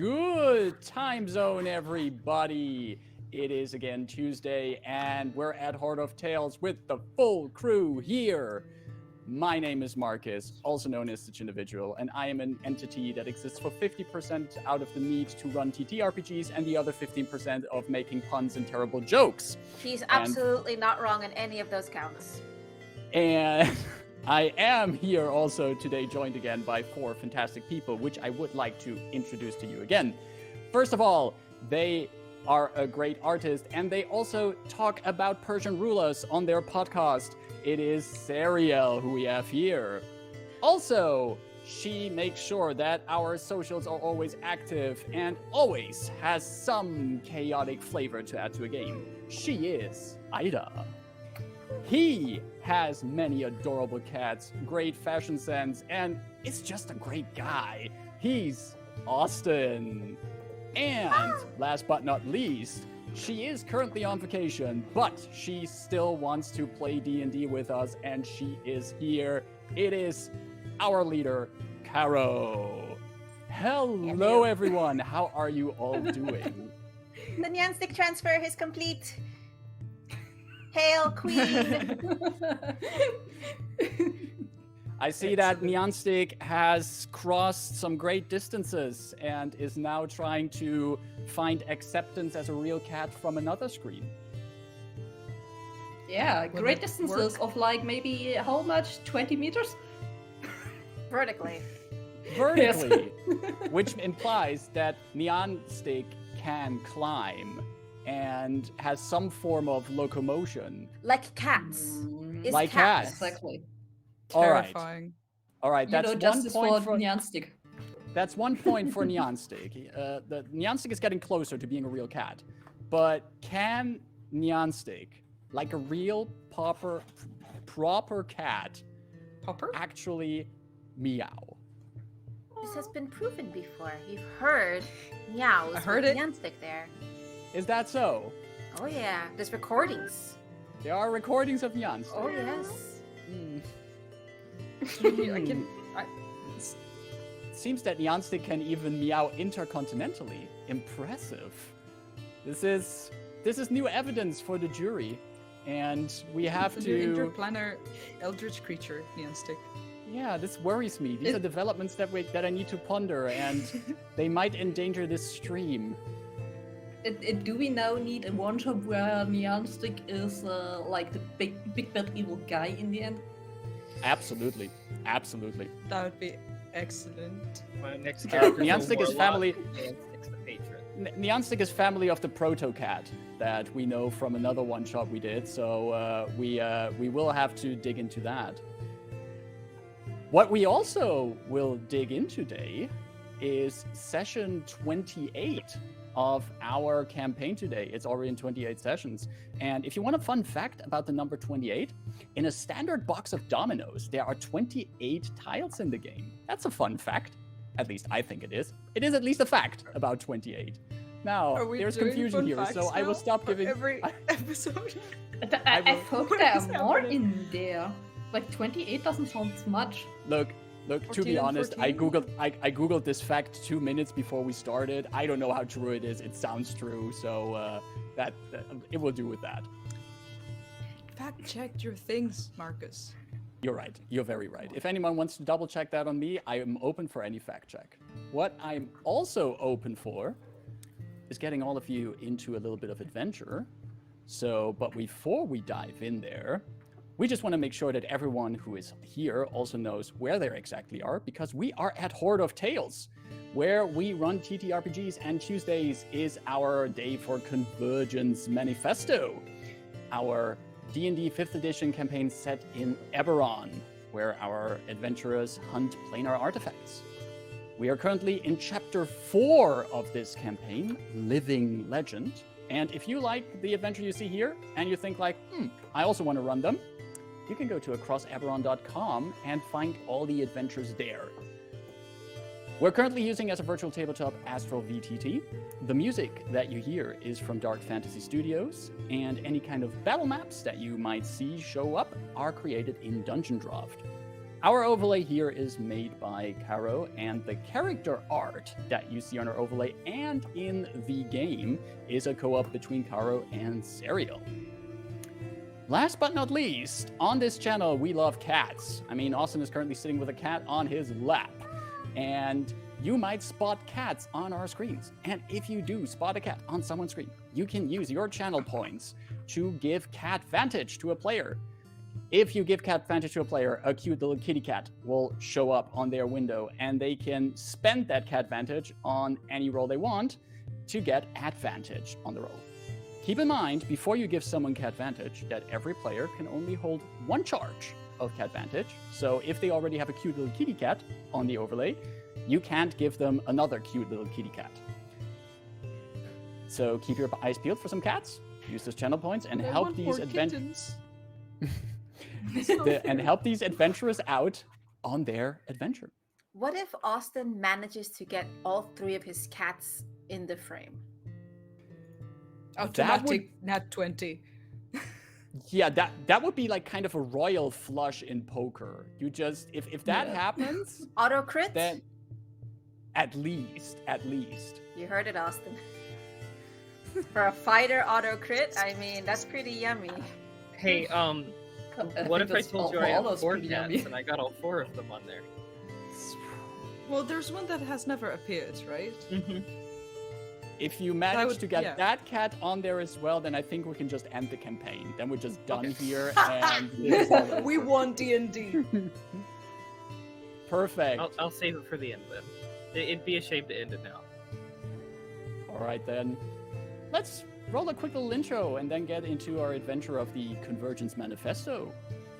Good time zone, everybody. It is again Tuesday, and we're at Heart of Tales with the full crew here. My name is Marcus, also known as Such Individual, and I am an entity that exists for 50% out of the need to run TTRPGs and the other 15% of making puns and terrible jokes. He's absolutely not wrong on any of those counts. And I am here also today joined again by four fantastic people, which I would like to introduce to you again. First of all, they are a great artist, and they also talk about Persian rulers on their podcast. It is Sariel who we have here. Also, she makes sure that our socials are always active and always has some chaotic flavor to add to a game. She is Ida. He has many adorable cats, great fashion sense, and is just a great guy. He's Austin. And last but not least, she is currently on vacation, but she still wants to play D&D with us, and she is here. It is our leader, Caro. Hello, everyone. How are you all doing? The Nyanstick transfer is complete. Hail, Queen! I see that Nyanstick has crossed some great distances and is now trying to find acceptance as a real cat from another screen. Yeah, great distances of like maybe how much? 20 meters? Vertically. Vertically, which implies that Nyanstick can climb and has some form of locomotion. Like cats. Is Like cats. cats. Exactly. Terrifying. All right, that's justice one point for Nyanstick. That's 1 point for Nyanstick. The Nyanstick is getting closer to being a real cat, but can Nyanstick, like a real proper cat, Popper? actually meow? This has been proven before. You've heard meows I heard with it. Nyanstick there. Is that so? Oh yeah, there's recordings. There are recordings of Nyanstick. Oh yes. Seems that Nyanstick can even meow intercontinentally. Impressive. This is new evidence for the jury, and we have The to. interplanar eldritch creature, Nyanstick. Yeah, this worries me. These are developments that I need to ponder, and they might endanger this stream. Do we now need a one-shot where Nyanstick is like the big bad evil guy in the end? Absolutely. That would be excellent. My next character Nyanstick is family. Nyanstick's the patron. Nyanstick is family of the proto-cat that we know from another one-shot we did, so we will have to dig into that. What we also will dig into today is session 28 of our campaign today. It's already in 28 sessions. And if you want a fun fact about the number 28, in a standard box of dominoes, there are 28 tiles in the game. That's a fun fact. At least I think it is. It is at least a fact about 28. Now, there's confusion here, so I will stop giving... every episode. I thought there What is are more happening? in there. Like 28 doesn't sound much. Look, to 14 be and honest, 14? I googled this fact 2 minutes before we started. I don't know how true it is. It sounds true, so that it will do with that. Fact check your things, Marcus. You're right. You're very right. If anyone wants to double check that on me, I am open for any fact check. What I'm also open for is getting all of you into a little bit of adventure. So, but before we dive in there, we just want to make sure that everyone who is here also knows where they exactly are, because we are at Horde of Tales, where we run TTRPGs, and Tuesdays is our day for Convergence Manifesto, our D&D 5th edition campaign set in Eberron, where our adventurers hunt planar artifacts. We are currently in Chapter 4 of this campaign, Living Legend. And if you like the adventure you see here, and you think like, I also want to run them, you can go to acrosseberron.com and find all the adventures there. We're currently using as a virtual tabletop Astral VTT. The music that you hear is from Dark Fantasy Studios, and any kind of battle maps that you might see show up are created in Dungeon Draft. Our overlay here is made by Caro, and the character art that you see on our overlay and in the game is a co-op between Caro and Serial. Last but not least, on this channel, we love cats. I mean, Austin is currently sitting with a cat on his lap, and you might spot cats on our screens. And if you do spot a cat on someone's screen, you can use your channel points to give cat vantage to a player. If you give cat vantage to a player, a cute little kitty cat will show up on their window, and they can spend that cat vantage on any roll they want to get advantage on the roll. Keep in mind, before you give someone cat vantage, that every player can only hold one charge of cat vantage. So if they already have a cute little kitty cat on the overlay, you can't give them another cute little kitty cat. So keep your eyes peeled for some cats, use those channel points, and help these adventurers and help these adventurers out on their adventure. What if Austin manages to get all 3 of his cats in the frame? Automatic nat 20. Yeah, that would be like kind of a royal flush in poker. You just if that happens, Auto crit? then at least. You heard it, Austin. For a fighter auto crit, I mean, that's pretty yummy. Hey, what if I told you I all have those 4 pretty cats yummy. and I got all 4 of them on there? Well, there's one that has never appeared, right? Mm-hmm. If you manage would- to get yeah. that cat on there as well, then I think we can just end the campaign. Then we're just done here, and it's all over. We won D&D. Perfect. I'll save it for the end then. It'd be a shame to end it now. All right then, let's roll a quick little intro and then get into our adventure of the Convergence Manifesto.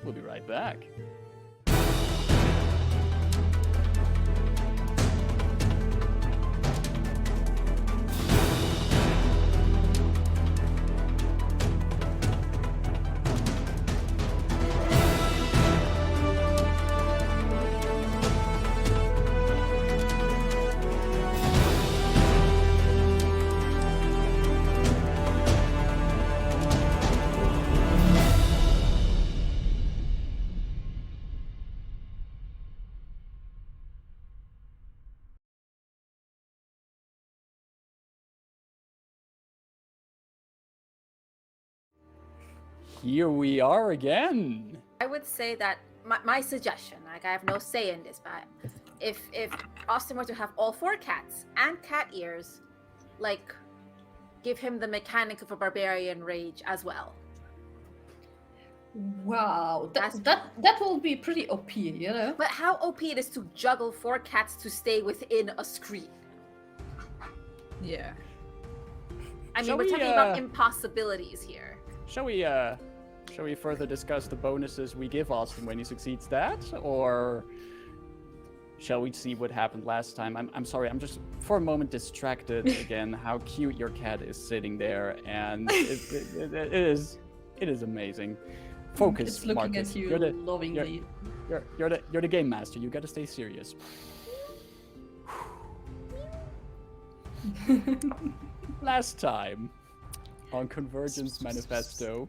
We'll be right back. Here we are again. I would say that my suggestion, like I have no say in this, but if Austin were to have all 4 cats and cat ears, like give him the mechanic of a barbarian rage as well. Wow, That's- that will be pretty OP, you know? But how OP it is to juggle 4 cats to stay within a screen. Yeah. I mean, Shall we're we, talking about impossibilities here. Shall we further discuss the bonuses we give Austin when he succeeds that, or shall we see what happened last time? I'm sorry, I'm just for a moment distracted again. How cute your cat is sitting there, and it is amazing. Focus, It's looking Marcus. at you You're the lovingly. you're the game master. You got to stay serious. Last time on Convergence Manifesto,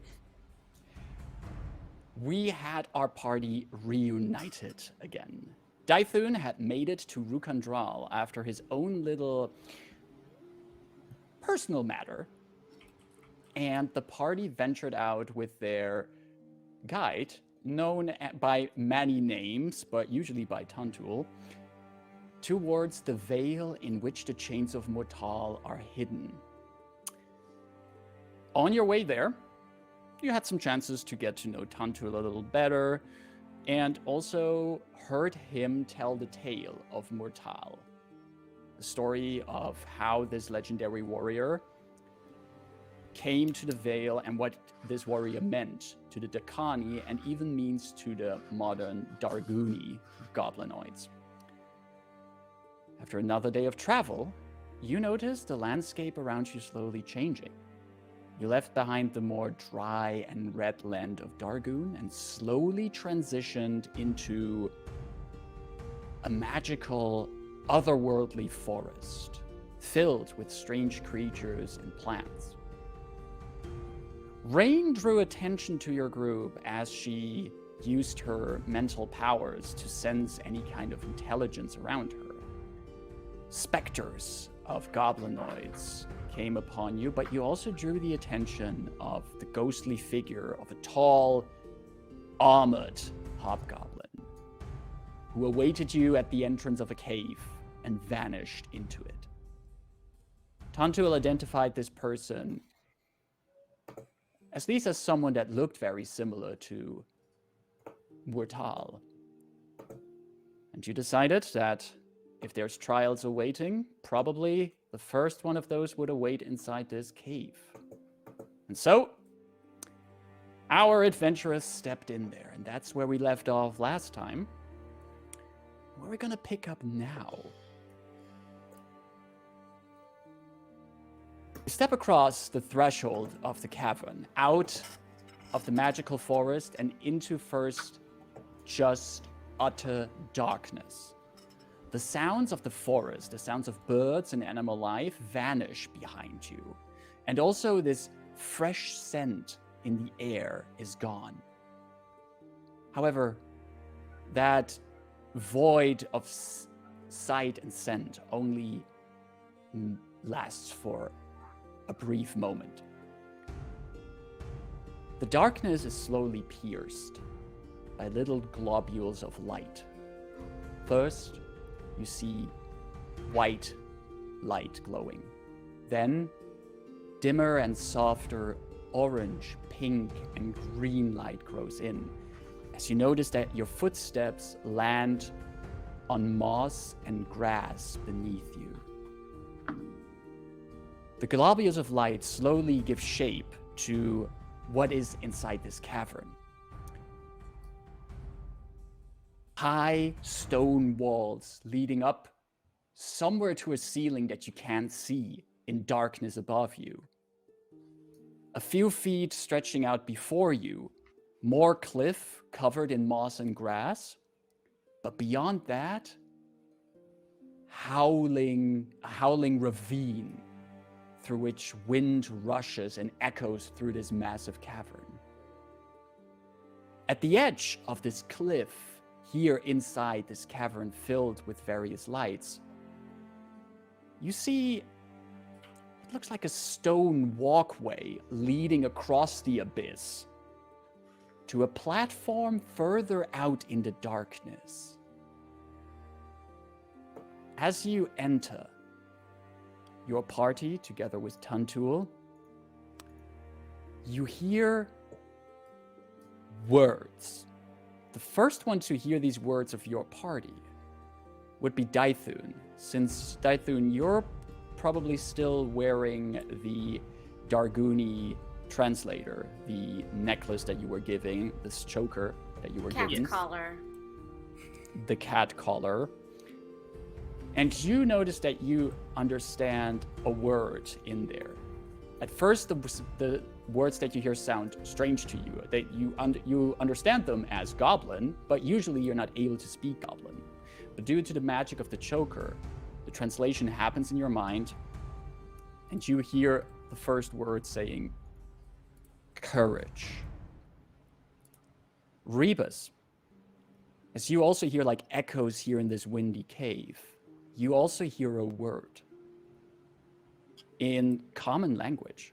we had our party reunited again. Delphine had made it to Rukandral after his own little personal matter, and the party ventured out with their guide, known by many names, but usually by Tantuul, towards the veil in which the chains of Mortal are hidden. On your way there, you had some chances to get to know Tantuul a little better, and also heard him tell the tale of Mortal, the story of how this legendary warrior came to the Vale and what this warrior meant to the Dakani and even means to the modern Darguni goblinoids. After another day of travel, you notice the landscape around you slowly changing. You left behind the more dry and red land of Dargun and slowly transitioned into a magical, otherworldly forest filled with strange creatures and plants. Rain drew attention to your group as she used her mental powers to sense any kind of intelligence around her. Specters of goblinoids came upon you, but you also drew the attention of the ghostly figure of a tall, armored hobgoblin who awaited you at the entrance of a cave and vanished into it. Tantuul identified this person at least as someone that looked very similar to Murtal. And you decided that if there's trials awaiting, probably the first one of those would await inside this cave. And so, our adventurers stepped in there, and that's where we left off last time. Where we're gonna pick up now. We step across the threshold of the cavern, out of the magical forest and into first just utter darkness. The sounds of the forest, the sounds of birds and animal life vanish behind you. And also this fresh scent in the air is gone. However, that void of sight and scent only lasts for a brief moment. The darkness is slowly pierced by little globules of light. First, you see white light glowing. Then, dimmer and softer orange, pink, and green light grows in, as you notice that your footsteps land on moss and grass beneath you. The globules of light slowly give shape to what is inside this cavern. High stone walls leading up somewhere to a ceiling that you can't see in darkness above you. A few feet stretching out before you, more cliff covered in moss and grass. But beyond that, a howling ravine through which wind rushes and echoes through this massive cavern. At the edge of this cliff, here inside this cavern filled with various lights, you see it looks like a stone walkway leading across the abyss to a platform further out in the darkness. As you enter, your party, together with Tantuul, you hear words. The first one to hear these words of your party would be Delphine. Since Delphine, you're probably still wearing the Darguni translator, the necklace that you were giving, this choker that you were given. Cat collar. The cat collar. And you notice that you understand a word in there. At first, the words that you hear sound strange to you. That you understand them as Goblin, but usually you're not able to speak Goblin. But due to the magic of the choker, the translation happens in your mind, and you hear the first word saying, courage. Rebus, as you also hear like echoes here in this windy cave, you also hear a word in common language.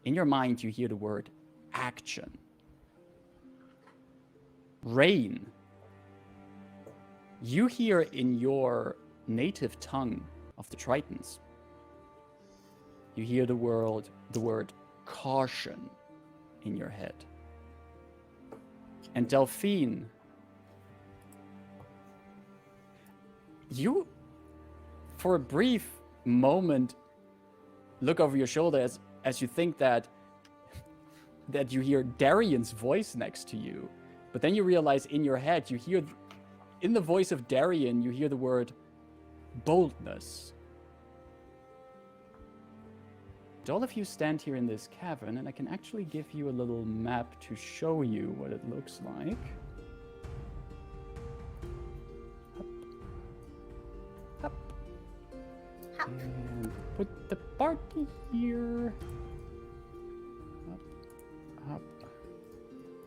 In your mind, you hear the word action. Rain. You hear in your native tongue of the Tritons. You hear the word caution in your head. And Delphine, you, for a brief moment, look over your shoulder as you think that you hear Darian's voice next to you. But then you realize in your head, you hear, in the voice of Darian, you hear the word boldness. And all of you stand here in this cavern, and I can actually give you a little map to show you what it looks like. And put the party here. Up, up,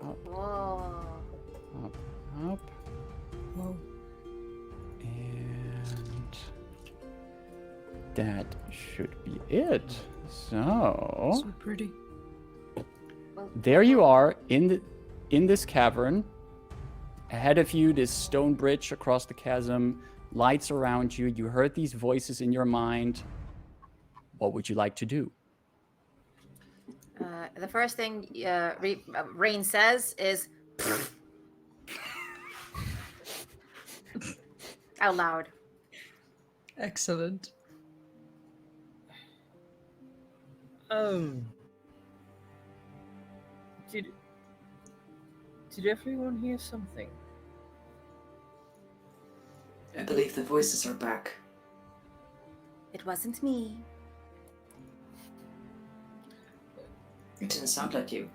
up. Whoa. up. Whoa. And that should be it. So So pretty. there you are in this cavern. Ahead of you, this stone bridge across the chasm, lights around you. You heard these voices in your mind. What would you like to do? The first thing Rain says is out loud. Excellent. Did everyone hear something? I believe the voices are back. It wasn't me. It didn't sound like you.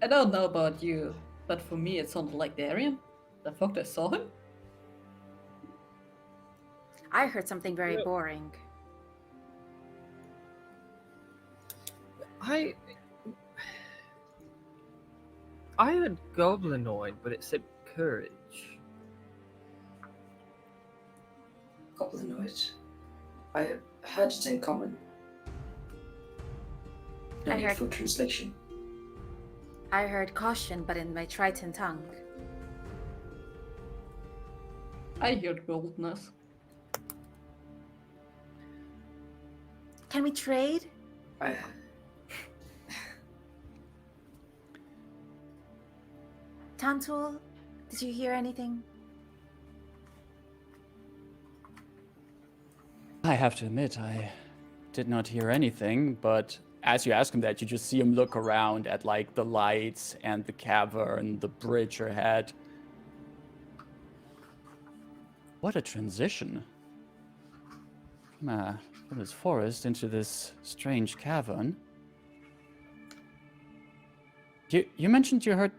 I don't know about you, but for me it sounded like Darian. The fuck, I saw him? I heard something very boring. I heard goblinoid, but it said courage. Goblinoid. I heard it in common. No I need heard- for translation. I heard caution, but in my Triton tongue. I heard boldness. Can we trade? I Tantuul, did you hear anything? I have to admit, I did not hear anything, but as you ask him that, you just see him look around at like the lights and the cavern, the bridge ahead. What a transition. From this forest into this strange cavern. You mentioned you heard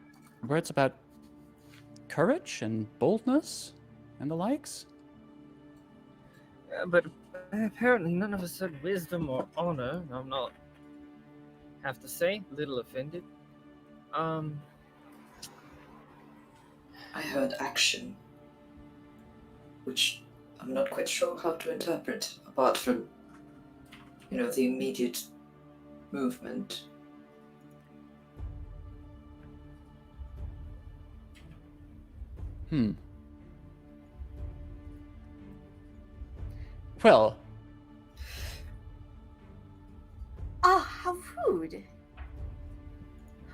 words about courage and boldness and the likes? But apparently none of us said wisdom or honor. I'm not, have to say, a little offended. I heard action, which I'm not quite sure how to interpret, apart from, the immediate movement. Well, Oh, how rude.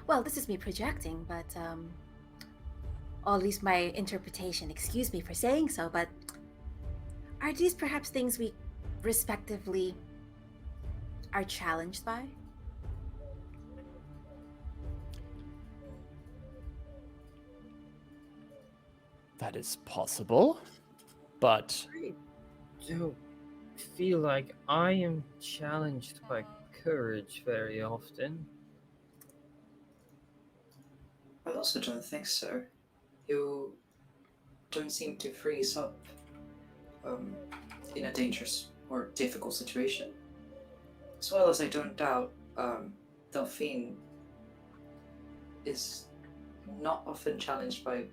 Well, this is me projecting, but, or at least my interpretation, excuse me for saying so, but are these perhaps things we respectively are challenged by? that is possible, but I don't feel like I am challenged by courage very often. I also don't think so. You don't seem to freeze up in a dangerous or difficult situation. As well as I don't doubt Delphine is not often challenged by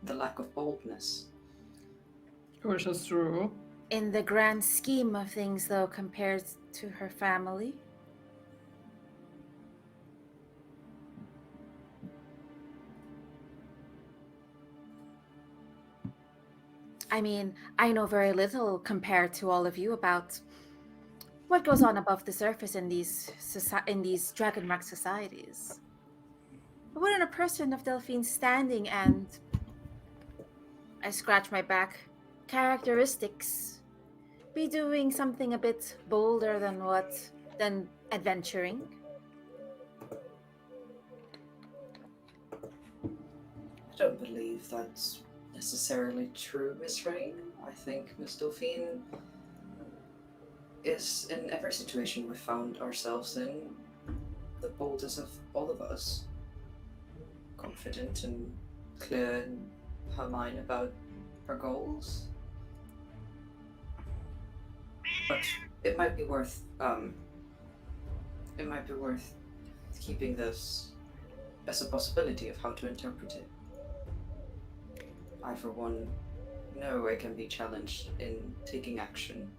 the lack of boldness. Which is true. In the grand scheme of things, though, compared to her family? I mean, I know very little compared to all of you about what goes on above the surface in these dragon-marked societies. But wouldn't a person of Delphine's standing and, I scratch my back, characteristics be doing something a bit bolder than adventuring? I don't believe that's necessarily true, Miss Rain. I think Miss Delphine is, in every situation we've found ourselves in, the boldest of all of us. Confident and clear in her mind about her goals. But it might be worth keeping this as a possibility of how to interpret it. I, for one, know I can be challenged in taking action.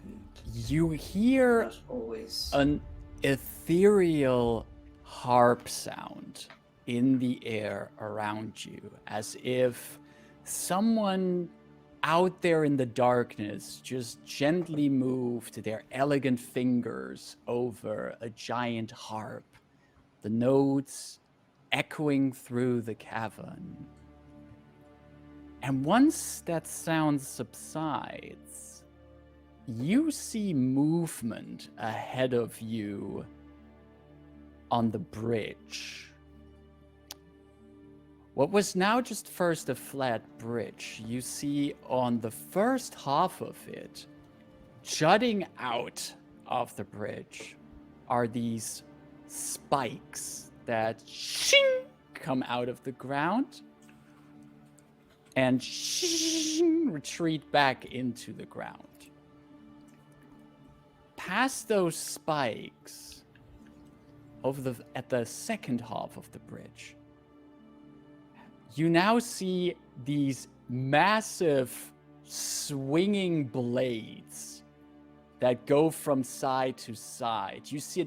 And You hear not always. an ethereal harp sound in the air around you, as if someone out there in the darkness just gently moved their elegant fingers over a giant harp, the notes echoing through the cavern. And once that sound subsides, you see movement ahead of you on the bridge. What was now just first a flat bridge, you see on the first half of it, jutting out of the bridge, are these spikes that shing, come out of the ground and shing, retreat back into the ground. Past those spikes, at the second half of the bridge, you now see these massive swinging blades that go from side to side. You see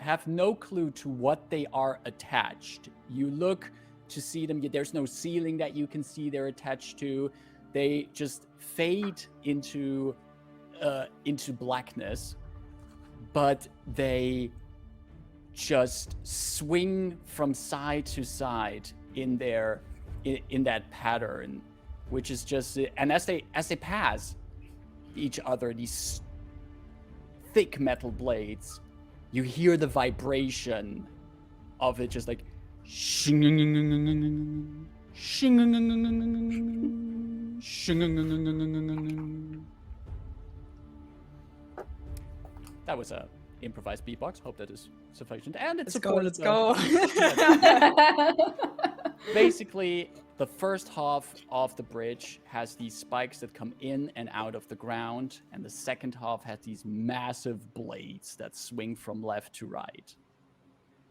have no clue to what they are attached. You look to see them. There's no ceiling that you can see they're attached to. They just fade into blackness, but they just swing from side to side in that pattern, which is just, and as they pass each other, these thick metal blades, you hear the vibration of it, just like shing, shing, shing. That was a improvised beatbox. Hope that is sufficient, and it's Let's go. Basically, the first half of the bridge has these spikes that come in and out of the ground, and the second half has these massive blades that swing from left to right.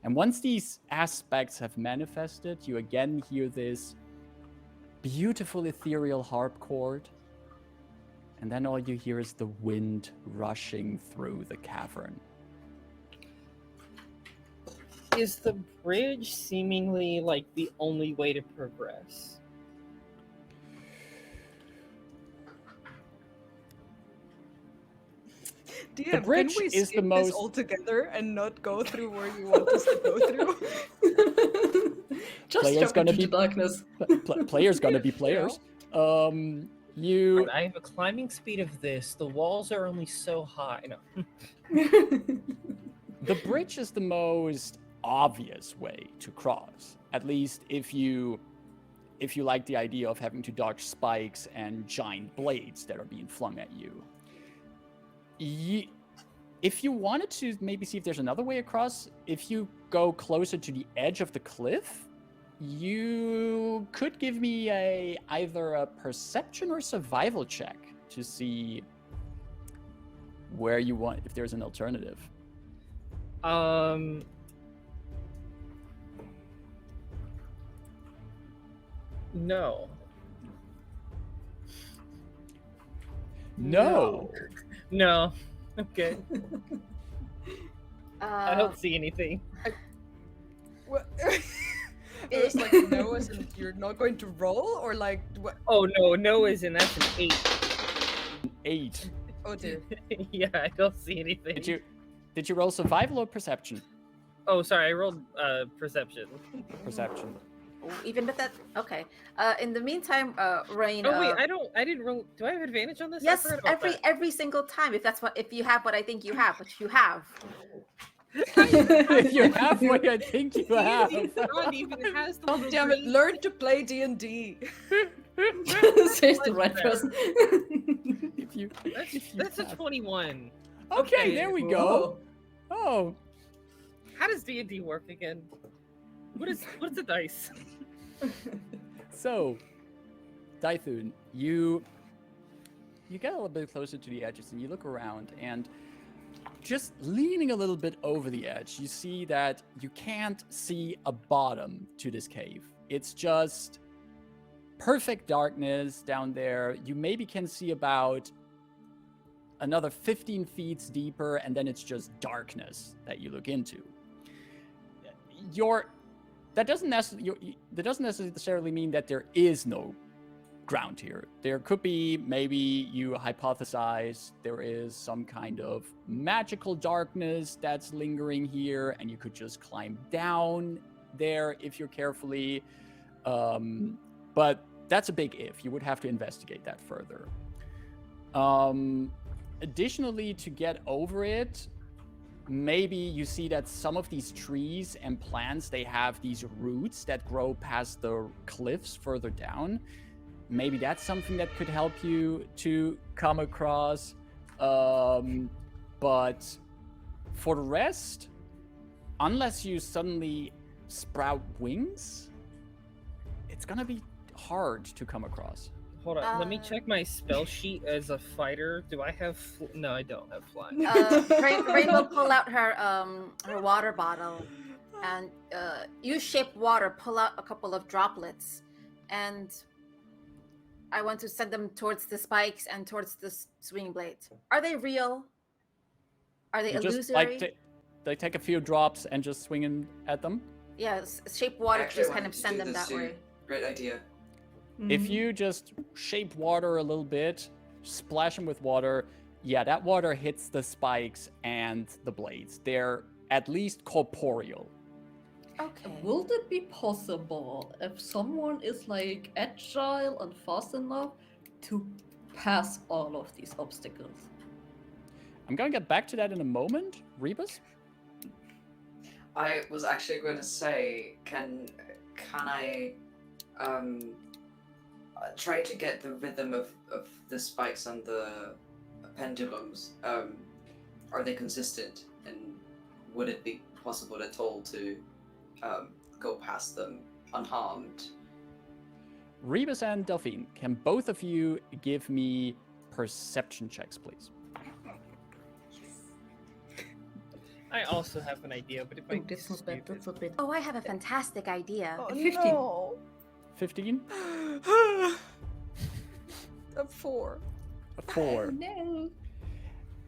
And once these aspects have manifested, you again hear this beautiful ethereal harp chord, and then all you hear is the wind rushing through the cavern. Is the bridge seemingly like the only way to progress? DM, bridge can we is the skip most- this altogether and not go through where you want us to go through? Just Player's jump gonna into be- the darkness. Players gonna be players. You I have a climbing speed of this. The walls are only so high. No. The bridge is the most obvious way to cross. At least if you like the idea of having to dodge spikes and giant blades that are being flung at you. If you wanted to maybe see if there's another way across, if you go closer to the edge of the cliff, you could give me either a perception or survival check to see where you want, if there's an alternative. No. No. No. Okay. I Uh, don't see anything. What? It was like no, as in you're not going to roll, or like what? Oh no, no is in. That's an 8. 8. Oh dear. Yeah, I don't see anything. Did you roll survival or perception? Oh, sorry, I rolled perception. Perception. even with that, okay. In the meantime, Rain. Oh wait, I didn't roll. Do I have advantage on this? I Yes, forgot about that. every single time. If you have what I think you have, which you have. If you have what I think you have. D&D not even has the Oh little damn it! green- Learn to play D&D. Says the right person. That's a 21. Okay, there we go. Oh, How does D&D work again? What's the dice? so, Daithun, you get a little bit closer to the edges and you look around, and just leaning a little bit over the edge, you see that you can't see a bottom to this cave. It's just perfect darkness down there. You maybe can see about another 15 feet deeper, and then it's just darkness that you look into. That doesn't necessarily mean that there is no ground here. There could be, maybe you hypothesize there is some kind of magical darkness that's lingering here, and you could just climb down there if you're carefully. But that's a big if. You would have to investigate that further. Additionally, to get over it, maybe you see that some of these trees and plants, they have these roots that grow past the cliffs further down. Maybe that's something that could help you to come across. But for the rest, unless you suddenly sprout wings, it's gonna be hard to come across. Hold on, let me check my spell sheet as a fighter. Do I have... No, I don't have flying. Rain will pull out her water bottle and use shape water, pull out a couple of droplets, and I want to send them towards the spikes and towards the swing blades. Are they real? Are they illusory? They take a few drops and just swing at them? Yeah, shape water to just kind of send them that way. Great idea. If you just shape water a little bit, splash them with water, yeah, that water hits the spikes and the blades. They're at least corporeal. Okay. Will it be possible if someone is like agile and fast enough to pass all of these obstacles? I'm gonna get back to that in a moment. Rebus? I was actually going to say, can I try to get the rhythm of the spikes and the pendulums? Are they consistent, and would it be possible at all to go past them unharmed? Rebus and Delphine, can both of you give me perception checks, please? I also have an idea, but if I That's not bad, that's not bad. Oh, I have a fantastic idea. Oh, 15. no. 15? A 4. A 4. No.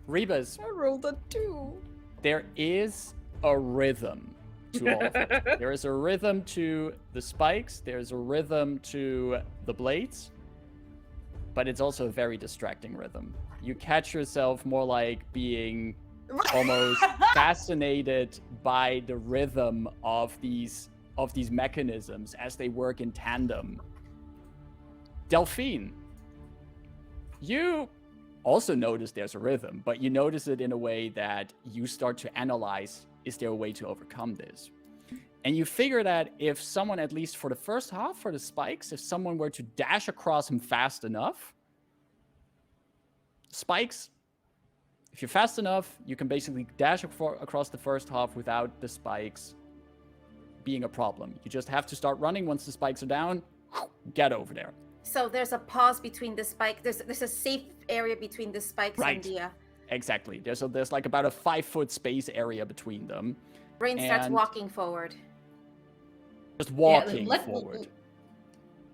Rebus, I rolled a 2. there is a rhythm to all of it. There is a rhythm to the spikes, there's a rhythm to the blades, but it's also a very distracting rhythm. You catch yourself more like being almost fascinated by the rhythm of these mechanisms as they work in tandem. Delphine, you also notice there's a rhythm, but you notice it in a way that you start to analyze, is there a way to overcome this? And you figure that if someone, at least for the first half, for the spikes, if someone were to dash across him fast enough, spikes, if you're fast enough, you can basically dash across the first half without the spikes being a problem. You just have to start running once the spikes are down, get over there. So there's a pause between the spike. There's a safe area between the spikes Right. and the. Exactly. There's like about a 5-foot space area between them. Rain starts And- walking forward. Just walking let- forward.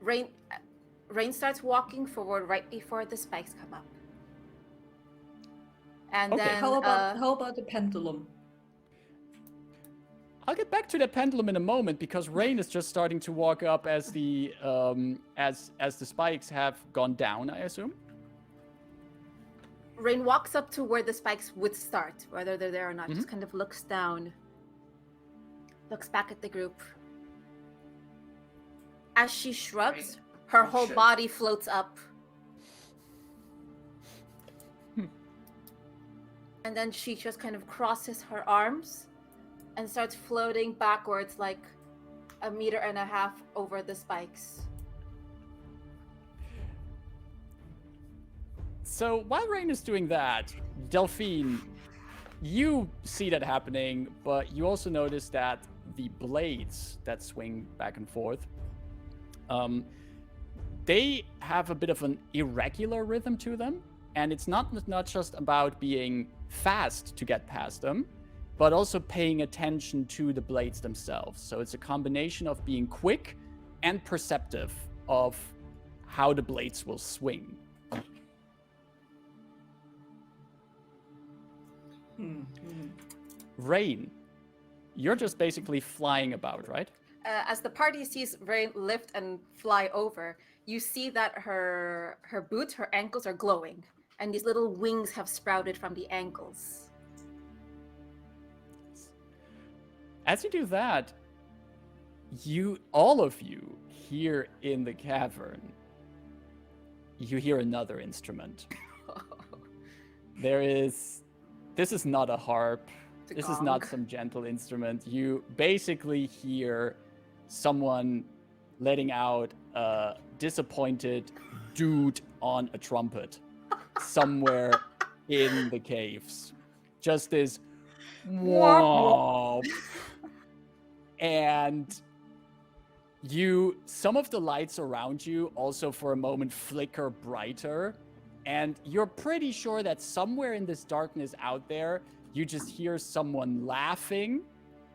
Rain starts walking forward right before the spikes come up. And Okay. then How about the pendulum? I'll get back to the pendulum in a moment because Rain is just starting to walk up as the as the spikes have gone down, I assume. Rain walks up to where the spikes would start, whether they're there or not. Just kind of looks down, looks back at the group. As she shrugs, her whole Shit. body floats up. And then she just kind of crosses her arms and starts floating backwards like 1.5 meters over the spikes. So while Rain is doing that, Delphine, you see that happening, but you also notice that the blades that swing back and forth, they have a bit of an irregular rhythm to them. And it's not just about being fast to get past them, but also paying attention to the blades themselves. So it's a combination of being quick and perceptive of how the blades will swing. Rain, you're just basically flying about, right? As the party sees Rain lift and fly over, you see that her boots, her ankles are glowing, and these little wings have sprouted from the ankles. As you do that, all of you here in the cavern, you hear another instrument. This is not a harp. This is not some gentle instrument. You basically hear someone letting out a disappointed dude on a trumpet somewhere in the caves. Just this womp. And some of the lights around you also for a moment flicker brighter, and you're pretty sure that somewhere in this darkness out there, you just hear someone laughing.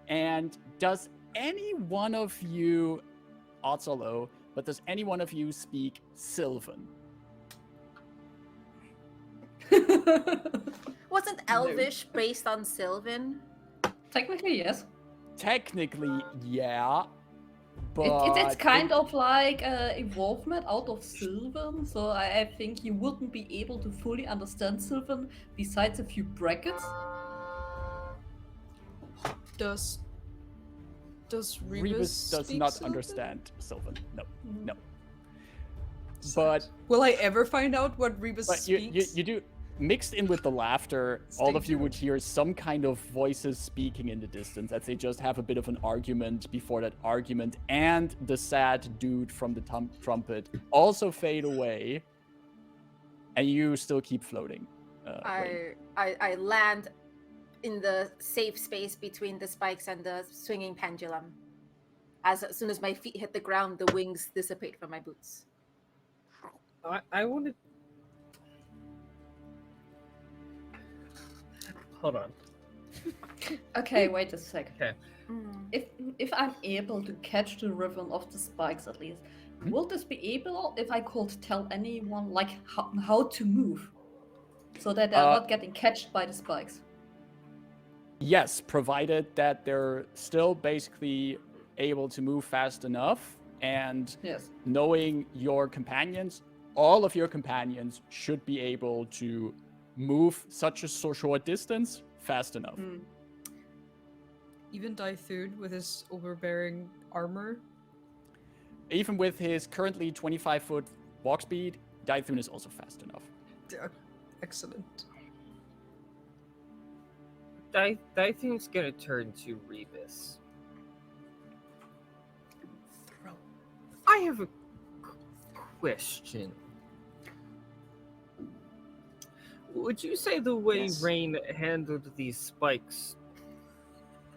And does any one of you, odds are low, but does any one of you speak Sylvan? Wasn't Elvish based on Sylvan? Technically, yes. Technically, yeah. But It's kind of like evolvement out of Sylvan, so I think you wouldn't be able to fully understand Sylvan besides a few brackets. Does Rebus does speak not Sylvan? understand Sylvan. No. But Will I ever find out what Rebus speaks? you do. Mixed in with the laughter, Stay all of you tuned. would hear some kind of voices speaking in the distance as they just have a bit of an argument before that argument, and the sad dude from the trumpet also fade away, and you still keep floating. Rain. I land in the safe space between the spikes and the swinging pendulum. As soon as my feet hit the ground, the wings dissipate from my boots. I wanted. Hold on. Okay, wait a sec. Okay. If I'm able to catch the rhythm of the spikes at least, will this be able if I could tell anyone like how to move, so that they're not getting catched by the spikes? Yes, provided that they're still basically able to move fast enough, and Yes. knowing your companions, all of your companions should be able to move such a short distance fast enough. Even Daithud with his overbearing armor. Even with his currently 25-foot walk speed, Daithun is also fast enough. Excellent. Daithun's gonna turn to Rebus. I have a question. Would you say the way Yes. Rain handled these spikes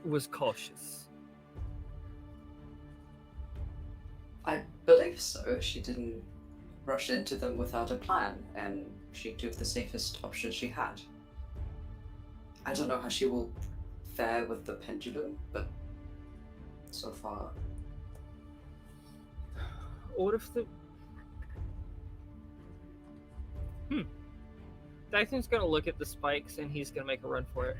was cautious? I believe so. She didn't rush into them without a plan, and she took the safest option she had. I don't know how she will fare with the pendulum, but so far. What if the... Dython's gonna look at the spikes and he's gonna make a run for it.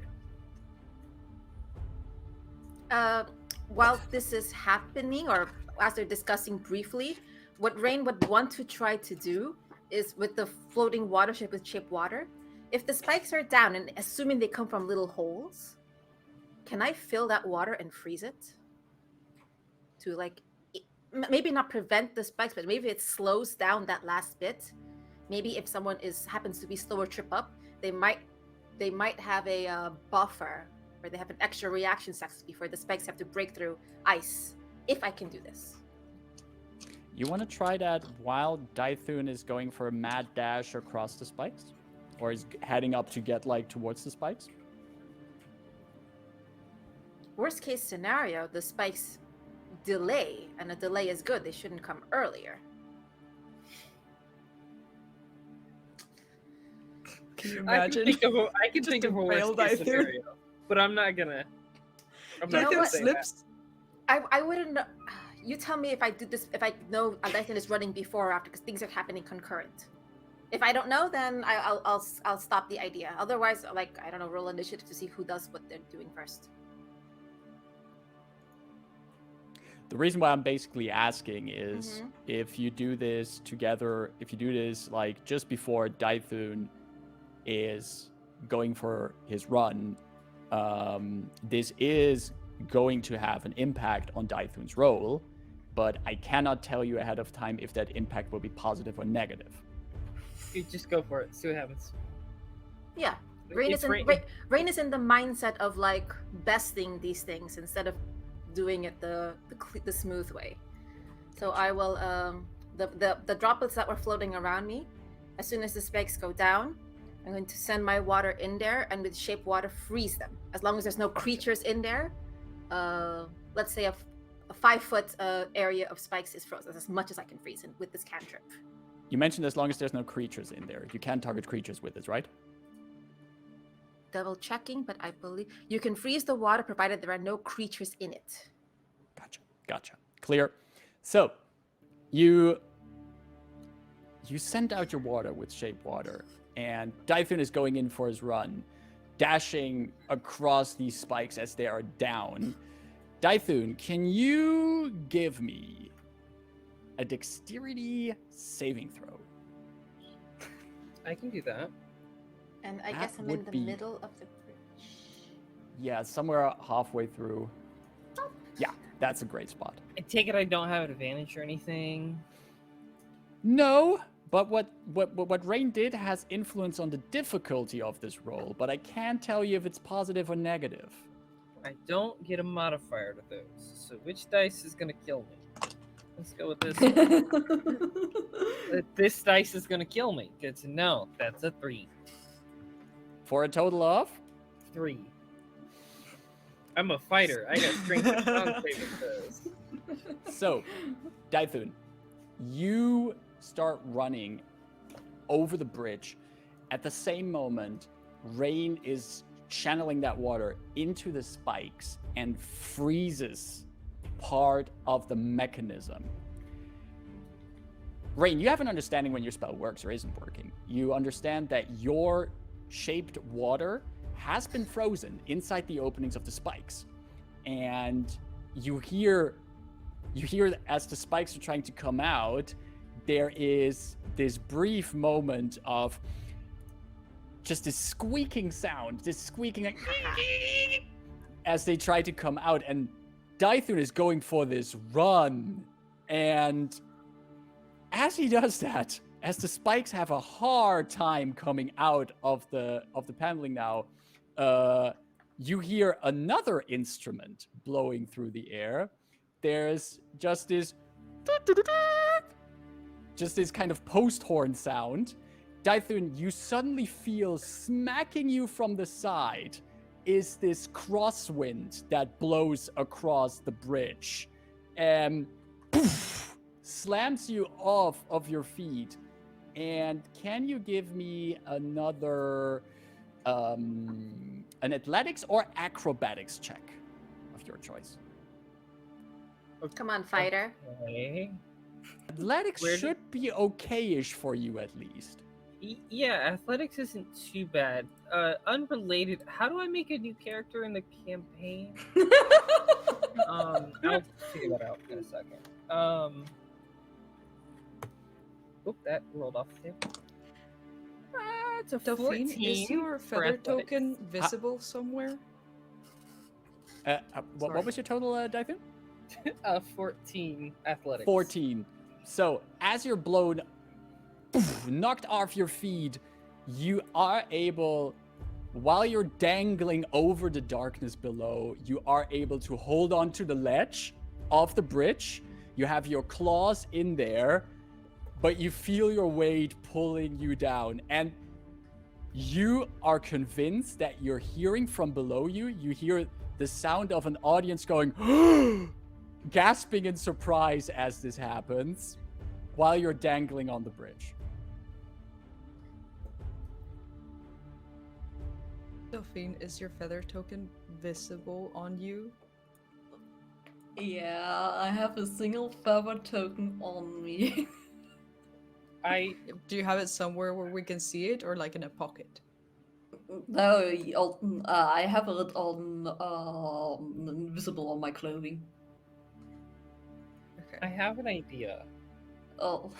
While this is happening, or as they're discussing briefly, what Rain would want to try to do is with the floating water ship with chip water, if the spikes are down, and assuming they come from little holes, can I fill that water and freeze it? To maybe not prevent the spikes, but maybe it slows down that last bit. Maybe if someone happens to be slower trip up, they might have a buffer where they have an extra reaction seconds before the spikes have to break through ice. If I can do this. You want to try that while Daithun is going for a mad dash across the spikes? Or is heading up to get towards the spikes? Worst case scenario, the spikes delay, and a delay is good. They shouldn't come earlier. Can you I imagine? can think of a worst case scenario, but I'm not gonna. I'm not know gonna what? say slips. I wouldn't know. you tell me if I do this, if I know a Dyson is running before or after, because things are happening concurrent. If I don't know, then I'll stop the idea. Otherwise, like, I don't know, roll initiative to see who does what they're doing first. The reason why I'm basically asking is if you do this together, if you do this like just before Dythun is going for his run, this is going to have an impact on Dythun's roll, but I cannot tell you ahead of time if that impact will be positive or negative. You just go for it. See what happens. Yeah. Rain is in the mindset of like besting these things instead of doing it the smooth way. So I will the droplets that were floating around me, as soon as the spikes go down, I'm going to send my water in there and with shape water freeze them. As long as there's no creatures in there, let's say a 5-foot area of spikes is frozen. That's as much as I can freeze with this cantrip. You mentioned as long as there's no creatures in there. You can target creatures with this, right? Double checking, but I believe you can freeze the water provided there are no creatures in it. Gotcha. Clear. So, you send out your water with shape water, and Dythun is going in for his run, dashing across these spikes as they are down. Dythun, can you give me a dexterity saving throw? I can do that. And I That guess I'm in would the be- middle of the bridge. Yeah, somewhere halfway through. Yeah, that's a great spot. I take it I don't have an advantage or anything. No, but what Rain did has influence on the difficulty of this roll, but I can't tell you if it's positive or negative. I don't get a modifier to those. So which dice is gonna kill me? Let's go with this. This dice is gonna kill me. Good to know. That's a 3. For a total of? 3. I'm a fighter. I got strength and con saving throws. So, Dythun, you start running over the bridge. At the same moment, Rain is channeling that water into the spikes and freezes part of the mechanism. Rain, you have an understanding when your spell works or isn't working. You understand that your shaped water has been frozen inside the openings of the spikes. And you hear as the spikes are trying to come out, there is this brief moment of just this squeaking sound, this squeaking like, as they try to come out. And Dythun is going for this run. And as he does that, as the spikes have a hard time coming out of the paneling now, you hear another instrument blowing through the air. There's just this kind of post horn sound. Dythun, you suddenly feel smacking you from the side is this crosswind that blows across the bridge and poof, slams you off of your feet. And can you give me another an athletics or acrobatics check of your choice? Come on, fighter. Okay. Athletics should be okay-ish for you at least. Yeah, athletics isn't too bad. Unrelated, how do I make a new character in the campaign? I'll figure that out in a second. Oop, that rolled off the table. It's a Delphine, 14 is your for feather athletics. token visible somewhere? What was your total, Dythun? 14 athletics. 14. So, as you're blown, knocked off your feet, you are able, while you're dangling over the darkness below, you are able to hold on to the ledge of the bridge. You have your claws in there, but you feel your weight pulling you down. And you are convinced that you're hearing from below you. You hear the sound of an audience going, gasping in surprise as this happens, while you're dangling on the bridge. Delphine, is your feather token visible on you? Yeah, I have a single feather token on me. Do you have it somewhere where we can see it, or like in a pocket? No, I have it on invisible on my clothing. Okay. I have an idea. Oh.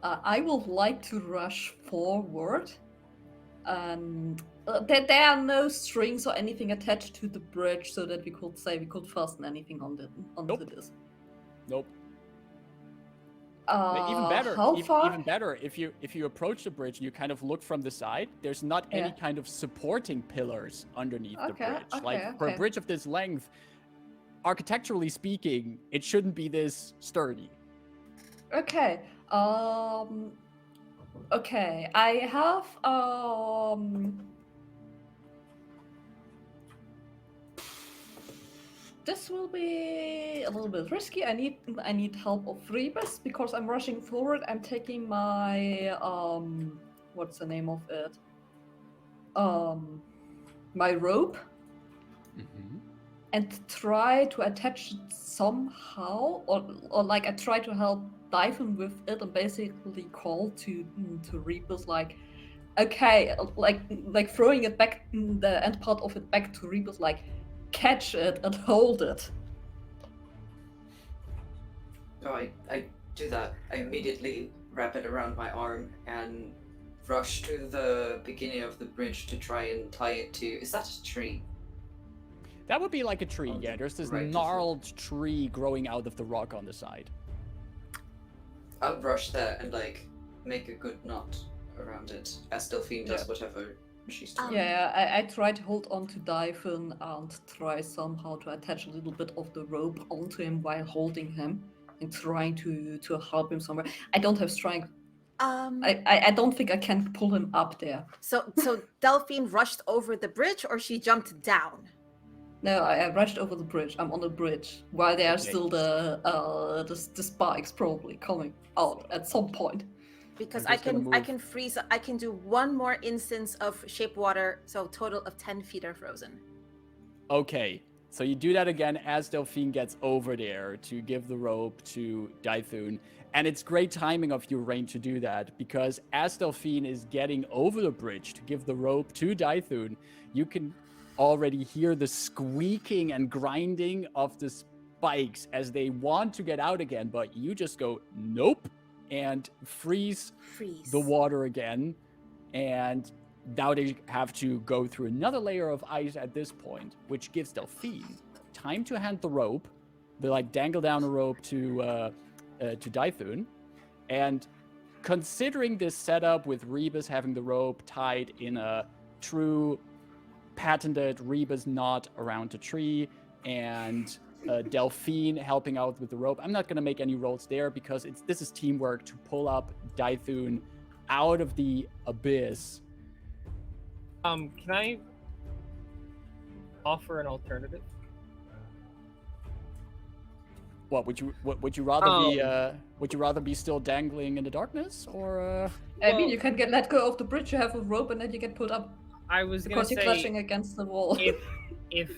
I would like to rush forward, and there are no strings or anything attached to the bridge, so that we could fasten anything onto Nope. this. Nope. Even better, How far? even better. If you approach the bridge and you kind of look from the side, there's not any Yeah. kind of supporting pillars underneath the Okay, bridge. okay, Like for a okay. bridge of this length, architecturally speaking, it shouldn't be this sturdy. Okay. Okay. I have This will be a little bit risky. I need help of Rebus because I'm rushing forward. I'm taking my what's the name of it? My rope and try to attach it somehow, or like I try to help Delphine with it and basically call to Rebus like, okay, like throwing it back, the end part of it back to Rebus, like catch it and hold it. So I do that. I immediately wrap it around my arm and rush to the beginning of the bridge to try and tie it to. Is that a tree? That would be like a tree, Oh, yeah. There's this right, gnarled tree growing out of the rock on the side. I'll rush there and like make a good knot around it as Delphine does whatever she's doing. Yeah, I try to hold on to Delphine and try somehow to attach a little bit of the rope onto him while holding him and trying to help him somewhere. I don't have strength. I don't think I can pull him up there. So Delphine rushed over the bridge, or she jumped down? No, I rushed over the bridge. I'm on the bridge while there are Okay. still the spikes probably coming out at some point. Because I'm I just gonna can move. freeze. I can do one more instance of shape water, so total of 10 feet are frozen. Okay, so you do that again as Delphine gets over there to give the rope to Delphine. And it's great timing of you, Rain, to do that, because as Delphine is getting over the bridge to give the rope to Delphine, you can already hear the squeaking and grinding of the spikes as they want to get out again, but you just go, nope, and freeze the water again. And now they have to go through another layer of ice at this point, which gives Delphine time to hand the rope. They like dangle down a rope to Delphine. And considering this setup with Rebus having the rope tied in a true patented Rebus knot around the tree, and Delphine helping out with the rope, I'm not going to make any rolls there because this is teamwork to pull up Delphine out of the abyss. Can I offer an alternative? What would you rather be still dangling in the darkness, or I mean, you can let go of the bridge. You have a rope, and then you get pulled up I was because you're gonna say clutching against the wall. if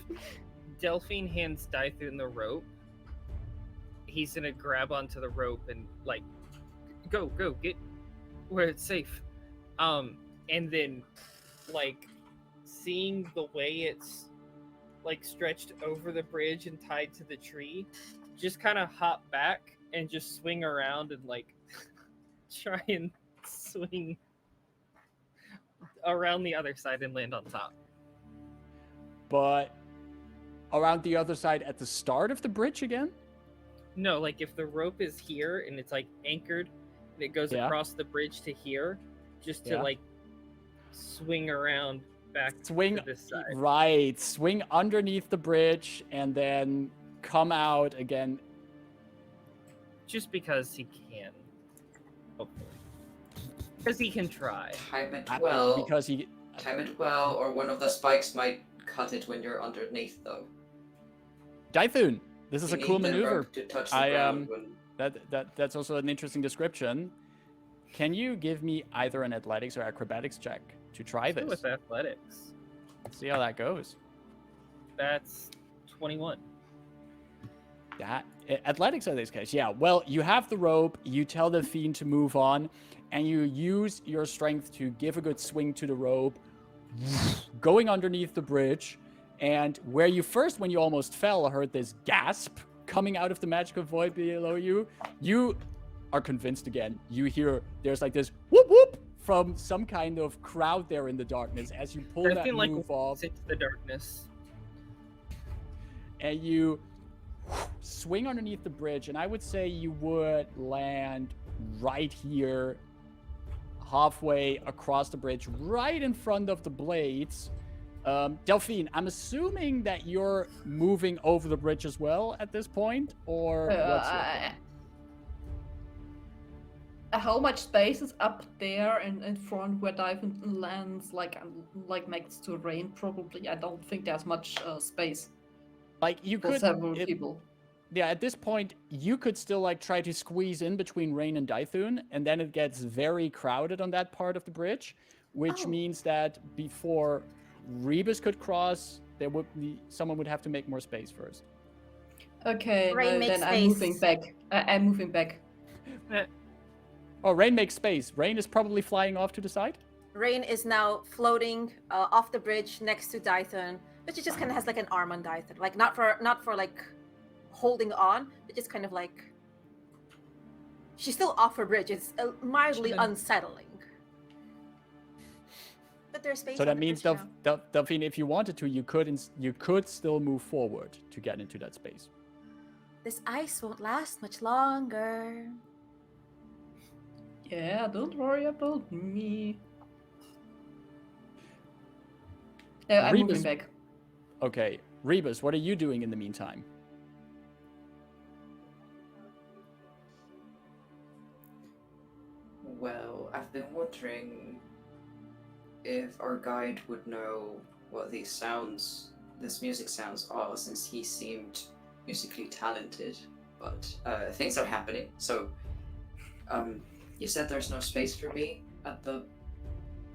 Delphine hands Dythun the rope, he's gonna grab onto the rope and like go get where it's safe. And then like seeing the way it's like stretched over the bridge and tied to the tree, just kind of hop back and just swing around and like try and swing around the other side and land on top. but around the other side at the start of the bridge again? No, like if the rope is here and it's like anchored and it goes Yeah. across the bridge to here, just to Yeah. like swing around back Swing to this side. right, swing underneath the bridge and then come out again. Just because he can. Hopefully. Because he can try. Time it well. Because he Time it well, or one of the spikes might cut it when you're underneath, though. Dythun, this is You a cool need the maneuver. rope to touch the I, ground when... That's also an interesting description. Can you give me either an athletics or acrobatics check to try Let's go this? with athletics. See how that goes. That's 21. That athletics in this case, yeah. Well, you have the rope. You tell the fiend to move on, and you use your strength to give a good swing to the rope, going underneath the bridge. And where you first, when you almost fell, heard this gasp coming out of the magical void below you, you are convinced again. You hear there's like this whoop whoop from some kind of crowd there in the darkness as you pull that move off, into the darkness. and you swing underneath the bridge, and I would say you would land right here, halfway across the bridge, right in front of the blades. Delphine, I'm assuming that you're moving over the bridge as well at this point, or what's your plan? How much space is up there in front where Dyson lands, like next to Rain? Probably. I don't think there's much space Like you for could, several people. yeah, at this point you could still like try to squeeze in between Rain and Dythun, and then it gets very crowded on that part of the bridge, which means that before Rebus could cross, there would be someone would have to make more space first. Okay, Rain no, makes then I'm moving space. back. I'm moving back. Oh, Rain makes space. Rain is probably flying off to the side. Rain is now floating off the bridge next to Dythun, but she just kind of has like an arm on Dythun, like not for like holding on, but just kind of like she's still off her bridge. It's mildly unsettling. But there's space. So on that the means, bridge now. Delphine, if you wanted to, you could still move forward to get into that space. This ice won't last much longer. Yeah, don't worry about me. No, I'm moving Rebus- back. Okay, Rebus, what are you doing in the meantime? Well, I've been wondering if our guide would know what these music sounds are, since he seemed musically talented. But things are happening. So, you said there's no space for me at the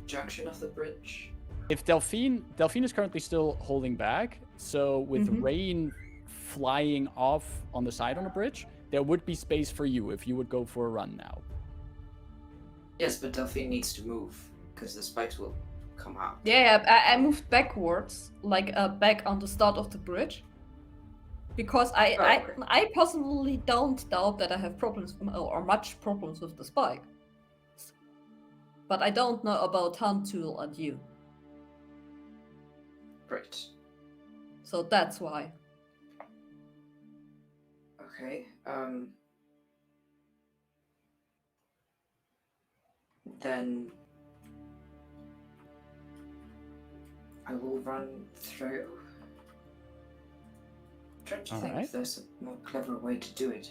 junction of the bridge. If Delphine is currently still holding back, so with Rain flying off on the side on the bridge, there would be space for you if you would go for a run now. Yes, but Delphine needs to move because the spikes will come out. Yeah, I moved backwards, like back on the start of the bridge, because I personally don't doubt that I have problems or much problems with the spike. But I don't know about Tantuul and you, Right. so that's why. Okay. Then I will run through. Trying to think Alright. if there's a more clever way to do it.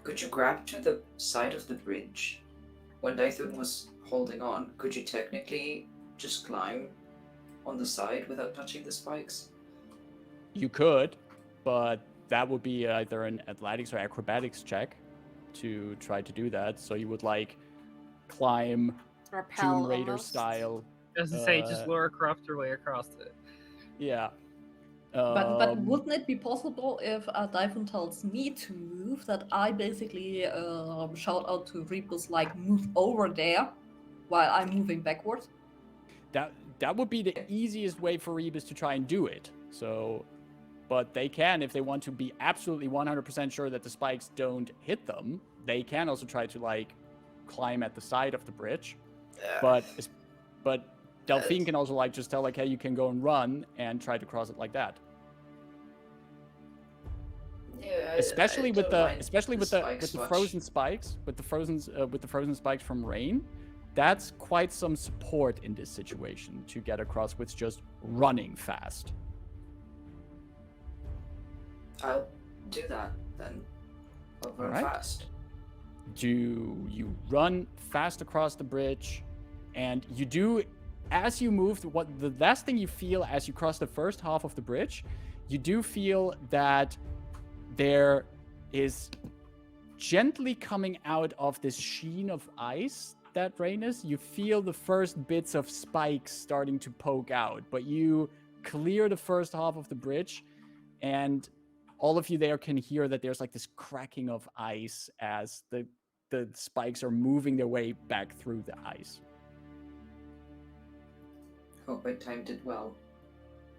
Could you grab to the side of the bridge? When Dythun was holding on, could you technically just climb on the side without touching the spikes? You could, but that would be either an athletics or acrobatics check to try to do that. So you would like climb Rappel Tomb Raider almost. style. As I say, just Laura Croft your way across it. Yeah. But wouldn't it be possible if Dyphon tells me to move, that I basically shout out to Rebus like move over there while I'm moving backwards? That would be the easiest way for Rebus to try and do it. So, but they can, if they want to be absolutely 100% sure that the spikes don't hit them, they can also try to like climb at the side of the bridge. But Delphine can also like just tell like, hey, you can go and run and try to cross it like that. Yeah, Especially with the spikes much. frozen spikes, with the frozen spikes from Rain, that's quite some support in this situation to get across with just running fast. I'll do that then. I'll run Alright. fast. Do you run fast across the bridge, and you do, as you move, what the last thing you feel as you cross the first half of the bridge, you do feel that there is gently coming out of this sheen of ice that Rain is, you feel the first bits of spikes starting to poke out, but you clear the first half of the bridge, and all of you there can hear that there's like this cracking of ice as the spikes are moving their way back through the ice. Hope I timed it well.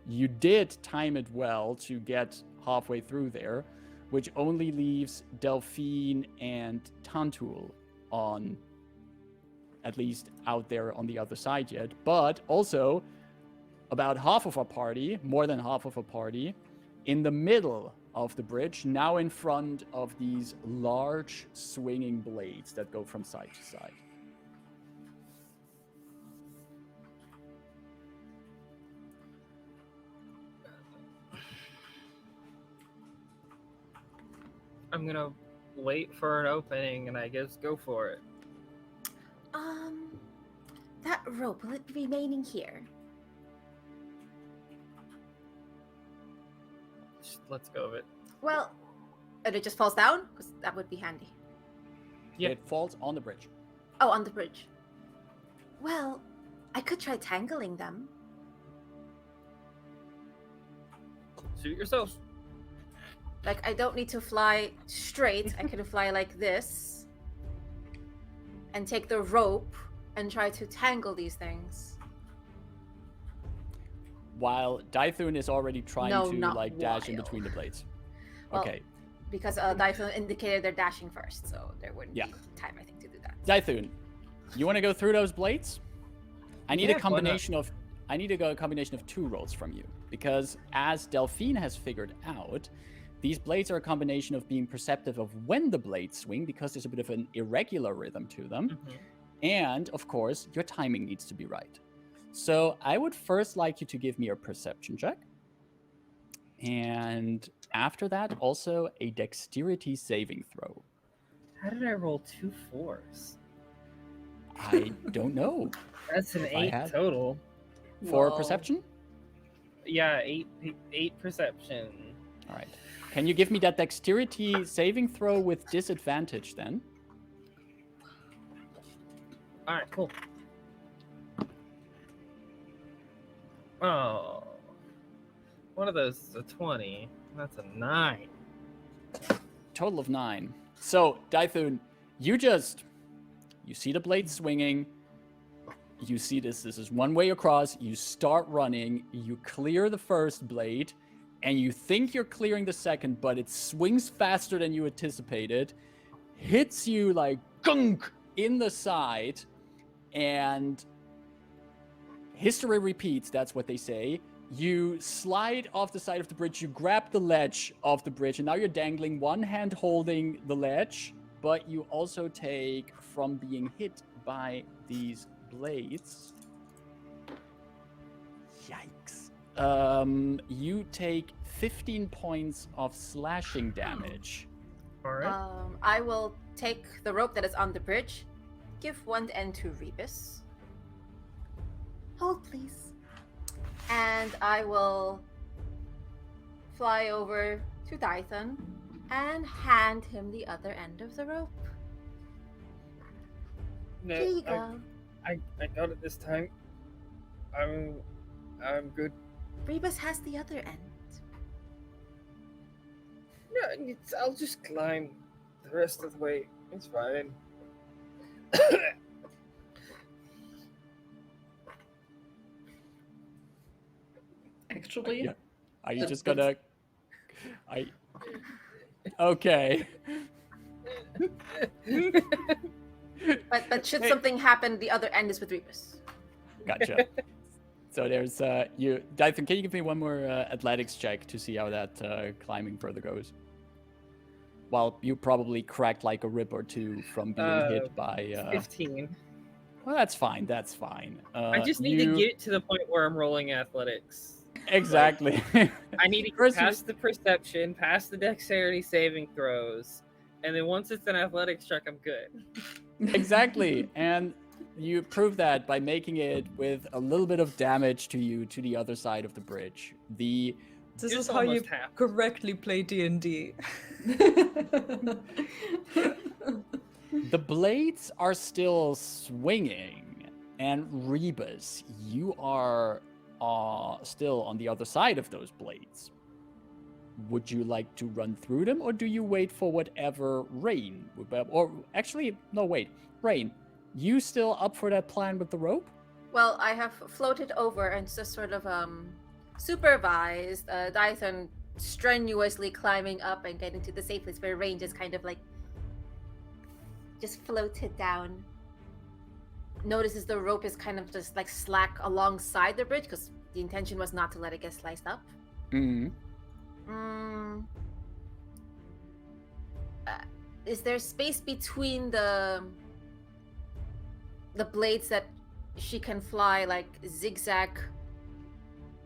You did time it well to get halfway through there, which only leaves Delphine and Tantuul on, at least out there on the other side yet. But also, about half of our party, more than half of our party, in the middle of the bridge, now in front of these large swinging blades that go from side to side. I'm gonna wait for an opening and I guess go for it. That rope, will it be remaining here? Just let's go with it. Well, and it just falls down? Because that would be handy. Yeah. It falls on the bridge. Oh, on the bridge. Well, I could try tangling them. Suit yourself. Like, I don't need to fly straight. I can fly like this. And take the rope and try to tangle these things. While Dythun is already trying No, to not like dash in while. between the blades. Well, Okay. Because Dyphon indicated they're dashing first, so there wouldn't Yeah. be time, I think, to do that. Dythun, you want to go through those blades? I need Yeah, a why not? combination of a combination of 2 rolls from you, because as Delphine has figured out, these blades are a combination of being perceptive of when the blades swing, because there's a bit of an irregular rhythm to them, Mhm. and of course your timing needs to be right. So I would first like you to give me a perception check, and after that also a dexterity saving throw. How did I roll 2 4s? I don't know. That's an If I 8 had- total. For Whoa. perception? Yeah, 8 perception. All right. Can you give me that dexterity saving throw with disadvantage then? All right, cool. Oh, one of those is a 20. That's a 9. Total of 9. So, Dythun, you see the blade swinging. You see this is one way across. You start running. You clear the first blade. And you think you're clearing the second, but it swings faster than you anticipated. Hits you like gunk in the side. And history repeats, that's what they say. You slide off the side of the bridge, you grab the ledge of the bridge, and now you're dangling, one hand holding the ledge, but you also take, from being hit by these blades, yikes, you take 15 points of slashing damage. All right. I will take the rope that is on the bridge, give one end to Rebus. Hold, please. And I will fly over to Dython and hand him the other end of the rope. No, Here you go. I got it this time. I'm good. Rebus has the other end. No, I'll just climb the rest of the way. It's fine. Actually, Yeah. Are you That- just gonna... Okay. But should Hey. something happen, the other end is with Rebus. Gotcha. So there's you, Dython, can you give me one more athletics check to see how that climbing further goes? Well, you probably cracked like a rib or two from being hit by. 15. Well, that's fine. That's fine. I just need to get to the point where I'm rolling athletics. Exactly. I need to First pass the perception, pass the dexterity saving throws, and then once it's an athletics check, I'm good. Exactly, and you prove that by making it with a little bit of damage to you to the other side of the bridge. This Just is how you almost half. correctly play D&D. The blades are still swinging, and Rebus, you are still on the other side of those blades. Would you like to run through them, or do you wait for whatever Rain? Or actually, no, wait. Rain, you still up for that plan with the rope? Well, I have floated over and just sort of supervised Dyson strenuously climbing up and getting to the safe place where Rain just kind of like just floated down. Notices the rope is kind of just like slack alongside the bridge because the intention was not to let it get sliced up. Mm-hmm. Is there space between the blades that she can fly like zigzag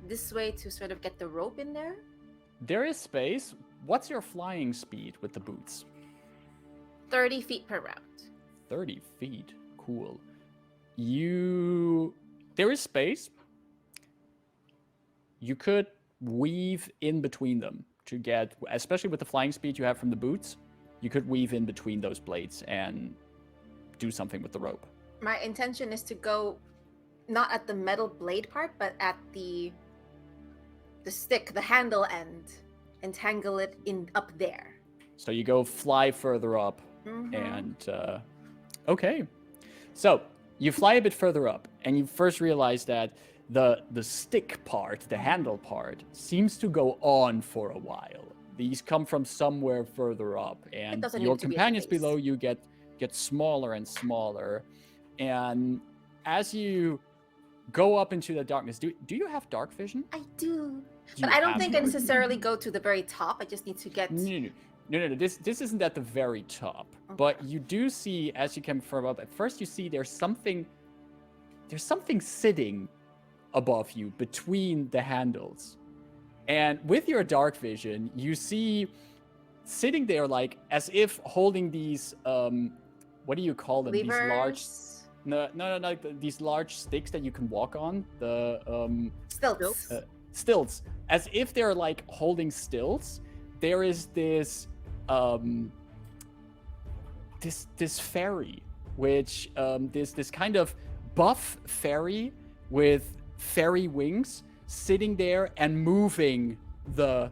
this way to sort of get the rope in there? There is space. What's your flying speed with the boots? 30 feet per round. 30 feet. Cool. There is space. You could weave in between them to get, especially with the flying speed you have from the boots, you could weave in between those blades and do something with the rope. My intention is to go not at the metal blade part, but at the stick, the handle end, and tangle it in up there. So you go fly further up, and okay. So you fly a bit further up, and you first realize that the stick part, the handle part, seems to go on for a while. These come from somewhere further up, and your companions below you get smaller and smaller. And as you go up into the darkness, do you have dark vision? I do. But I don't think I necessarily go to the very top. I just need to get... No. This isn't at the very top. Okay. But you do see, as you come further up, at first you see there's something sitting above you between the handles. And with your dark vision, you see sitting there like as if holding these, what do you call them? Levers? These large... No, these large sticks that you can walk on. The stilts. Stilts. As if they're like holding stilts. There is this this fairy, which this kind of buff fairy with fairy wings sitting there and moving the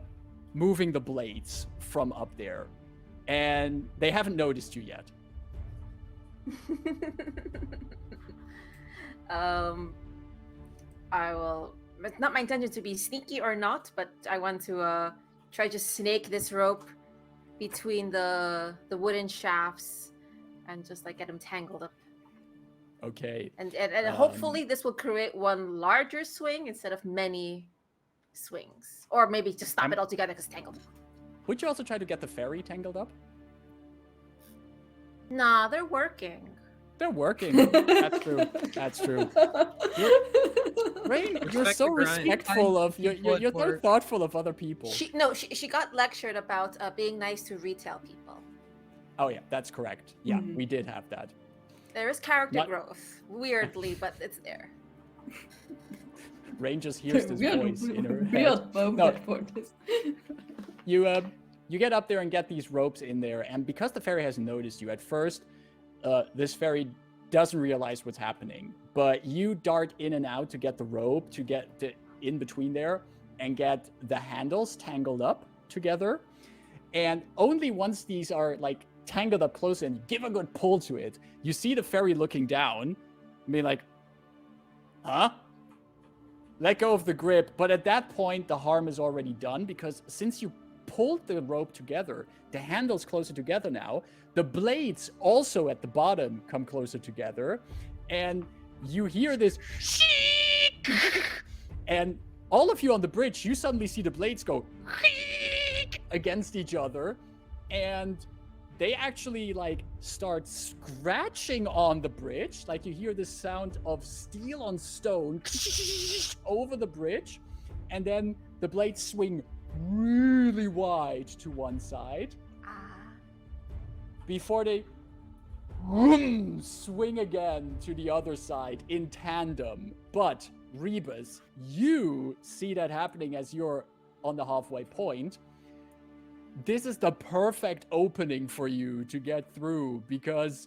blades from up there, and they haven't noticed you yet. I will. It's not my intention to be sneaky or not, but I want to try to snake this rope between the wooden shafts and just like get them tangled up. Okay. And hopefully this will create one larger swing instead of many swings, or maybe just stop it altogether because tangled. Would you also try to get the fairy tangled up? Nah, they're working. They're working. That's true. That's true. Rain, you're so respectful of you're so thoughtful of other people. She got lectured about being nice to retail people. Oh yeah, that's correct. Yeah, we did have that. There is character growth, weirdly, but it's there. Rain just hears this voice in her head. For this. You get up there and get these ropes in there, and because the fairy hasn't noticed you at first, this fairy doesn't realize what's happening. But you dart in and out to get the rope, to get in between there, and get the handles tangled up together. And only once these are like tangled up close and you give a good pull to it, you see the fairy looking down, being like, huh? Let go of the grip. But at that point, the harm is already done, because since you pulled the rope together, the handle's closer together now, the blades also at the bottom come closer together, and you hear this and all of you on the bridge, you suddenly see the blades go against each other, and they actually like start scratching on the bridge. Like you hear the sound of steel on stone over the bridge, and then the blades swing really wide to one side before they swing again to the other side in tandem. But Rebus, you see that happening as you're on the halfway point. This is the perfect opening for you to get through, because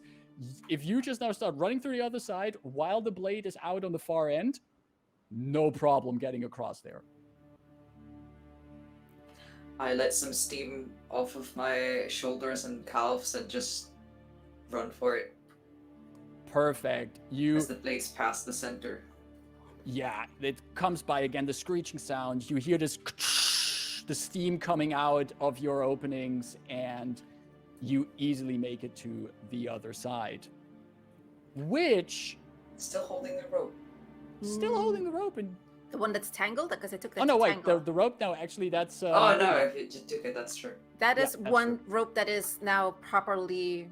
if you just now start running through the other side while the blade is out on the far end, no problem getting across there. I let some steam off of my shoulders and calves and just run for it Perfect. You as the blades pass the center. Yeah, it comes by again, the screeching sound. You hear this, the steam coming out of your openings, and you easily make it to the other side. Which, Still holding the rope. still holding the rope, and The one that's tangled? Because I took that oh no, to wait, tangle. the rope. No, actually, that's. Oh no, if you just took it, that's true. That Yeah, is that's one true. rope that is now properly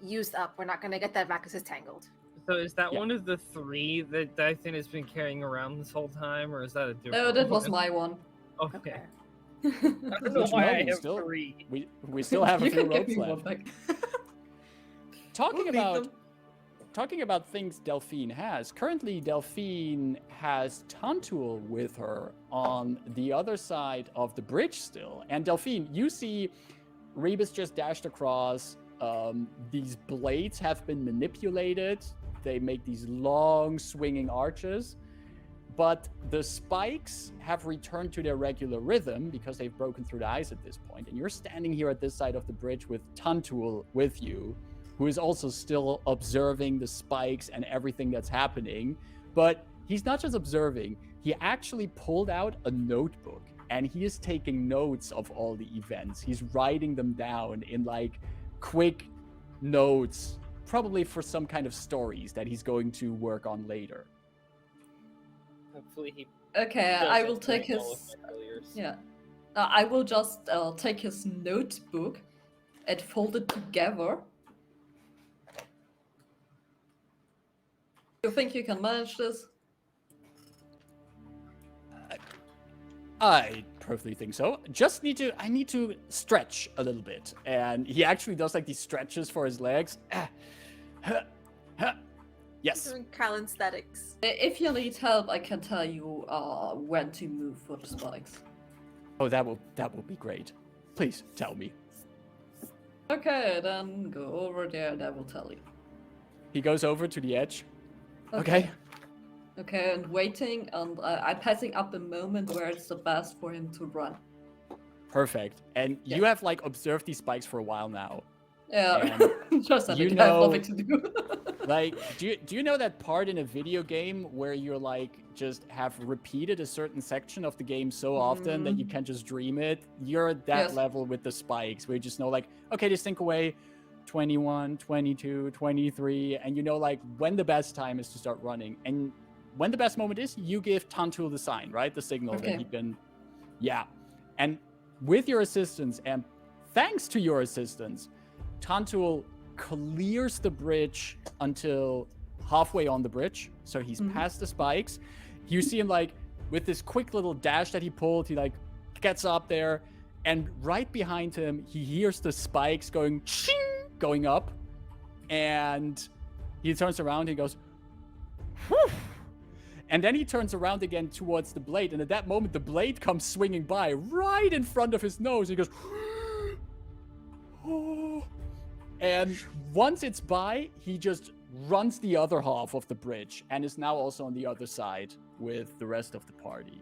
used up. We're not going to get that back because it's tangled. So is that Yeah. one of the 3 that Dyson has been carrying around this whole time, or is that a different No, that was one? my one. Okay. Okay. I don't know Which why no, I we have still- 3. We still have a You few can give ropes me one left. back. Talking We'll leave about them. talking about things Delphine has. Currently, Delphine has Tantuul with her on the other side of the bridge still. And Delphine, you see Rebus just dashed across. These blades have been manipulated. They make these long swinging arches. But the spikes have returned to their regular rhythm because they've broken through the ice at this point. And you're standing here at this side of the bridge with Tantuul with you, who is also still observing the spikes and everything that's happening. But he's not just observing, he actually pulled out a notebook and he is taking notes of all the events. He's writing them down in like quick notes, probably for some kind of stories that he's going to work on later. Hopefully he Okay, I will doesn't take claim all of his. my failures. Yeah. I will just take his notebook and fold it together. You think you can manage this? I perfectly think so. I need to stretch a little bit. And he actually does like these stretches for his legs. Yes. Doing calisthenics. If you need help, I can tell you when to move for the spikes. Oh, that will be great. Please tell me. Okay, then go over there and I will tell you. He goes over to the edge. Okay. Okay, and waiting, and I'm passing up the moment where it's the best for him to run. Perfect. And Yeah. you have like observed these spikes for a while now. Yeah, just that you I have know- nothing to do. Like, do you know that part in a video game where you're like just have repeated a certain section of the game so often that you can just dream it? You're at that Yes. level with the spikes where you just know like, okay, just think away 21, 22, 23, and you know like when the best time is to start running. And when the best moment is, you give Tantuul the sign, right? The signal that Okay. he can. Yeah. And with your assistance, and thanks to your assistance, Tantuul clears the bridge until halfway on the bridge. So he's past the spikes. You see him like with this quick little dash that he pulled, he like gets up there, and right behind him, he hears the spikes going ching, going up, and he turns around and he goes, whew. And then he turns around again towards the blade, and at that moment, the blade comes swinging by right in front of his nose. He goes, oh. And once it's by, he just runs the other half of the bridge and is now also on the other side with the rest of the party.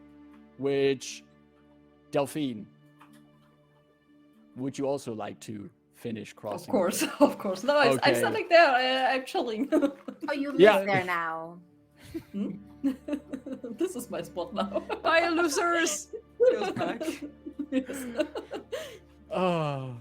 Which, Delphine, would you also like to finish crossing? Of course, of course. No, I'm Okay. standing there. I'm chilling. Oh, you live Yeah. there now. Hmm? This is my spot now. Bye, losers! Goes back. Yes. Oh.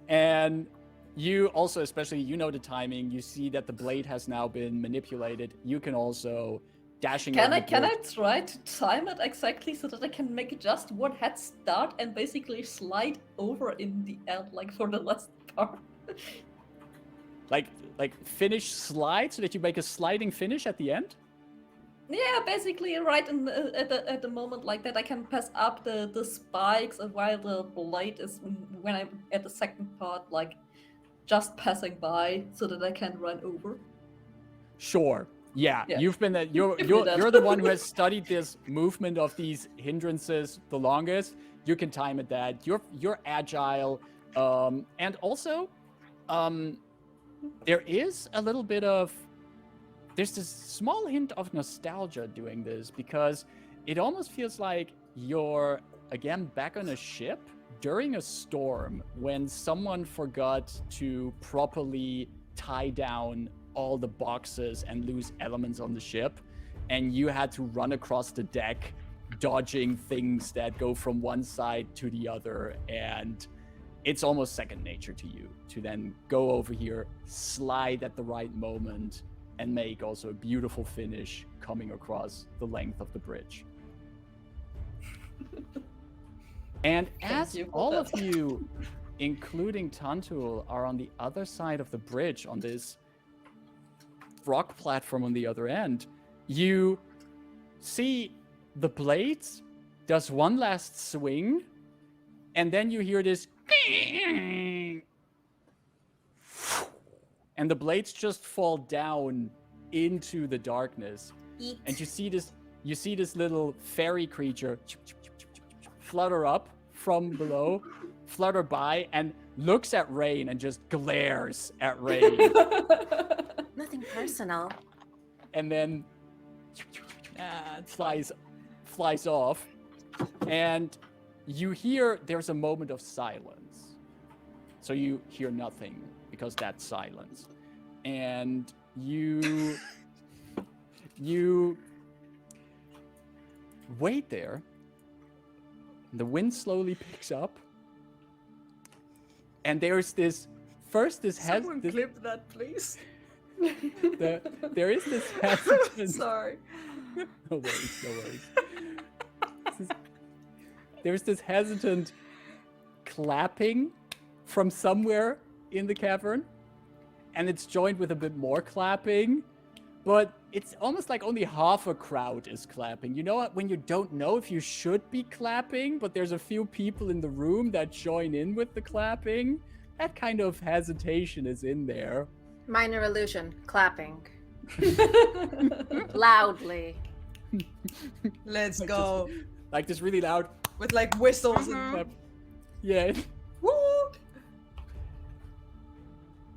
And you also, especially, you know the timing. You see that the blade has now been manipulated. You can also dashing. Can over I the can I bridge. try to time it exactly so that I can make just one head start and basically slide over in the end, like for the last part? like finish slide so that you make a sliding finish at the end? Yeah, basically right in at the moment like that I can pass up the spikes, and while the blade is when I'm at the second part, like just passing by so that I can run over. Sure. Yeah, Yeah. you've been you're Give me that. you're the one who has studied this movement of these hindrances the longest. You can time it that. You're agile. And also there is a little bit of there's this small hint of nostalgia doing this, because it almost feels like you're again back on a ship during a storm when someone forgot to properly tie down all the boxes and loose elements on the ship, and you had to run across the deck dodging things that go from one side to the other, and it's almost second nature to you to then go over here, slide at the right moment, and make also a beautiful finish coming across the length of the bridge. And as all of you, including Tantuul, are on the other side of the bridge on this rock platform on the other end, you see the blades does one last swing, and then you hear this and the blades just fall down into the darkness. Eat. And you see this little fairy creature flutter up from below, flutter by, and looks at Rain and just glares at Rain. Nothing personal. And then flies off. And you hear there's a moment of silence. So you hear nothing because that's silence. And you wait there. The wind slowly picks up. And there's this Someone clip that, please. there is this hesitant. Sorry. No worries. There's this hesitant clapping from somewhere in the cavern, and it's joined with a bit more clapping, but it's almost like only half a crowd is clapping. You know what? When you don't know if you should be clapping, but there's a few people in the room that join in with the clapping, that kind of hesitation is in there. Minor illusion. Clapping. Loudly. Let's go. Like this really loud. With like whistles and clap. Yeah. woo!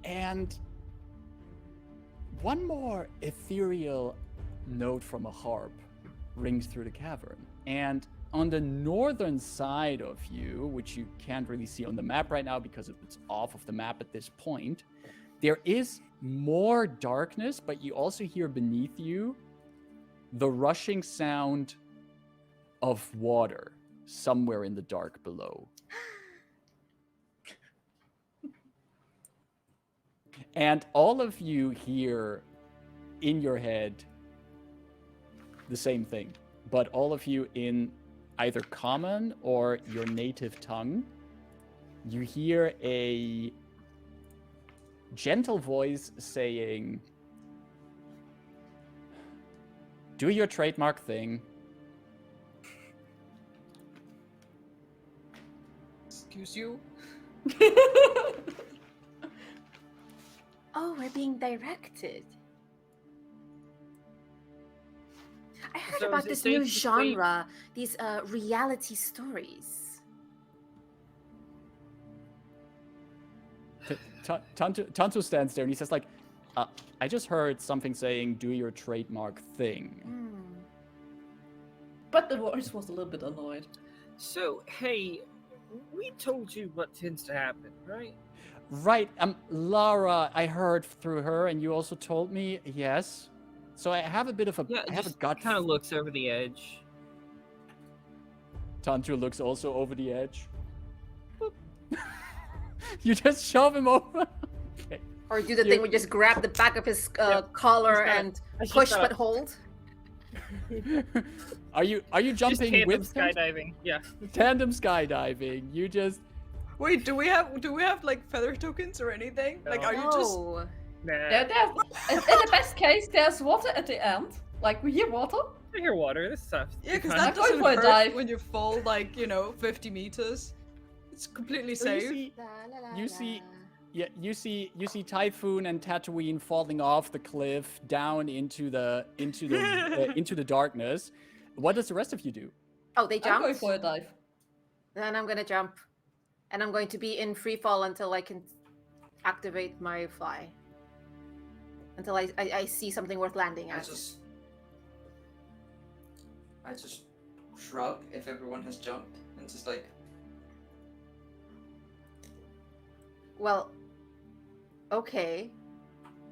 And one more ethereal note from a harp rings through the cavern. And on the northern side of you, which you can't really see on the map right now because it's off of the map at this point, there is more darkness, but you also hear beneath you the rushing sound of water somewhere in the dark below. And all of you hear in your head the same thing, but all of you in either common or your native tongue, you hear a gentle voice saying, "Do your trademark thing." Excuse you. Oh, we're being directed. I heard So about is it this safe new to say- genre, these reality stories. Tantuul stands there and he says, like, I just heard something saying, "Do your trademark thing." But the voice was a little bit annoyed. So, hey, we told you what tends to happen, right? Right, Lara, I heard through her, and you also told me, yes. So I have a bit of a, Yeah, I have a just gut. kind of looks over the edge. Tantuul looks also over the edge. You just shove him over. Okay. Or do the You- thing where you just grab the back of his collar He's got- and I just push got but a- hold? Are you Just jumping tandem with him? skydiving. Yeah. Tandem skydiving? You just Wait, do we have like feather tokens or anything? Like, No. are you just? No. Nah. In the best case, there's water at the end. Like, we hear water. I hear water. This stuff. Yeah, because Kinda- that I'm going doesn't for a hurt dive. when you fall like 50 meters. It's completely so you safe. see, La, la, la, You see- la. yeah, you see Typhoon and Tatooine falling off the cliff down into the into the darkness. What does the rest of you do? Oh, they I'm going jumped? for a dive. Then I'm gonna jump. And I'm going to be in free fall until I can activate my fly. Until I see something worth landing I at. just shrug if everyone has jumped, and and just like, Well, okay.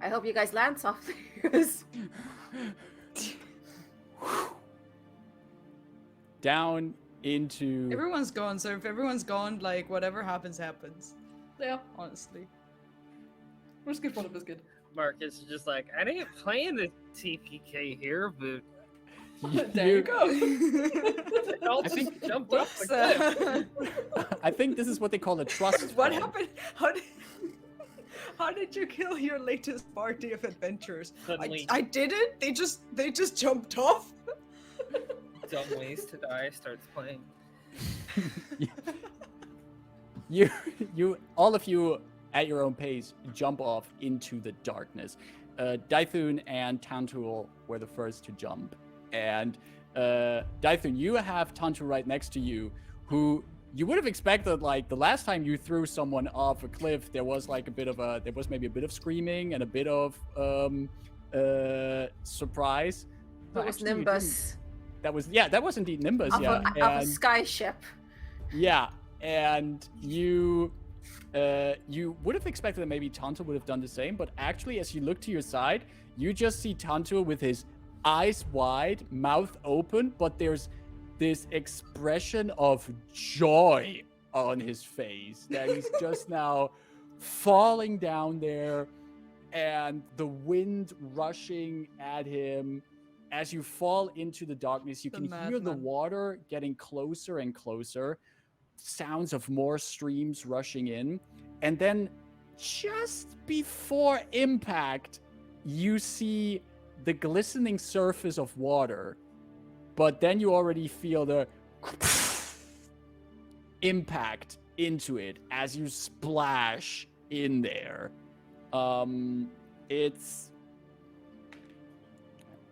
I hope you guys land softly. 'cause- Down into Everyone's gone, so if everyone's gone, like whatever happens, happens. Yeah, Honestly. risky for the biscuit. Marcus is just like, I didn't plan the TPK here, but There you go. I'll I just think- jump off the cliff. I think this is what they call a trust. What fall. happened? How did you kill your latest party of adventurers? Suddenly, I didn't. They just jumped off. Dumb Ways to Die starts playing. You all of you at your own pace jump off into the darkness. Daithun and Tantuul were the first to jump, and Daithun, you have Tantuul right next to you, who you would have expected, like the last time you threw someone off a cliff, there was maybe a bit of screaming and a bit of surprise. No, It was actually, you Nimbus that was indeed Nimbus, of, yeah. of a And- sky ship. yeah, and you would have expected that maybe Tantuul would have done the same, but actually, as you look to your side, you just see Tantuul with his eyes wide, mouth open, but there's this expression of joy on his face that he's just now falling down there, and the wind rushing at him. As you fall into the darkness, you The can hear the madman. water getting closer and closer, sounds of more streams rushing in, and then just before impact, you see the glistening surface of water, but then you already feel the impact into it as you splash in there.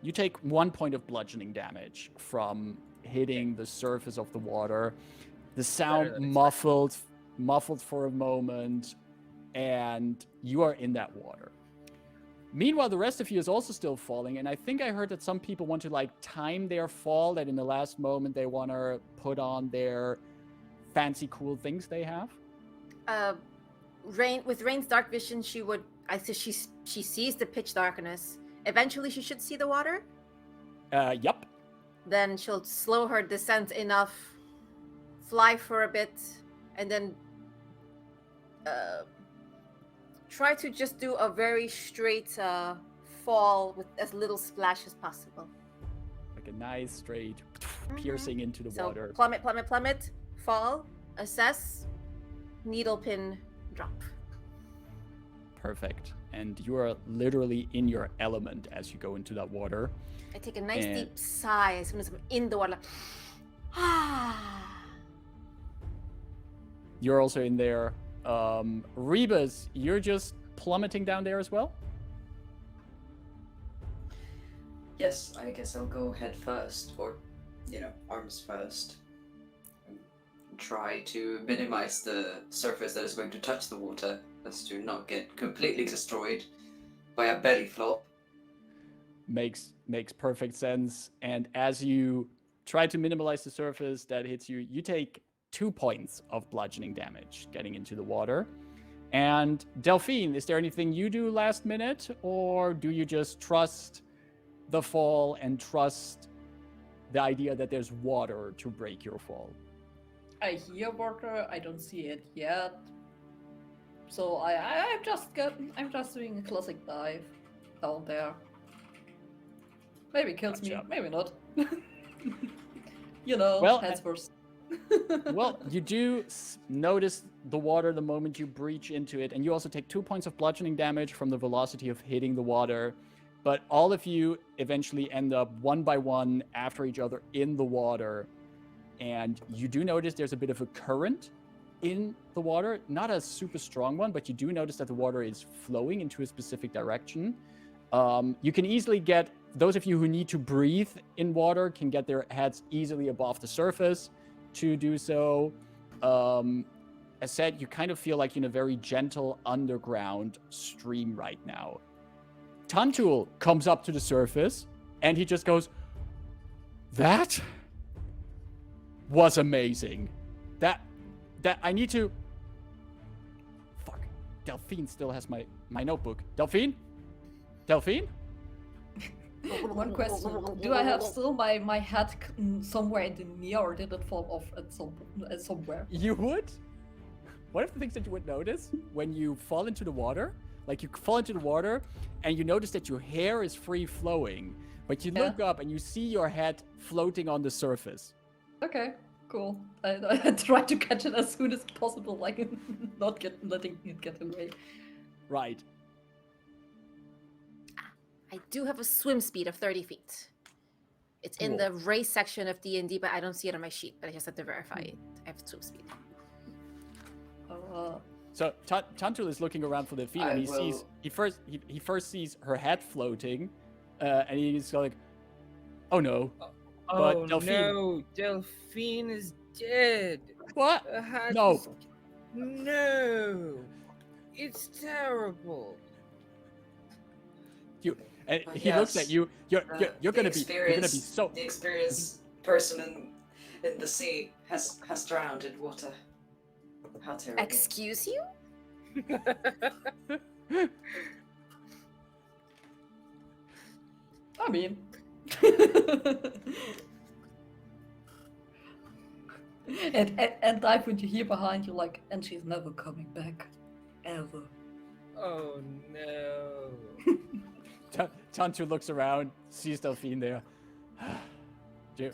You take 1 point of bludgeoning damage from hitting the surface of the water. The sound than muffled for a moment, and you are in that water. Meanwhile, the rest of you is also still falling, and I think I heard that some people want to like time their fall, that in the last moment they want to put on their fancy cool things they have. Rain's dark vision, she sees the pitch darkness. Eventually, she should see the water. Yup. Then she'll slow her descent enough, fly for a bit, and then try to just do a very straight fall with as little splash as possible. Like a nice straight piercing into the So water. plummet, fall, assess, needle pin, drop. Perfect. And you are literally in your element as you go into that water. I take a nice And- deep sigh as soon as I'm in the water. Like, You're also in there. Rebus, you're just plummeting down there as well? yes, I guess I'll go head first, or, arms first. And try to minimize the surface that is going to touch the water, as to not get completely destroyed by a belly flop. Makes perfect sense. And as you try to minimize the surface that hits you, you take 2 points of bludgeoning damage getting into the water. And Delphine, is there anything you do last minute, or do you just trust the fall and trust the idea that there's water to break your fall? I hear water. I don't see it yet. So I'm just doing a classic dive down there. Maybe kills me, Gotcha. maybe not. Well, heads first. Well, you do notice the water the moment you breach into it, and you also take 2 points of bludgeoning damage from the velocity of hitting the water. But all of you eventually end up one by one after each other in the water. And you do notice there's a bit of a current in the water. Not a super strong one, but you do notice that the water is flowing into a specific direction. You can easily get, those of you who need to breathe in water can get their heads easily above the surface to do so. As said, you kind of feel like you're in a very gentle underground stream right now. Tantuul comes up to the surface and he just goes, "That was amazing. That I need to. Fuck. Delphine still has my notebook. Delphine? Delphine? One question: do I have still my hat somewhere in the near, or did it fall off at somewhere? You would? One of the things that you would notice when you fall into the water, like you fall into the water and you notice that your hair is free flowing, but you look up and you see your head floating on the surface. Okay, cool. I try to catch it as soon as possible, like not letting it get away. Right. I do have a swim speed of 30 feet. It's in the race section of D&D, but I don't see it on my sheet. But I just have to verify it. I have swim speed. So Tantuul is looking around for Delphine, and he first sees her head floating, and he's like, "Oh no!" Oh Delphine... no, Delphine is dead. What? Her hat No. is- No, it's terrible. And he looks at you. You're gonna be so. The experienced person in the sea has drowned in water. How terrible! Excuse you? I mean, and dive when you hear behind you like, and she's never coming back, ever. Oh no. Tantuul looks around, sees Delphine there. Do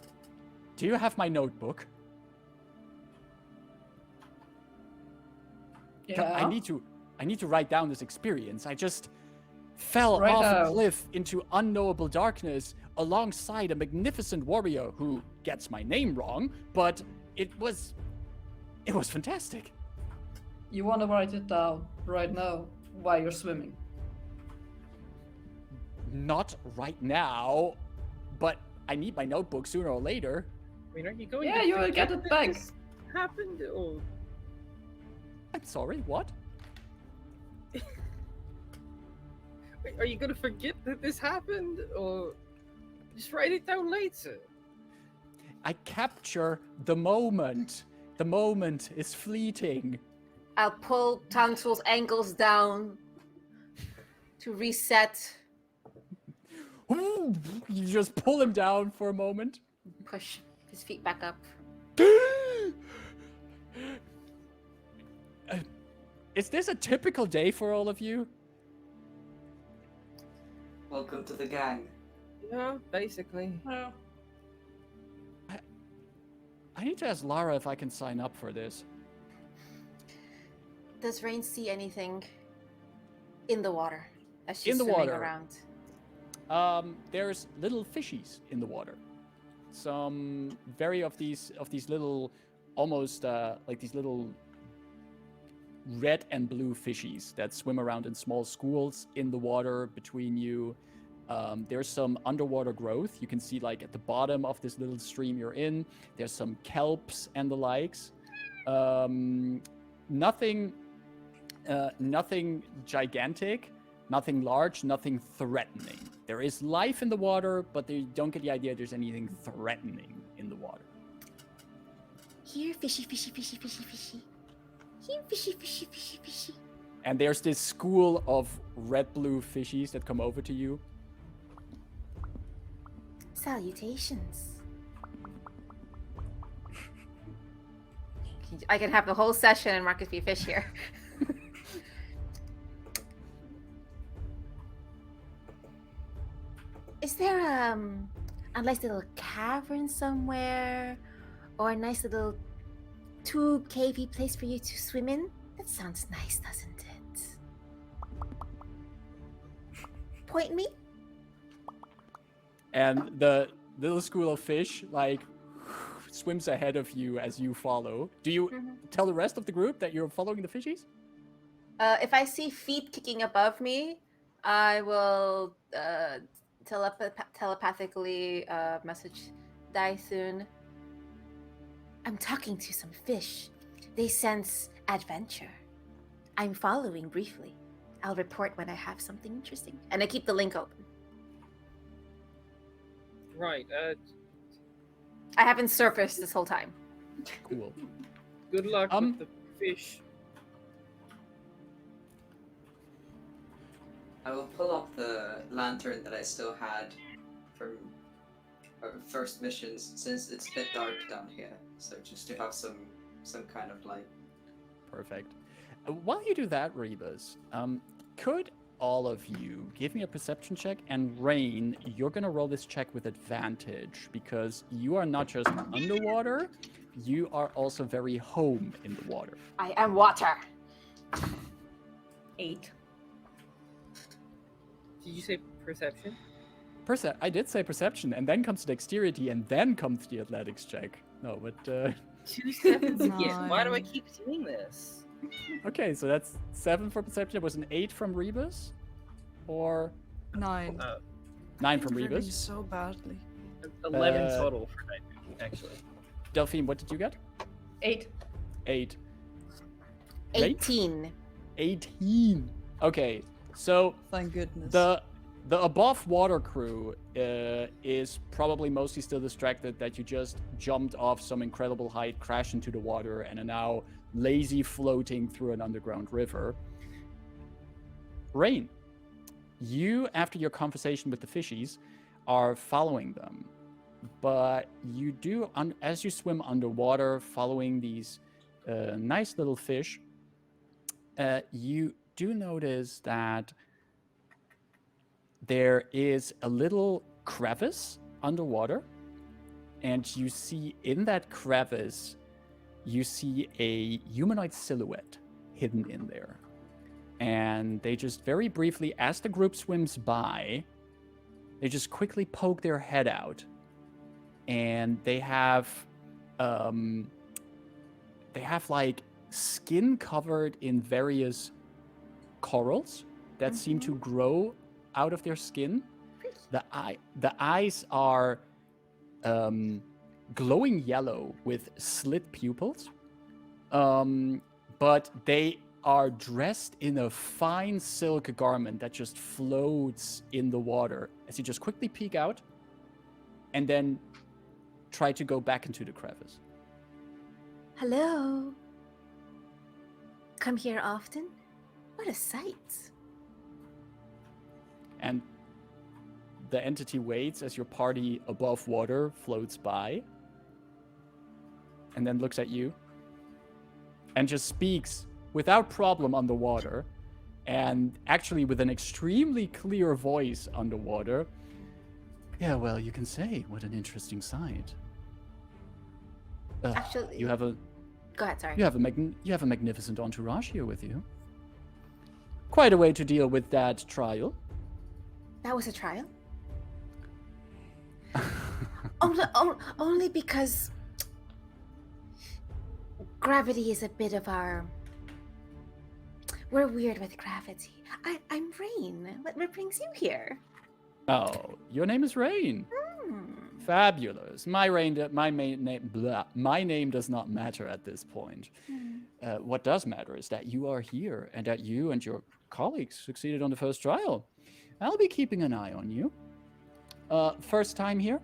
you have my notebook? Yeah. I need to write down this experience. I just fell Right off a now. cliff into unknowable darkness alongside a magnificent warrior who gets my name wrong, but it was fantastic. You want to write it down right now while you're swimming? Not right now, but I need my notebook sooner or later. I mean, are you going? Yeah, to you will forget get it that back. this Happened or? I'm sorry, what? Are you gonna forget that this happened, or just write it down later? I capture the moment. The moment is fleeting. I'll pull Tantuul's ankles down to reset. You just pull him down for a moment. Push his feet back up. Is this a typical day for all of you? Welcome to the gang. Yeah, basically. No. I need to ask Lara if I can sign up for this. Does Rain see anything in the water as she's In the swimming water. around? There's little fishies in the water. Some of these little, almost like these little red and blue fishies that swim around in small schools in the water between you. There's some underwater growth. You can see like at the bottom of this little stream you're in. There's some kelps and the likes. Nothing gigantic, nothing large, nothing threatening. There is life in the water, but they don't get the idea there's anything threatening in the water. Here, fishy, fishy, fishy, fishy, fishy. Here, fishy, fishy, fishy, fishy. And there's this school of red-blue fishies that come over to you. Salutations. I can have the whole session and Marcus be fish here. Is there a nice little cavern somewhere, or a nice little tube cavey place for you to swim in? That sounds nice, doesn't it? Point me. And the little school of fish, like, swims ahead of you as you follow. Do you tell the rest of the group that you're following the fishies? If I see feet kicking above me, I will telepathically message Daithun. I'm talking to some fish. They sense adventure. I'm following briefly. I'll report when I have something interesting. And I keep the link open. Right. I haven't surfaced this whole time. Cool. Good luck with the fish. I will pull up the lantern that I still had from our first missions, since it's a bit dark down here. So just to have some kind of light. Perfect. While you do that, Rebus, could all of you give me a perception check? And Rain, you're gonna roll this check with advantage because you are not just underwater, you are also very home in the water. I am water. 8. Did you say perception? I did say perception, and then comes dexterity, and then comes the athletics check. No, but 2 sevens again. Why do I keep doing this? okay, so that's 7 for perception. It was an 8 from Rebus, or 9. 9 from Rolling Rebus. so badly. 11 total for night, actually. Delphine, what did you get? 8. 8. 18. 18. Okay, so Thank goodness. the above water crew is probably mostly still distracted that you just jumped off some incredible height, crashed into the water, and are now lazy floating through an underground river. Rain, you, after your conversation with the fishies, are following them. But you do, as you swim underwater, following these nice little fish, you do notice that there is a little crevice underwater, and you see in that crevice, you see a humanoid silhouette hidden in there. And they just very briefly, as the group swims by, they just quickly poke their head out, and they have like skin covered in various corals that seem to grow out of their skin. The eyes are glowing yellow with slit pupils, but they are dressed in a fine silk garment that just floats in the water as you just quickly peek out and then try to go back into the crevice. Hello. Come here often? What a sight. And the entity waits as your party above water floats by and then looks at you and just speaks without problem underwater, and actually with an extremely clear voice underwater. Yeah, well, you can say, what an interesting sight. Actually, you have a go ahead, sorry. you have a magnificent entourage here with you. Quite a way to deal with that trial. That was a trial? Only because gravity is a bit of our... We're weird with gravity. I'm Rain. What brings you here? Oh, your name is Rain. Fabulous. My name does not matter at this point. What does matter is that you are here and that you and your colleagues succeeded on the first trial. I'll be keeping an eye on you. First time here?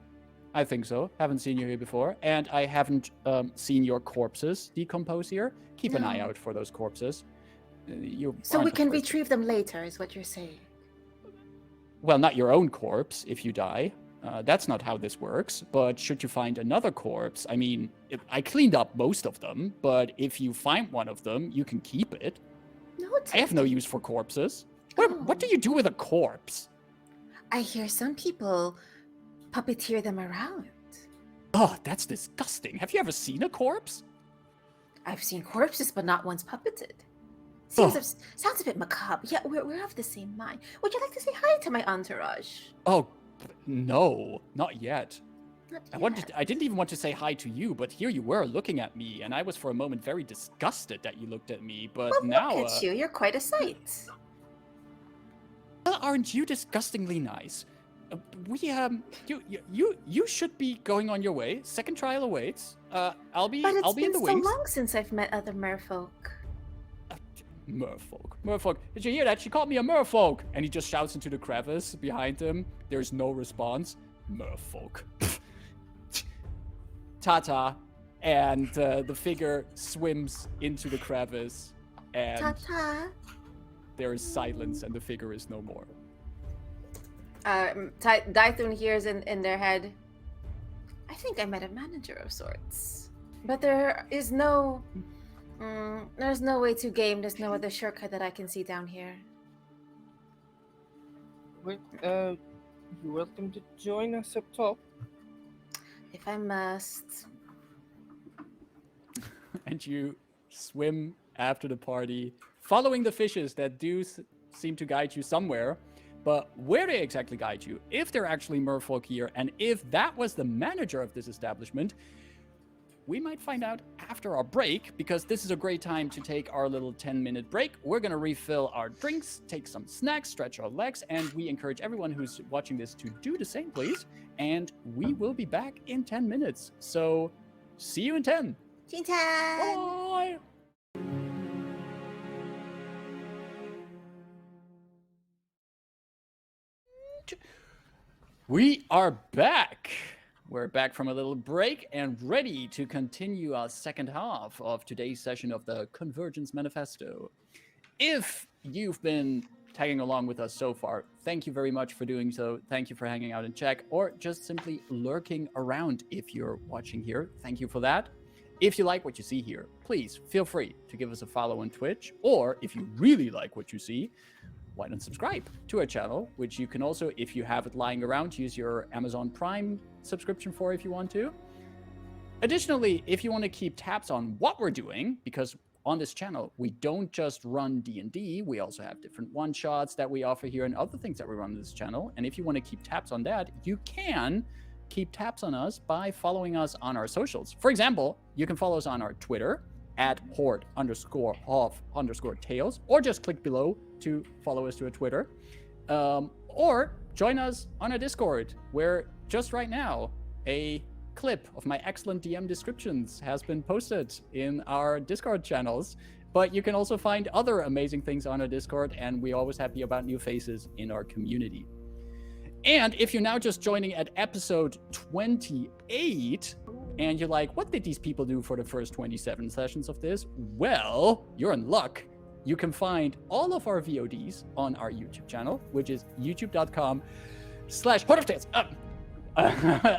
I think so. Haven't seen you here before. And I haven't seen your corpses decompose here. Keep an eye out for those corpses. So we can retrieve them later, is what you're saying? Well, not your own corpse if you die. That's not how this works. But should you find another corpse, I mean, I cleaned up most of them, but if you find one of them, you can keep it. I have no use for corpses. What do you do with a corpse? I hear some people puppeteer them around. Oh, that's disgusting. Have you ever seen a corpse? I've seen corpses, but not ones puppeted. Sounds a bit macabre. Yeah, we're of the same mind. Would you like to say hi to my entourage? Oh, no, not yet. Not yet. I didn't even want to say hi to you, but here you were looking at me, and I was for a moment very disgusted that you looked at me. But Well, now, look at you. You're quite a sight. well, aren't you disgustingly nice? You should be going on your way. Second trial awaits. I'll be But it's in been the so wings. long since I've met other merfolk. Merfolk. Did you hear that? She called me a merfolk. And he just shouts into the crevice behind him. There's no response. Merfolk. Ta-ta. And the figure swims into the crevice, and Ta-ta. there is silence, and the figure is no more. Daithun hears in their head, I think I met a manager of sorts. But there is no... there's no way to game. There's no other shortcut that I can see down here. Well, you're welcome to join us up top. If I must. And you swim after the party, following the fishes that do seem to guide you somewhere. But where they exactly guide you, if they're actually merfolk here, and if that was the manager of this establishment, we might find out after our break, because this is a great time to take our little 10-minute break. We're going to refill our drinks, take some snacks, stretch our legs, and we encourage everyone who's watching this to do the same, please. And we will be back in 10 minutes. So, see you in 10. Jintan! Bye! We are back. We're back from a little break and ready to continue our second half of today's session of the Convergence Manifesto. If you've been tagging along with us so far, thank you very much for doing so. Thank you for hanging out in chat, or just simply lurking around if you're watching here. Thank you for that. If you like what you see here, please feel free to give us a follow on Twitch, or if you really like what you see, why not subscribe to our channel, which you can also, if you have it lying around, use your Amazon Prime subscription for if you want to. Additionally, if you want to keep tabs on what we're doing, because on this channel, we don't just run D&D, we also have different one-shots that we offer here and other things that we run on this channel. And if you want to keep tabs on that, you can keep tabs on us by following us on our socials. For example, you can follow us on our Twitter, @horde_of_tales, or just click below to follow us to a Twitter, or join us on a Discord, where just right now a clip of my excellent DM descriptions has been posted in our Discord channels. But you can also find other amazing things on our Discord, and we're always happy about new faces in our community. And if you're now just joining at episode 28, and you're like, what did these people do for the first 27 sessions of this? Well, you're in luck. You can find all of our VODs on our YouTube channel, which is youtube.com/hordeoftales.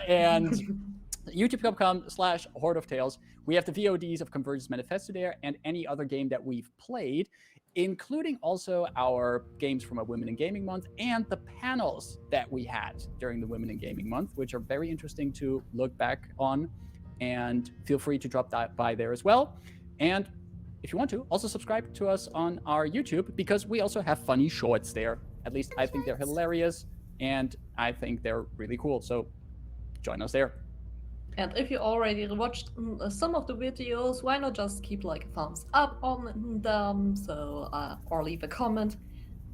And youtube.com/hordeoftales. We have the VODs of Convergence Manifesto there, and any other game that we've played, including also our games from our Women in Gaming Month and the panels that we had during the Women in Gaming Month, which are very interesting to look back on. And feel free to drop that by there as well. And if you want to, also subscribe to us on our YouTube, because we also have funny shorts there. At least I think they're hilarious, and I think they're really cool. So join us there. And if you already watched some of the videos, why not just keep like a thumbs up on them, so or leave a comment,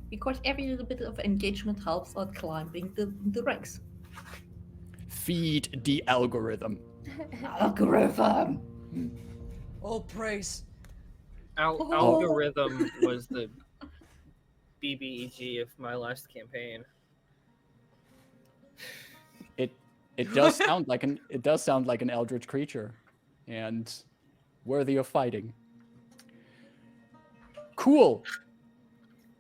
because every little bit of engagement helps out climbing the ranks. Feed the algorithm. Algorithm. All praise. Algorithm was the BBEG of my last campaign. It does sound like an eldritch creature, and worthy of fighting. Cool.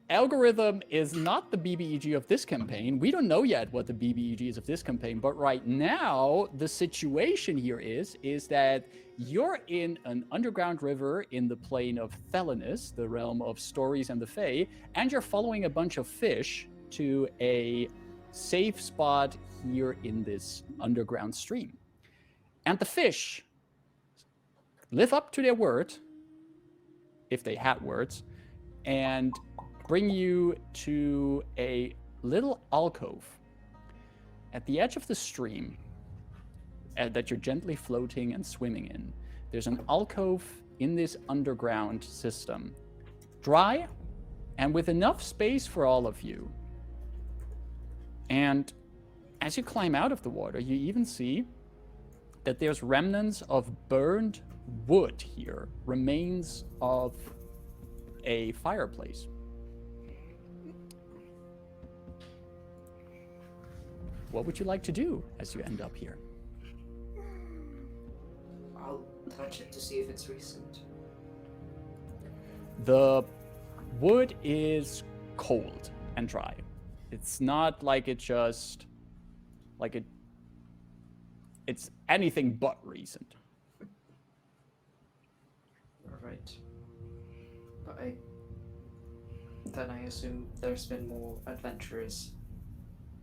Algorithm is not the BBEG of this campaign. We don't know yet what the BBEG is of this campaign, but right now the situation here is that you're in an underground river in the plane of Thelanus, the realm of stories and the Fae, and you're following a bunch of fish to a safe spot here in this underground stream. And the fish live up to their word, if they had words, and bring you to a little alcove at the edge of the stream that you're gently floating and swimming in. There's an alcove in this underground system, dry and with enough space for all of you. And as you climb out of the water, you even see that there's remnants of burned wood here, remains of a fireplace. What would you like to do as you end up here? I'll touch it to see if it's recent? The wood is cold and dry. It's not like it just like it. It's anything but recent. Alright. But then I assume there's been more adventurers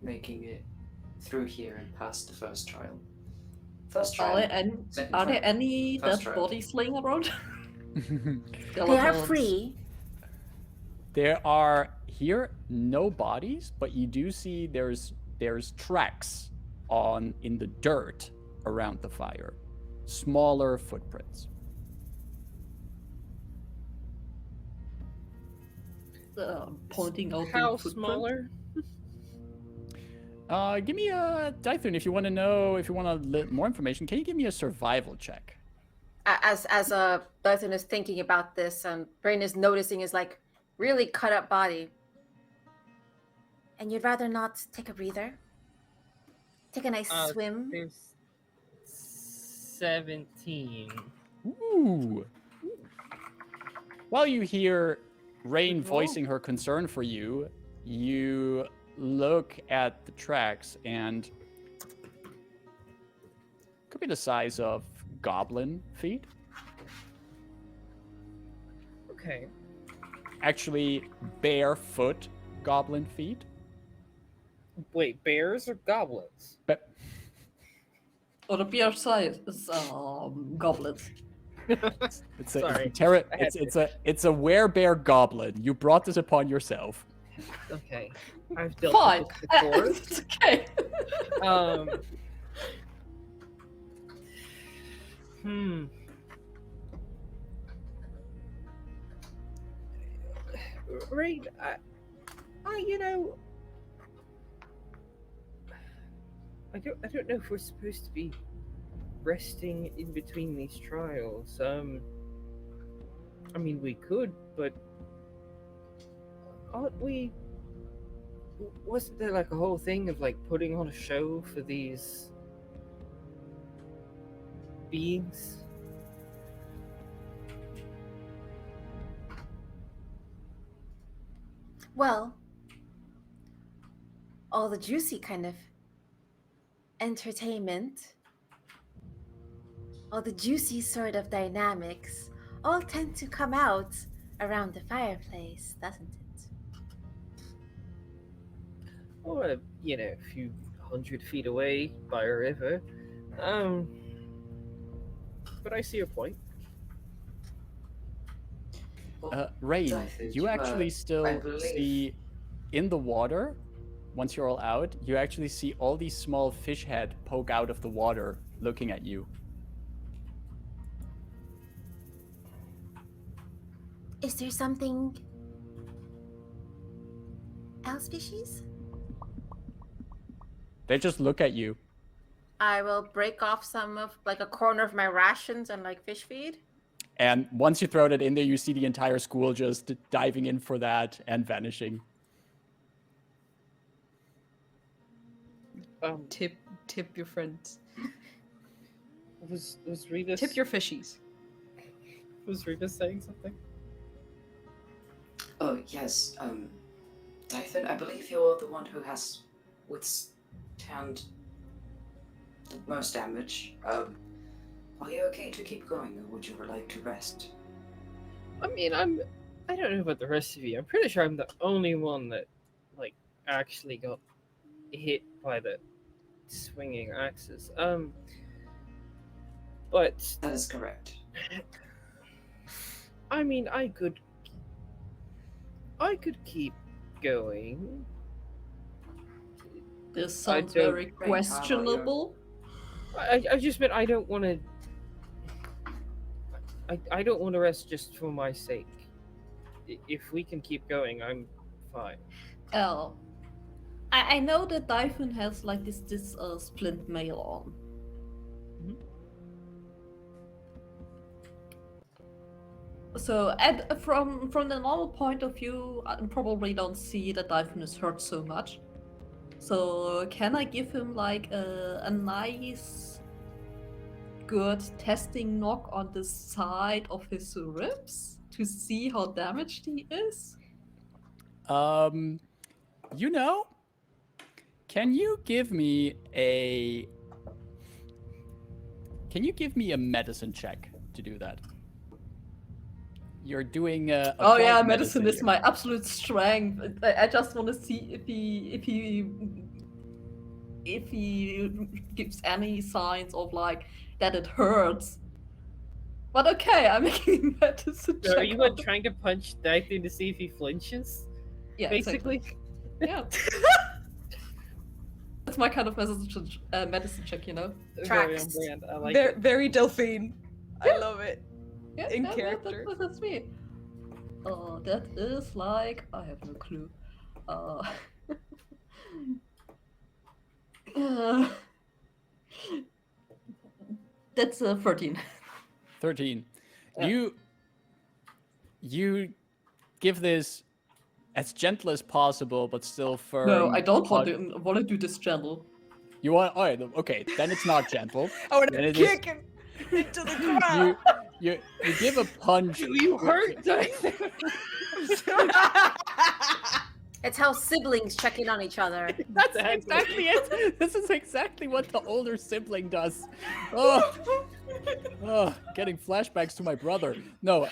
making it through here and past the first trial. First trial. Second Are there trial. any First dead trial. bodies laying around? They are Skeletons. free. There are here no bodies, but you do see there's tracks in the dirt around the fire. Smaller footprints. Pointing out How the footprint. smaller? Give me a Dythun if you want to know, if you want more information. Can you give me a survival check? As Dyson is thinking about this, and Brain is noticing his like really cut up body. And you'd rather not take a breather? Take a nice swim? There's 17. Ooh. While you hear Rain Good roll. voicing her concern for you, you look at the tracks and could be the size of goblin feet. Okay. Actually, barefoot goblin feet. Wait, bears or goblins? But Or the beer size is goblins. it's a Sorry. it's a werebear goblin. You brought this upon yourself. Okay. I've dealt Fine. with this before. It's okay. Right. I don't know if we're supposed to be resting in between these trials. I mean, we could, but aren't we? Wasn't there like a whole thing of like putting on a show for these beings? Well, all the juicy kind of entertainment, all the juicy sort of dynamics, all tend to come out around the fireplace, doesn't it? Or a few 100 feet away by a river. But I see your point. Rain, Dythun, you actually I still believe- see in the water, once you're all out, you actually see all these small fish head poke out of the water looking at you. Is there something else, fishies? They just look at you. I will break off some of like a corner of my rations and like fish feed. And once you throw that in there, you see the entire school just diving in for that and vanishing. Tip your friends. Was Rebus Tip your fishies. was Rebus saying something? Oh, yes, Dythun, I believe you're the one who has withstand the most damage. Are you okay to keep going, or would you like to rest? I mean, I don't know about the rest of you. I'm pretty sure I'm the only one that like actually got hit by the swinging axes. But That is correct. I mean, I could keep going. This sounds don't very think- How about you? questionable. I just meant I don't want to. I don't want to rest just for my sake. If we can keep going, I'm fine. I know that Dyphon has like this splint mail on. So, from the normal point of view, I probably don't see that Dyphon is hurt so much. So, can I give him like a nice good testing knock on the side of his ribs to see how damaged he is? You know, can you give me a medicine check to do that? You're doing a Oh yeah, applied medicine is here. my absolute strength. I just want to see if he gives any signs of like that it hurts. But okay, I'm making a medicine So check. are you trying to punch Dythun to see if he flinches? Yeah, Basically? exactly. Yeah. That's my kind of medicine check, you know? Very on Tracks. brand. I like Very, it. very Delphine. I love it. Yeah, In yeah, character. That's me. That is like I have no clue. That's 13. 13. Yeah. You give this as gentle as possible, but still firm. No, I don't want punch. to want to do this gentle. You want? All right. Okay. Then it's not gentle. I want Then to it is- kick him into the ground. You give a punch. You hurt Dythun! It's how siblings check in on each other. That's exactly it. This is exactly what the older sibling does. Oh, getting flashbacks to my brother. No,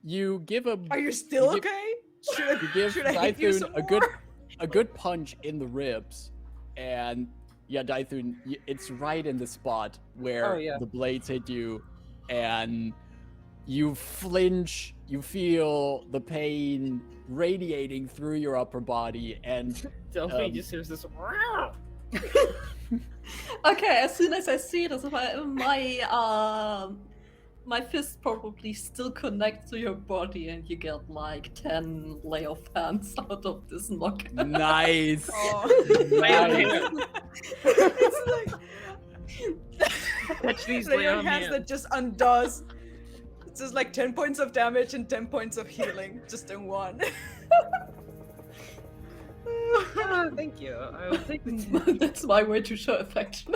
you give a. Are you still You give- okay? Should You give should I hit you Dythun some a more? good punch in the ribs, and yeah, Dythun, it's right in the spot where Oh, yeah. the blades hit you, and you flinch. You feel the pain radiating through your upper body, and Delphine just hears this. "Wow." Okay, as soon as I see this, my fist probably still connects to your body, and you get like 10 lay of hands out of this knock. nice. Oh. Lay on Nice. hands. It's like Touch these lay lay on on hands hands. that just undoes. It's just like 10 points of damage and 10 points of healing, just in one. Ah, thank you. I will take the 10. That's my way to show affection.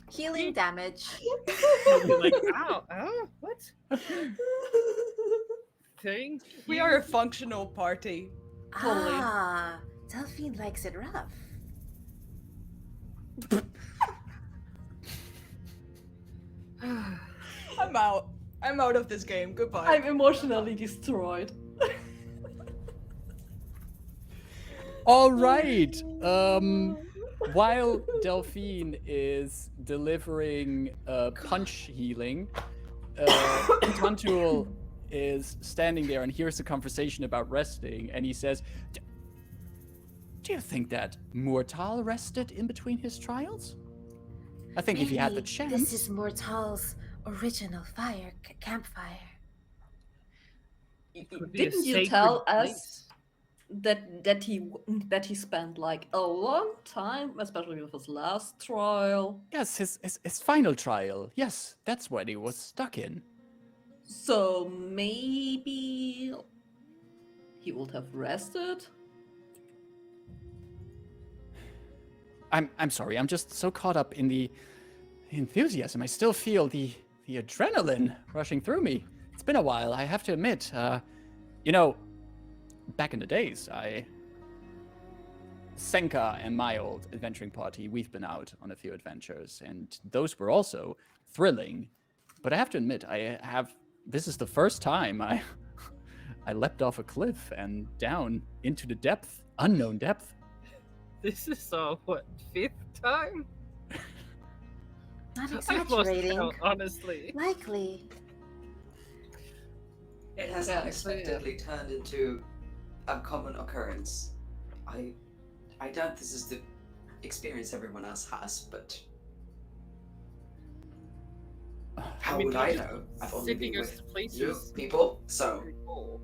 Healing damage. You'll be like, ow, ow, what? Thank We you. are a functional party. Totally. Ah, Delphine likes it rough. I'm out. I'm out of this game. Goodbye. I'm emotionally destroyed. All right. While Delphine is delivering punch healing, Tantuul is standing there and hears the conversation about resting, and he says, "Do you think that Mortal rested in between his trials? I think if he had the Maybe chance." This is Mortal's original campfire. Could be a Didn't you sacred tell place. us that he spent like a long time, especially with his last trial? Yes, his final trial. Yes, that's what he was stuck in. So maybe he would have rested. I'm sorry. I'm just so caught up in the enthusiasm. I still feel the adrenaline rushing through me. It's been a while, I have to admit. Back in the days, Senka and my old adventuring party, we've been out on a few adventures, and those were also thrilling. But I have to admit, this is the first time I leapt off a cliff and down into the depth, unknown depth. This is what, 5th time? Not I lost exaggerating. count, honestly. Likely. It has Yeah, unexpectedly turned into a common occurrence. I doubt this is the experience everyone else has, but how mean, would you're I just know? I've only Sending been us with to you places. people, so Pretty cool.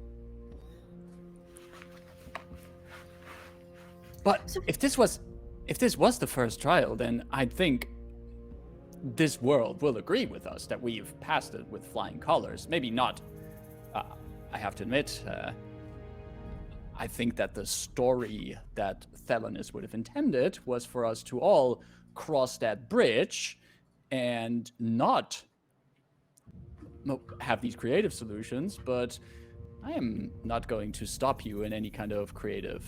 But if this was the first trial, then I think this world will agree with us that we've passed it with flying colors. Maybe not. I have to admit, I think that the story that Thelanis would have intended was for us to all cross that bridge and not have these creative solutions, but I am not going to stop you in any kind of creative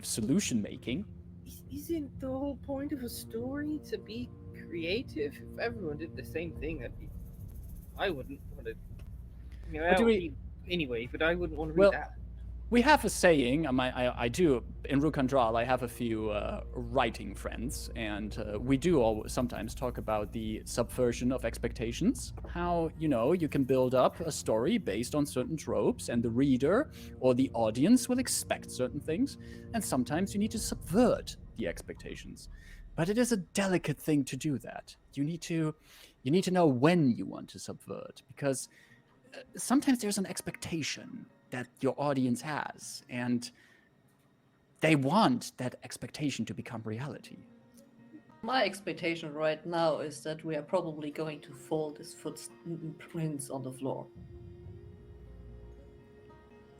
solution making. Isn't the whole point of a story to be creative? If everyone did the same thing, I wouldn't want to. I mean, I But do don't we- read anyway, but I wouldn't want to Well, read that. We have a saying, I do, in Rukandral, I have a few writing friends, and we do sometimes talk about the subversion of expectations. How, you can build up a story based on certain tropes, and the reader or the audience will expect certain things, and sometimes you need to subvert the expectations. But it is a delicate thing to do that. You need to know when you want to subvert, because sometimes there's an expectation that your audience has, and they want that expectation to become reality. My expectation right now is that we are probably going to fold his footprints on the floor.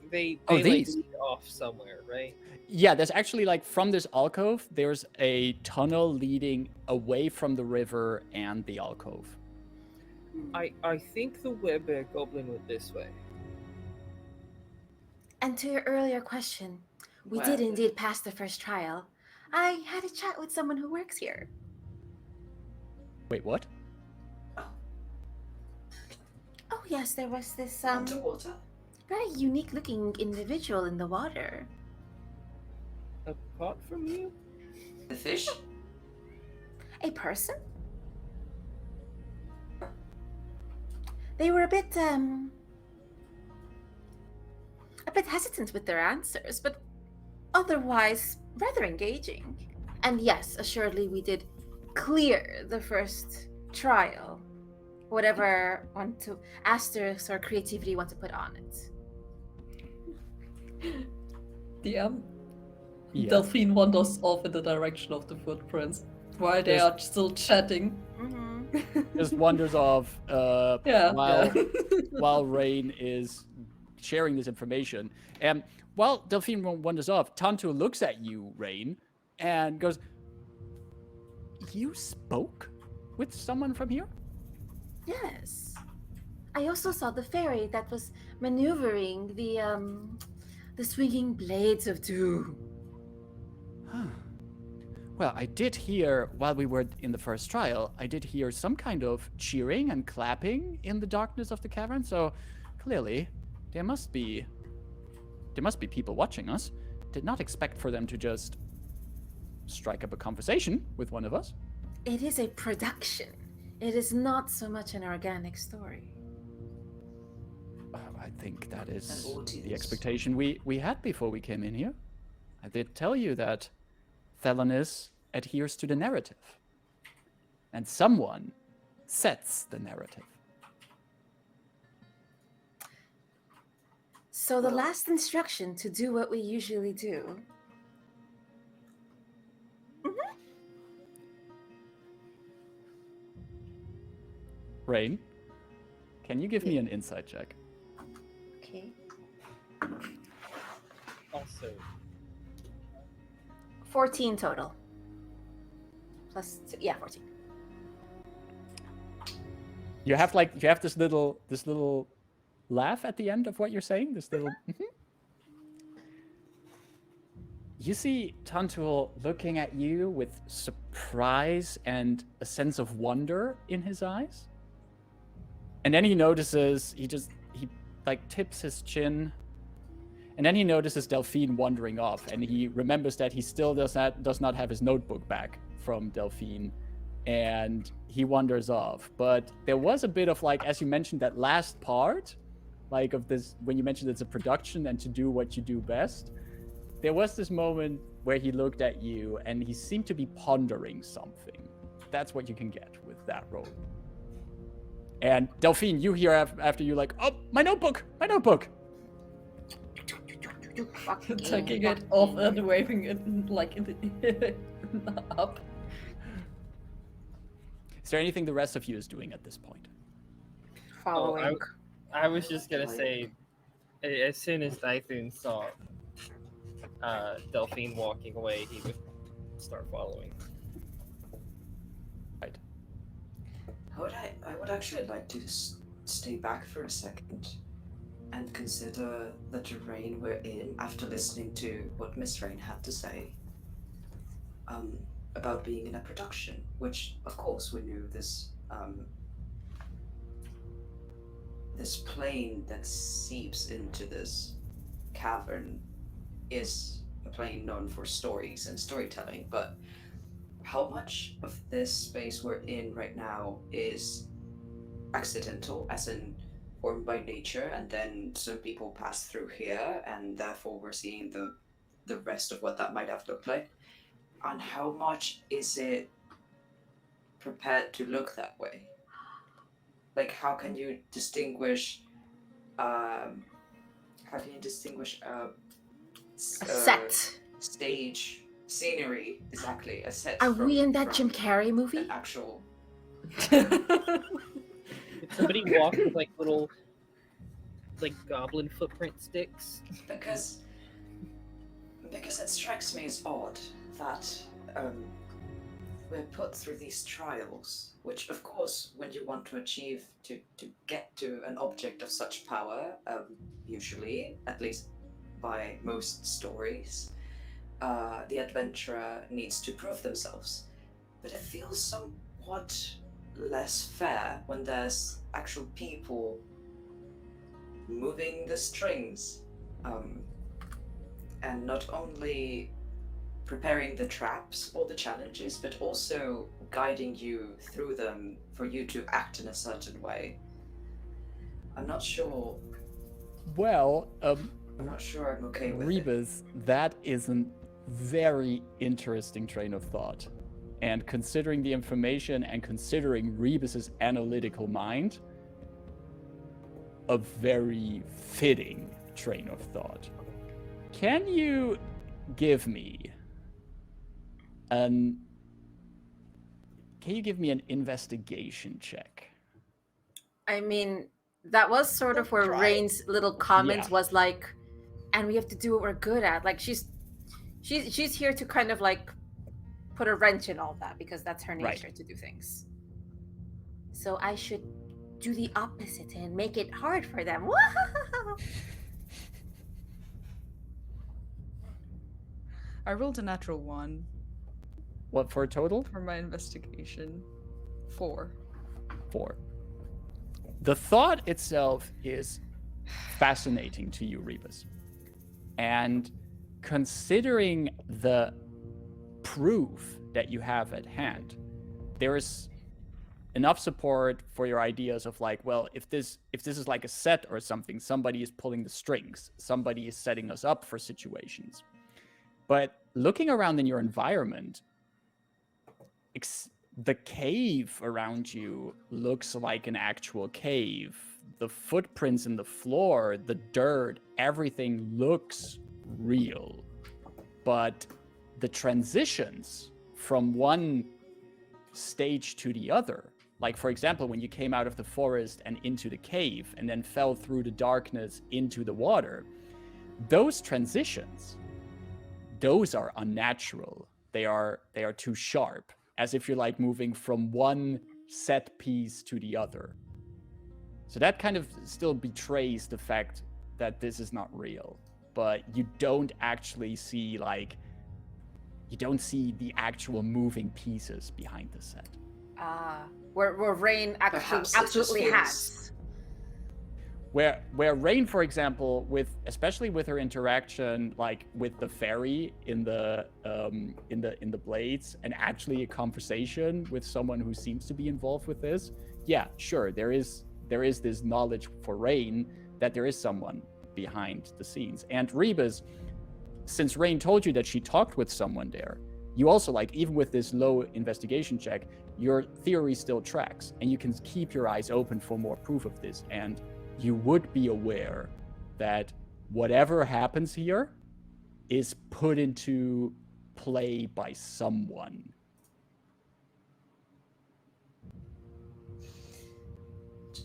They these. lead off somewhere, right? Yeah, there's actually, from this alcove, there's a tunnel leading away from the river and the alcove. I think the Weber Goblin went this way. And to your earlier question, we Wow. did indeed pass the first trial. I had a chat with someone who works here. Wait, what? Oh yes, there was this Underwater? very unique looking individual in the water. Apart from you? The fish? A person? They were a bit hesitant with their answers, but otherwise rather engaging. And yes, assuredly we did clear the first trial. Whatever asterisk or creativity you want to put on it. DM, Yeah. Delphine wanders off in the direction of the footprints while they are still chatting. Just wanders off Yeah. while Rain is sharing this information. And while Delphine wanders off, Tantuul looks at you, Rain, and goes, "You spoke with someone from here?" Yes. I also saw the fairy that was maneuvering the swinging blades of doom. Huh. Well, I did hear, while we were in the first trial, I did hear some kind of cheering and clapping in the darkness of the cavern, so clearly there must be people watching us. Did not expect for them to just strike up a conversation with one of us. It is a production. It is not so much an organic story. I think that is An audience. the expectation we had before we came in here. I did tell you that Thelanis adheres to the narrative. And someone sets the narrative. So the last instruction to do what we usually do. Rain, can you give me an insight check? Okay. Also, 14 total. Plus 2, 14. You have this little laugh at the end of what you're saying. This little. You see Tantuul looking at you with surprise and a sense of wonder in his eyes, and then he notices he tips his chin, and then he notices Delphine wandering off, and he remembers that he still does not have his notebook back from Delphine, and he wanders off. But there was a bit of, as you mentioned, that last part, of this, when you mentioned it's a production and to do what you do best, there was this moment where he looked at you and he seemed to be pondering something. That's what you can get with that roll. And Delphine, you hear after you oh, my notebook! Taking it off and waving it in the up. Is there anything the rest of you is doing at this point? Following. I was just gonna say, as soon as Typhoon saw Delphine walking away, he would start following. I would actually like to stay back for a second and consider the terrain we're in after listening to what Miss Rain had to say about being in a production, which of course we knew this this plane that seeps into this cavern is a plane known for stories and storytelling, but how much of this space we're in right now is accidental, as in formed by nature, and then some people pass through here, and therefore we're seeing the rest of what that might have looked like? And how much is it prepared to look that way? Like, how can you distinguish a set. Stage scenery, exactly, a set? Are we in that from Jim Carrey movie? an actual? Did somebody walk with like little, like goblin footprint sticks? Because it strikes me as odd that we're put through these trials, which of course, when you want to achieve to get to an object of such power, usually, at least by most stories, the adventurer needs to prove themselves. But it feels somewhat less fair when there's actual people moving the strings, and not only preparing the traps or the challenges, but also guiding you through them for you to act in a certain way. I'm not sure. Well, I'm not sure I'm okay with it. Rebus, that is a very interesting train of thought. And considering the information and considering Rebus's analytical mind, a very fitting train of thought. Can you give me an investigation check? I mean, that was sort of where Try. Rain's little comment Yeah. was like, and we have to do what we're good at. Like she's here to kind of like put a wrench in all that because that's her nature to do things. So I should do the opposite and make it hard for them. I rolled a natural 1 What for a total? for my investigation. 4. 4. The thought itself is fascinating to you, Rebus. And considering the proof that you have at hand, there is enough support for your ideas of like, well, if this is like a set or something, somebody is pulling the strings, somebody is setting us up for situations. But looking around in your environment, the cave around you looks like an actual cave. The footprints in the floor, the dirt, everything looks real. But the transitions from one stage to the other, like for example, when you came out of the forest and into the cave and then fell through the darkness into the water, those transitions, those are unnatural. They are too sharp, as if you're like moving from one set piece to the other. So that kind of still betrays the fact that this is not real. But you don't actually see you don't see the actual moving pieces behind the set. Where Rain absolutely has. Where Rain, for example, especially with her interaction like with the fairy in the blades, and actually a conversation with someone who seems to be involved with this, yeah, sure, there is this knowledge for Rain that there is someone behind the scenes. And Rebus, since Rain told you that she talked with someone there, you also even with this low investigation check, your theory still tracks, and you can keep your eyes open for more proof of this. And you would be aware that whatever happens here is put into play by someone.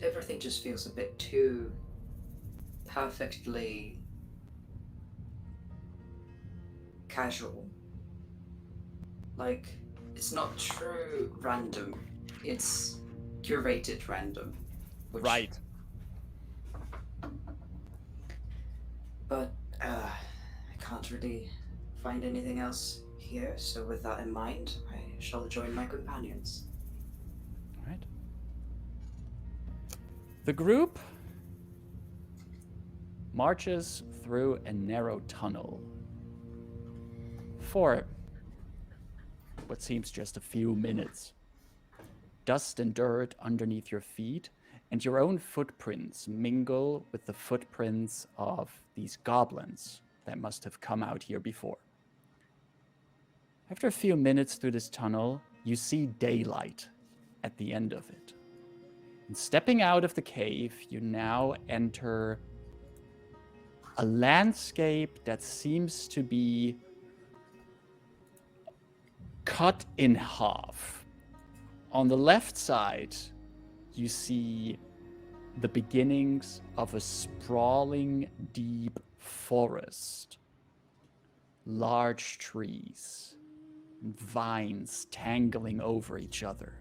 Everything just feels a bit too perfectly casual. Like, it's not true random. It's curated random. Which, Right. But I can't really find anything else here, so with that in mind, I shall join my companions. All right. The group marches through a narrow tunnel for what seems just a few minutes. Dust and dirt underneath your feet, and your own footprints mingle with the footprints of these goblins that must have come out here before. After a few minutes through this tunnel, you see daylight at the end of it. And stepping out of the cave, you now enter a landscape that seems to be cut in half. On the left side, you see the beginnings of a sprawling, deep forest. Large trees, and vines tangling over each other.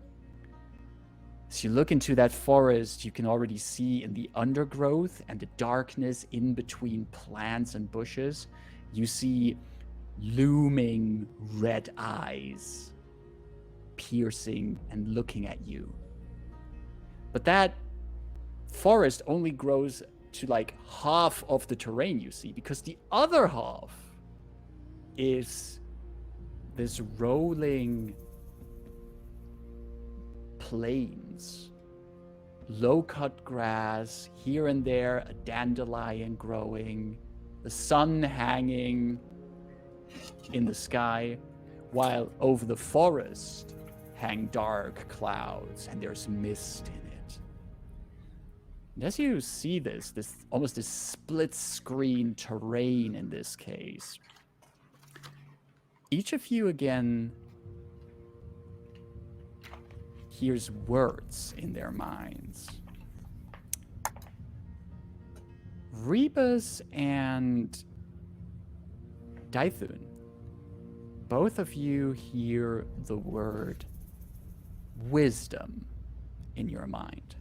As you look into that forest, you can already see in the undergrowth and the darkness in between plants and bushes, you see looming red eyes piercing and looking at you. But that forest only grows to like half of the terrain you see, because the other half is this rolling plains, low-cut grass, here and there a dandelion growing, the sun hanging in the sky, while over the forest hang dark clouds and there's mist in it. And as you see this almost this split-screen terrain in this case, each of you again hears words in their minds. Rebus and Delphine, both of you hear the word wisdom in your mind.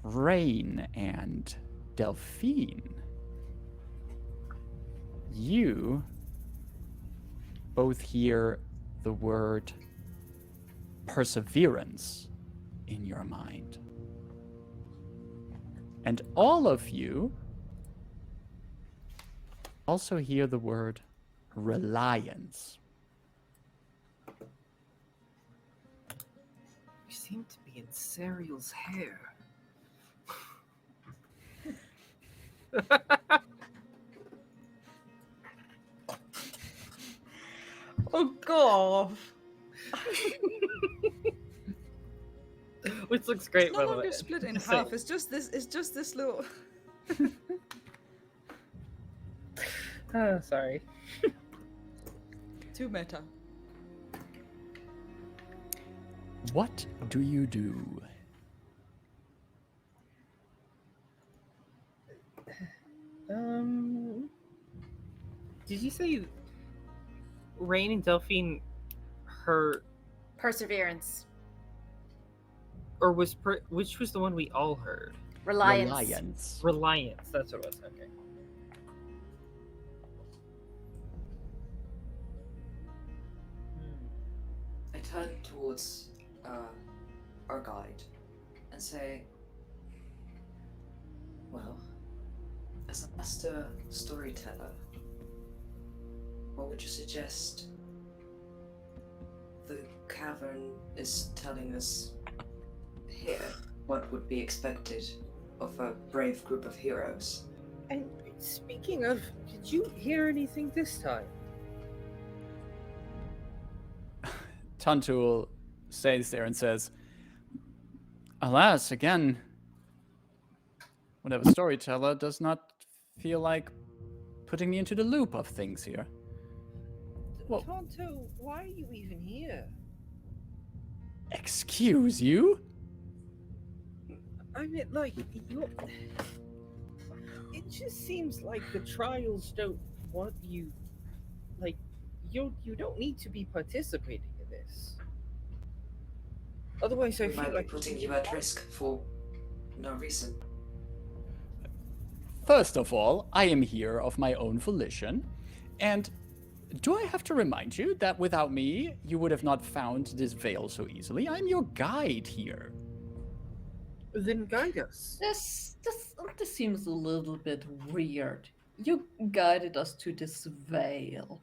Rain and Delphine, you both hear the word perseverance in your mind. And all of you also hear the word reliance. You seem to be in Serial's hair. Oh god. Which looks great, It's by no the longer way. split in Just half. saying. It's just this little. Oh, sorry. Too meta. What do you do? Did you say Rain and Delphine heard, Perseverance. or which was the one we all heard? Reliance. Reliance. Reliance, that's what it was. Okay. I turn towards our guide and say, well, as a master storyteller, what would you suggest the cavern is telling us here? What would be expected of a brave group of heroes? And speaking of, did you hear anything this time? Tantuul stays there and says, alas, again, whatever storyteller does not feel like putting me into the loop of things here. Well- Tonto, why are you even here? Excuse you? I mean, like, you're... It just seems like the trials don't want you... Like, you don't need to be participating in this. Otherwise, I We feel might be like putting you at risk for no reason. First of all, I am here of my own volition. And do I have to remind you that without me, you would have not found this veil so easily? I'm your guide here. then guide us. This seems a little bit weird. You guided us to this veil.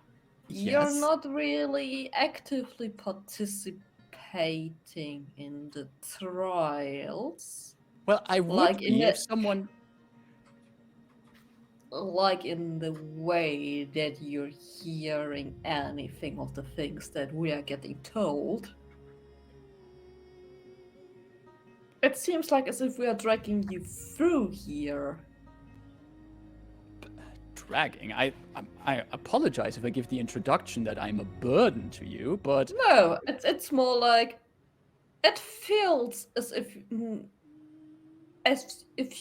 You're Yes. not really actively participating in the trials. Well, I would Like in be if the- someone... Like in the way that you're hearing anything of the things that we are getting told. It seems like as if we are dragging you through here. Dragging. I apologize if I give the introduction that I'm a burden to you, but No, it's more like it feels as if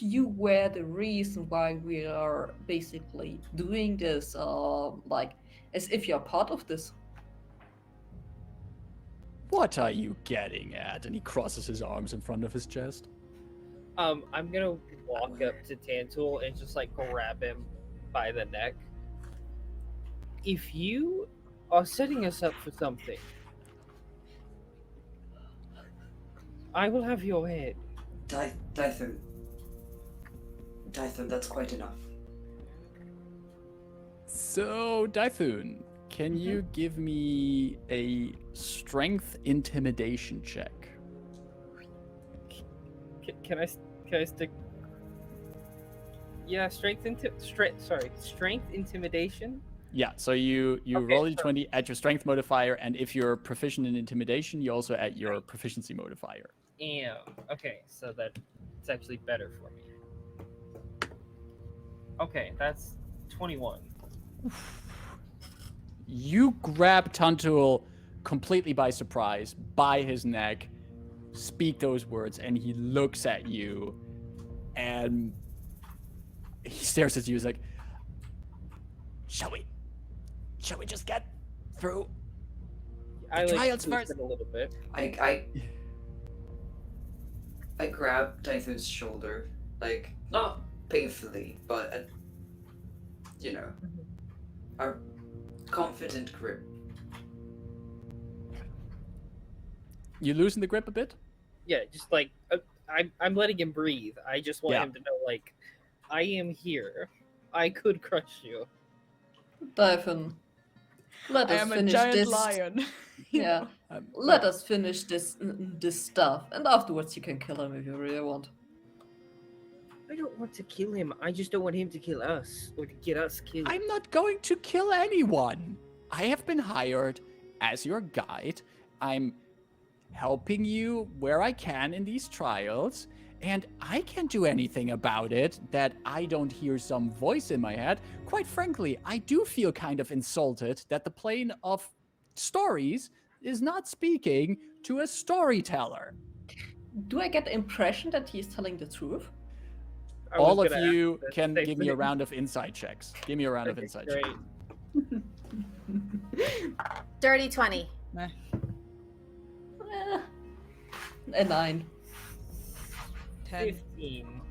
you were the reason why we are basically doing this, like as if you're part of this. what are you getting at? And he crosses his arms in front of his chest. I'm gonna walk up to Tantuul and just like grab him by the neck. If you are setting us up for something, I will have your head. Dythun, that's quite enough. So, Dythun, can you give me a strength intimidation check? Can I stick? Yeah, strength intimidation. Yeah, so you Okay, roll a so- 20 at your strength modifier, and if you're proficient in intimidation, you also add your proficiency modifier. Yeah. Okay, so that's actually better for me. Okay, that's 21. You grab Tantuul completely by surprise, by his neck, speak those words, and he looks at you, and he stares at you. He's like, Shall we just get through? I Trials like first. it a little bit. I grab Dythun's shoulder, like not painfully, but a confident grip. You loosen the grip a bit? Yeah, just like I'm letting him breathe. I just want Yeah. him to know, like, I am here. I could crush you. Dyphon, let I us am a finish giant this. lion. you Yeah, know. let us finish this stuff, and afterwards you can kill him if you really want. I don't want to kill him. I just don't want him to kill us or to get us killed. I'm not going to kill anyone. I have been hired as your guide. I'm helping you where I can in these trials, and I can't do anything about it that I don't hear some voice in my head. Quite frankly, I do feel kind of insulted that the plane of stories is not speaking to a storyteller. Do I get the impression that he's telling the truth? I was All of gonna you ask the can same give me a thing. round of insight checks. Give me a round of Okay, insight great. checks. Dirty 20. A 9. 10. 15.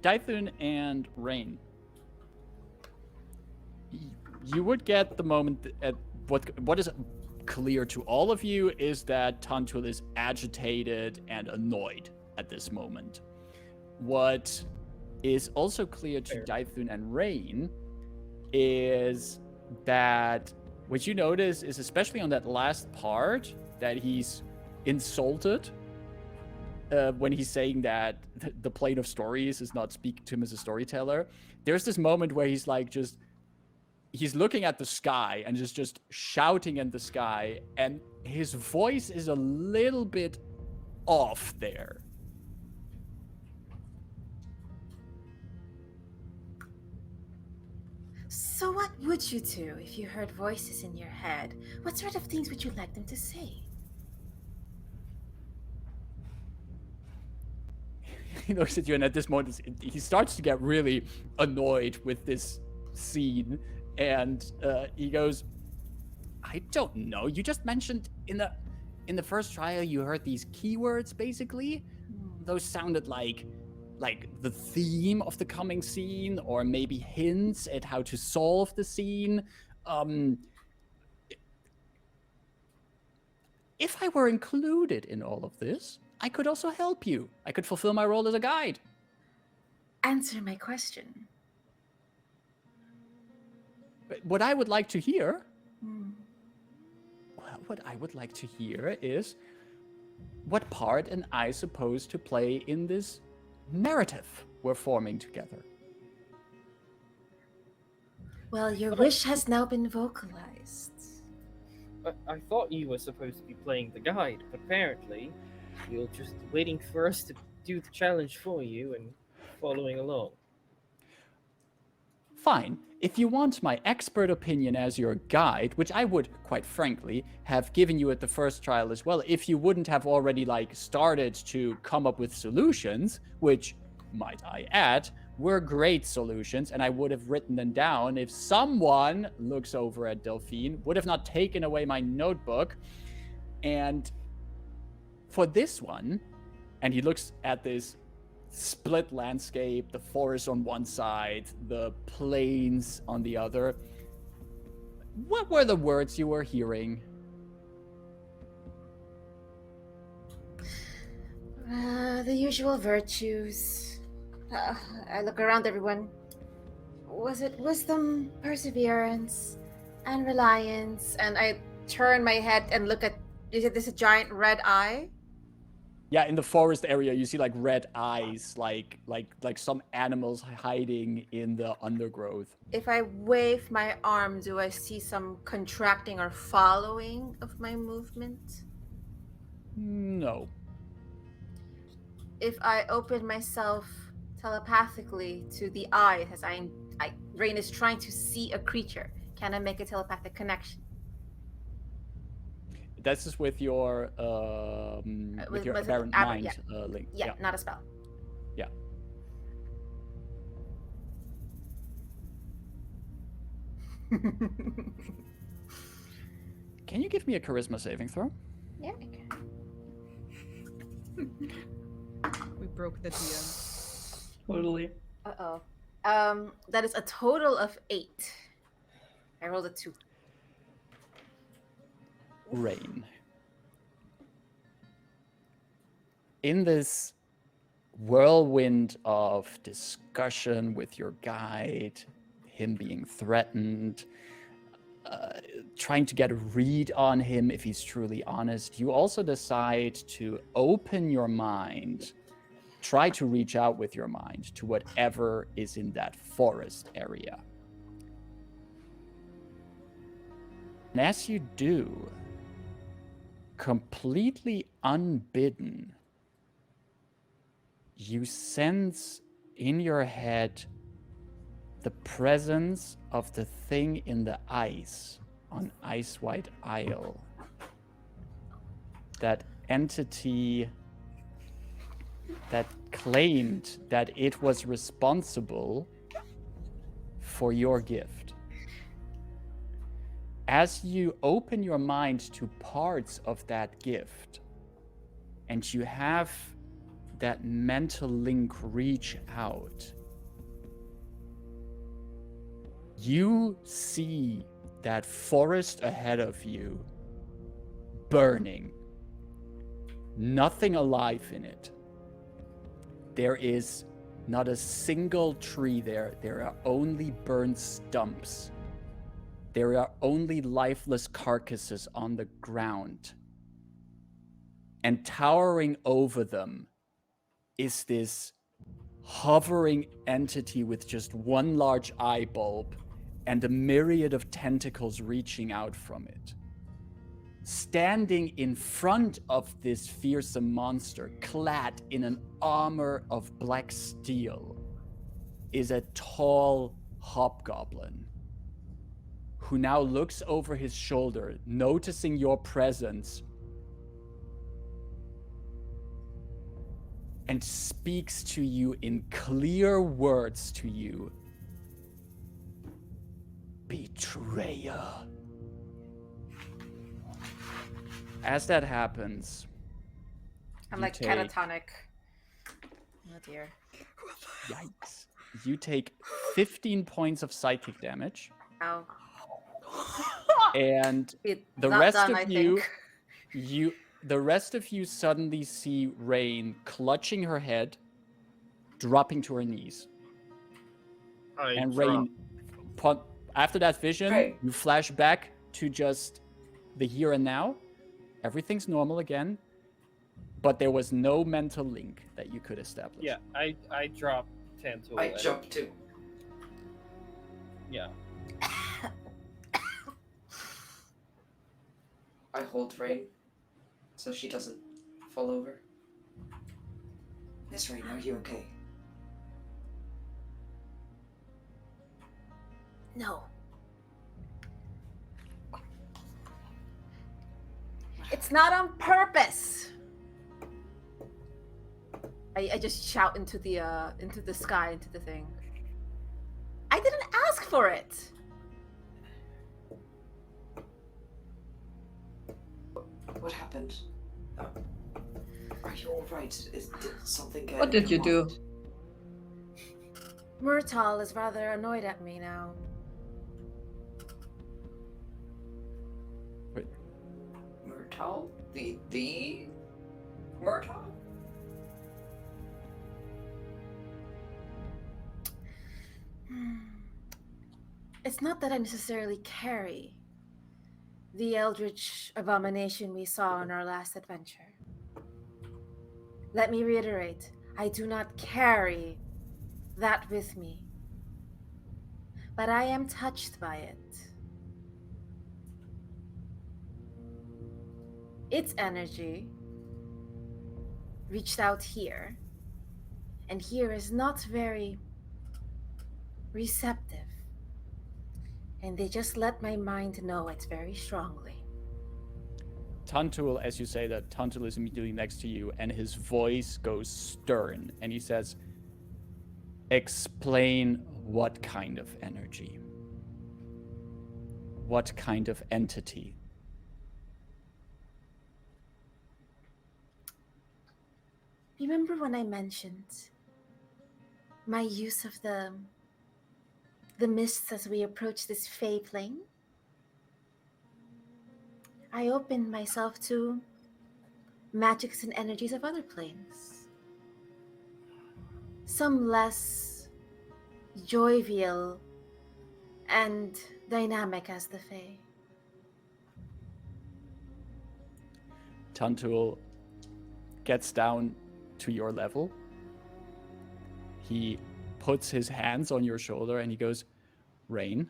Dythun and Rain. You would get the moment at what is clear to all of you is that Tantuul is agitated and annoyed at this moment. What is also clear to Fair. Dythun and Rain is that what you notice is, especially on that last part, that he's insulted when he's saying that the plane of stories is not speaking to him as a storyteller. There's this moment where he's like he's looking at the sky and just shouting in the sky, and his voice is a little bit off there. So what would you do if you heard voices in your head? What sort of things would you like them to say? He looks at you, and at this moment, he starts to get really annoyed with this scene, and he goes, I don't know. You just mentioned in the first trial you heard these keywords basically. Those sounded like the theme of the coming scene, or maybe hints at how to solve the scene. If I were included in all of this, I could also help you. I could fulfill my role as a guide. Answer my question. What I would like to hear, Hmm. what I would like to hear is, what part am I supposed to play in this narrative we're forming together? Well, your wish has now been vocalized. I thought you were supposed to be playing the guide, but apparently you're just waiting for us to do the challenge for you and following along. Fine. If you want my expert opinion as your guide, which I would, quite frankly, have given you at the first trial as well, if you wouldn't have already started to come up with solutions, which, might I add, were great solutions, and I would have written them down if someone looks over at Delphine, would have not taken away my notebook. And for this one, and he looks at this split landscape, the forest on one side, the plains on the other. What were the words you were hearing? The usual virtues. I look around everyone. Was it wisdom, perseverance, and reliance? And I turn my head and look at, you said there's a giant red eye? Yeah, in the forest area, you see red eyes, like some animals hiding in the undergrowth. If I wave my arm, do I see some contracting or following of my movement? No. If I open myself telepathically to the eye, as Rain is trying to see a creature, can I make a telepathic connection? This is with your Eberron mind link. Yeah, not a spell. Yeah. Can you give me a charisma saving throw? Yeah, I can. We broke the DM. Totally. Uh-oh. That is a total of 8. I rolled a 2. Rain. In this whirlwind of discussion with your guide, him being threatened, trying to get a read on him if he's truly honest, you also decide to open your mind, try to reach out with your mind to whatever is in that forest area. And as you do, completely unbidden, you sense in your head the presence of the thing in the ice on Ice White Isle. That entity that claimed that it was responsible for your gift. As you open your mind to parts of that gift, and you have that mental link reach out, you see that forest ahead of you burning. Nothing alive in it. There is not a single tree there. There are only burned stumps. There are only lifeless carcasses on the ground. And towering over them is this hovering entity with just one large eye bulb and a myriad of tentacles reaching out from it. Standing in front of this fearsome monster, clad in an armor of black steel, is a tall hobgoblin who now looks over his shoulder, noticing your presence, and speaks to you in clear words to you. Betrayer. As that happens, I'm you like take- catatonic. Oh dear. Yikes. You take 15 points of psychic damage, Ow. and It's the not rest done, of I you, think. the rest of you suddenly see Rain clutching her head, dropping to her knees. And Rain, after that vision, Right. you flash back to just the here and now. Everything's normal again, but there was no mental link that you could establish. Yeah, I dropped Tantuul. I jump too. Yeah. I hold Rain so she doesn't fall over. Miss Rain, are you okay? No. It's not on purpose. I just shout into the sky, into the thing. I didn't ask for it. What happened? Are you alright? Did something get What did you do? involved? Myrtle is rather annoyed at me now. Myrtle? The Myrtle? It's not that I necessarily carry the eldritch abomination we saw on our last adventure. Let me reiterate, I do not carry that with me. But I am touched by it. Its energy reached out here, and here is not very receptive. And they just let my mind know it very strongly. Tantuul, as you say that, Tantuul is immediately next to you, and his voice goes stern, and he says, "Explain what kind of energy? What kind of entity?" Remember when I mentioned my use of the mists as we approach this Fey plane? I opened myself to magics and energies of other planes. Some less jovial and dynamic as the Fey. Tantuul gets down to your level. He puts his hands on your shoulder and he goes, "Rain,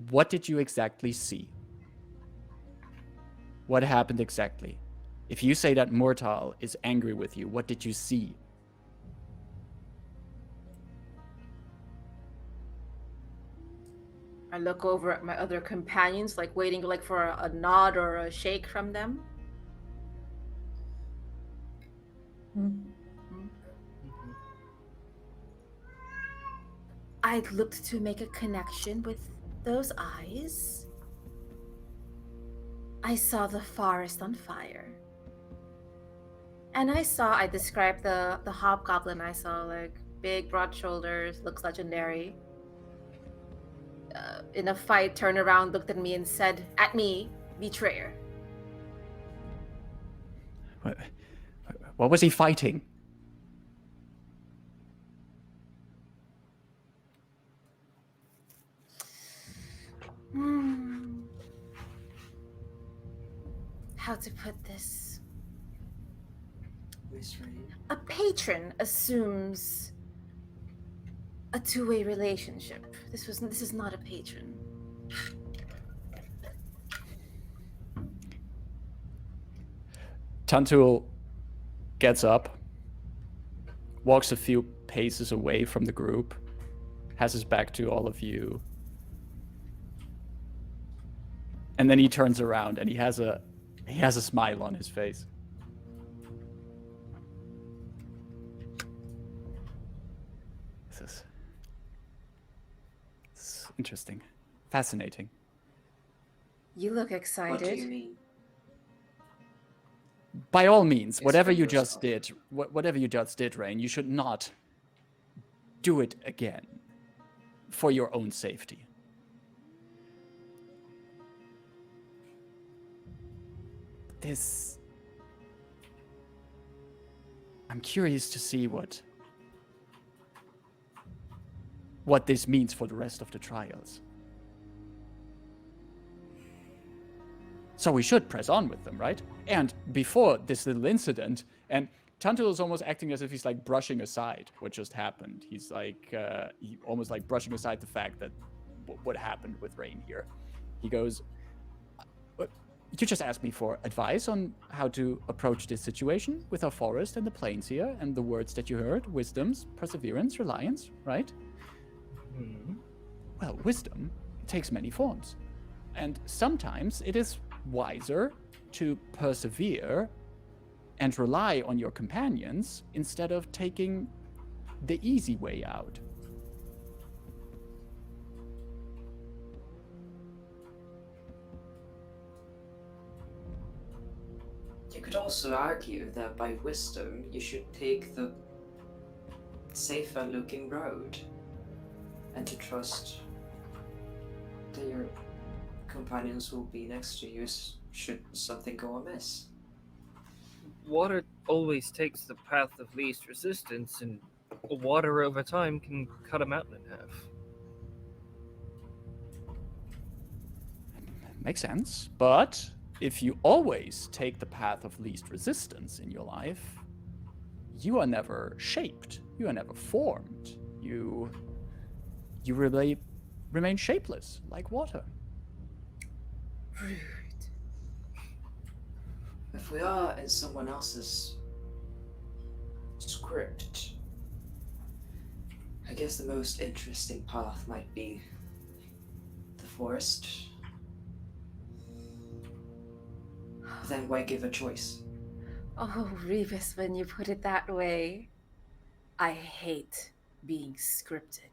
what did you exactly see? What happened exactly? If you say that Myrtle is angry with you, what did you see?" I look over at my other companions, like waiting like for a nod or a shake from them. I looked to make a connection with those eyes. I saw the forest on fire. And I described the hobgoblin I saw, like big, broad shoulders, looks legendary. In a fight, turned around, looked at me and said, at me, betrayer. What was he fighting? How to put this? Miss Rain? A patron assumes a two-way relationship. This is not a patron. Tantuul gets up, walks a few paces away from the group, has his back to all of you, and then he turns around and he has a smile on his face. This is interesting, fascinating. You look What do you excited. mean? By all means, whatever Explain you just yourself. did, whatever you just did, Rain, you should not do it again for your own safety. This... I'm curious to see what this means for the rest of the trials. So we should press on with them, right? And before this little incident, and Tantuul is almost acting as if he's like brushing aside what just happened. He's like, he almost like brushing aside the fact that what happened with Rain here. He goes, you just asked me for advice on how to approach this situation with our forest and the plains here, and the words that you heard, wisdoms, perseverance, reliance, right? Hmm. Well, wisdom takes many forms. And sometimes it is wiser to persevere and rely on your companions instead of taking the easy way out. You could also argue that by wisdom, you should take the safer looking road and to trust that your companions will be next to you should something go amiss. Water always takes the path of least resistance, and water over time can cut a mountain in half. Makes sense. But if you always take the path of least resistance in your life, you are never shaped. You are never formed. You really remain shapeless, like water. Rude. If we are in someone else's script, I guess the most interesting path might be the forest. Then why give a choice? Oh, Rebus, when you put it that way, I hate being scripted.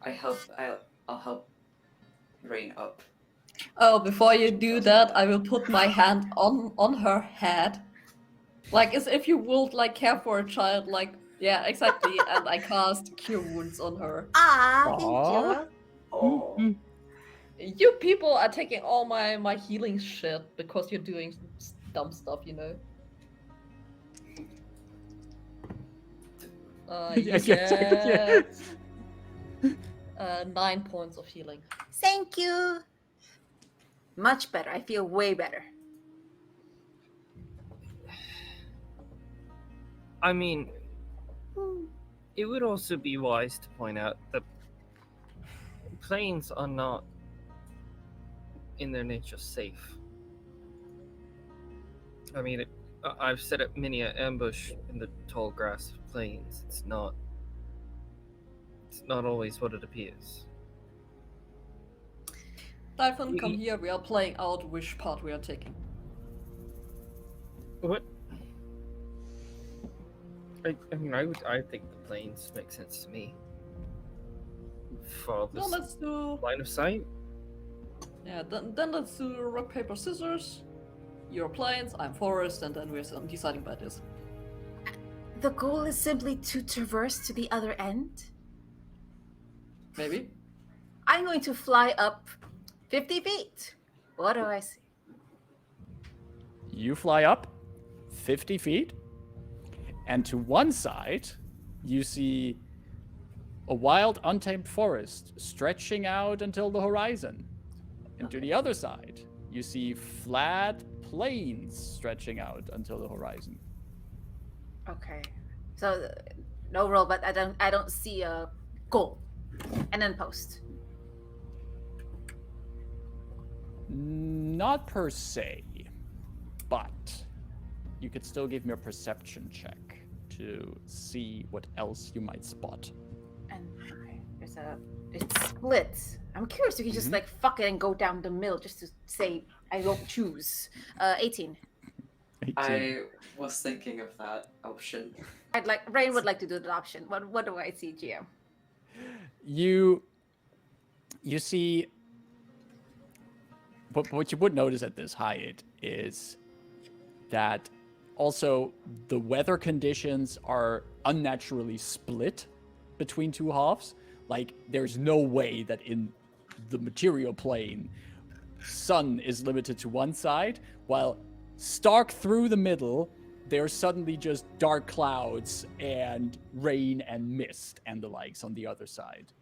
I'll help Rain up. Oh, before you do that, I will put my hand on her head, like as if you would like care for a child. Like, yeah, exactly. And I cast Cure Wounds on her. Ah, Aw. thank you. Oh, You people are taking all my healing shit because you're doing dumb stuff, you know. You Yeah. get 9 points of healing. Thank you. Much better. I feel way better. I mean, it would also be wise to point out that plains are not, in their nature, safe. I mean, I've set up many an ambush in the tall grass plains. It's not always what it appears. Delphine, come here. We are playing out which part we are taking. What? I mean, I think the plains make sense to me. For No, this let's do. line of sight. Yeah, then let's do rock, paper, scissors. You're plains, I'm forest, and then we're deciding by this. The goal is simply to traverse to the other end. Maybe. I'm going to fly up 50 feet. What do I see? You fly up 50 feet, and to one side, you see a wild, untamed forest stretching out until the horizon. And to the other side, you see flat plains stretching out until the horizon. Okay. So no roll, but I don't see a goal. And then post. Not per se, but you could still give me a perception check to see what else you might spot. And okay, it's split. I'm curious if you just like fuck it and go down the middle just to say I don't choose. 18. 18. I was thinking of that option. Rain would like to do that option. What do I see, GM? You You see, what you would notice at this height is that also the weather conditions are unnaturally split between two halves. Like, there's no way that in the material plane, sun is limited to one side, while stark through the middle, there's suddenly just dark clouds and rain and mist and the likes on the other side.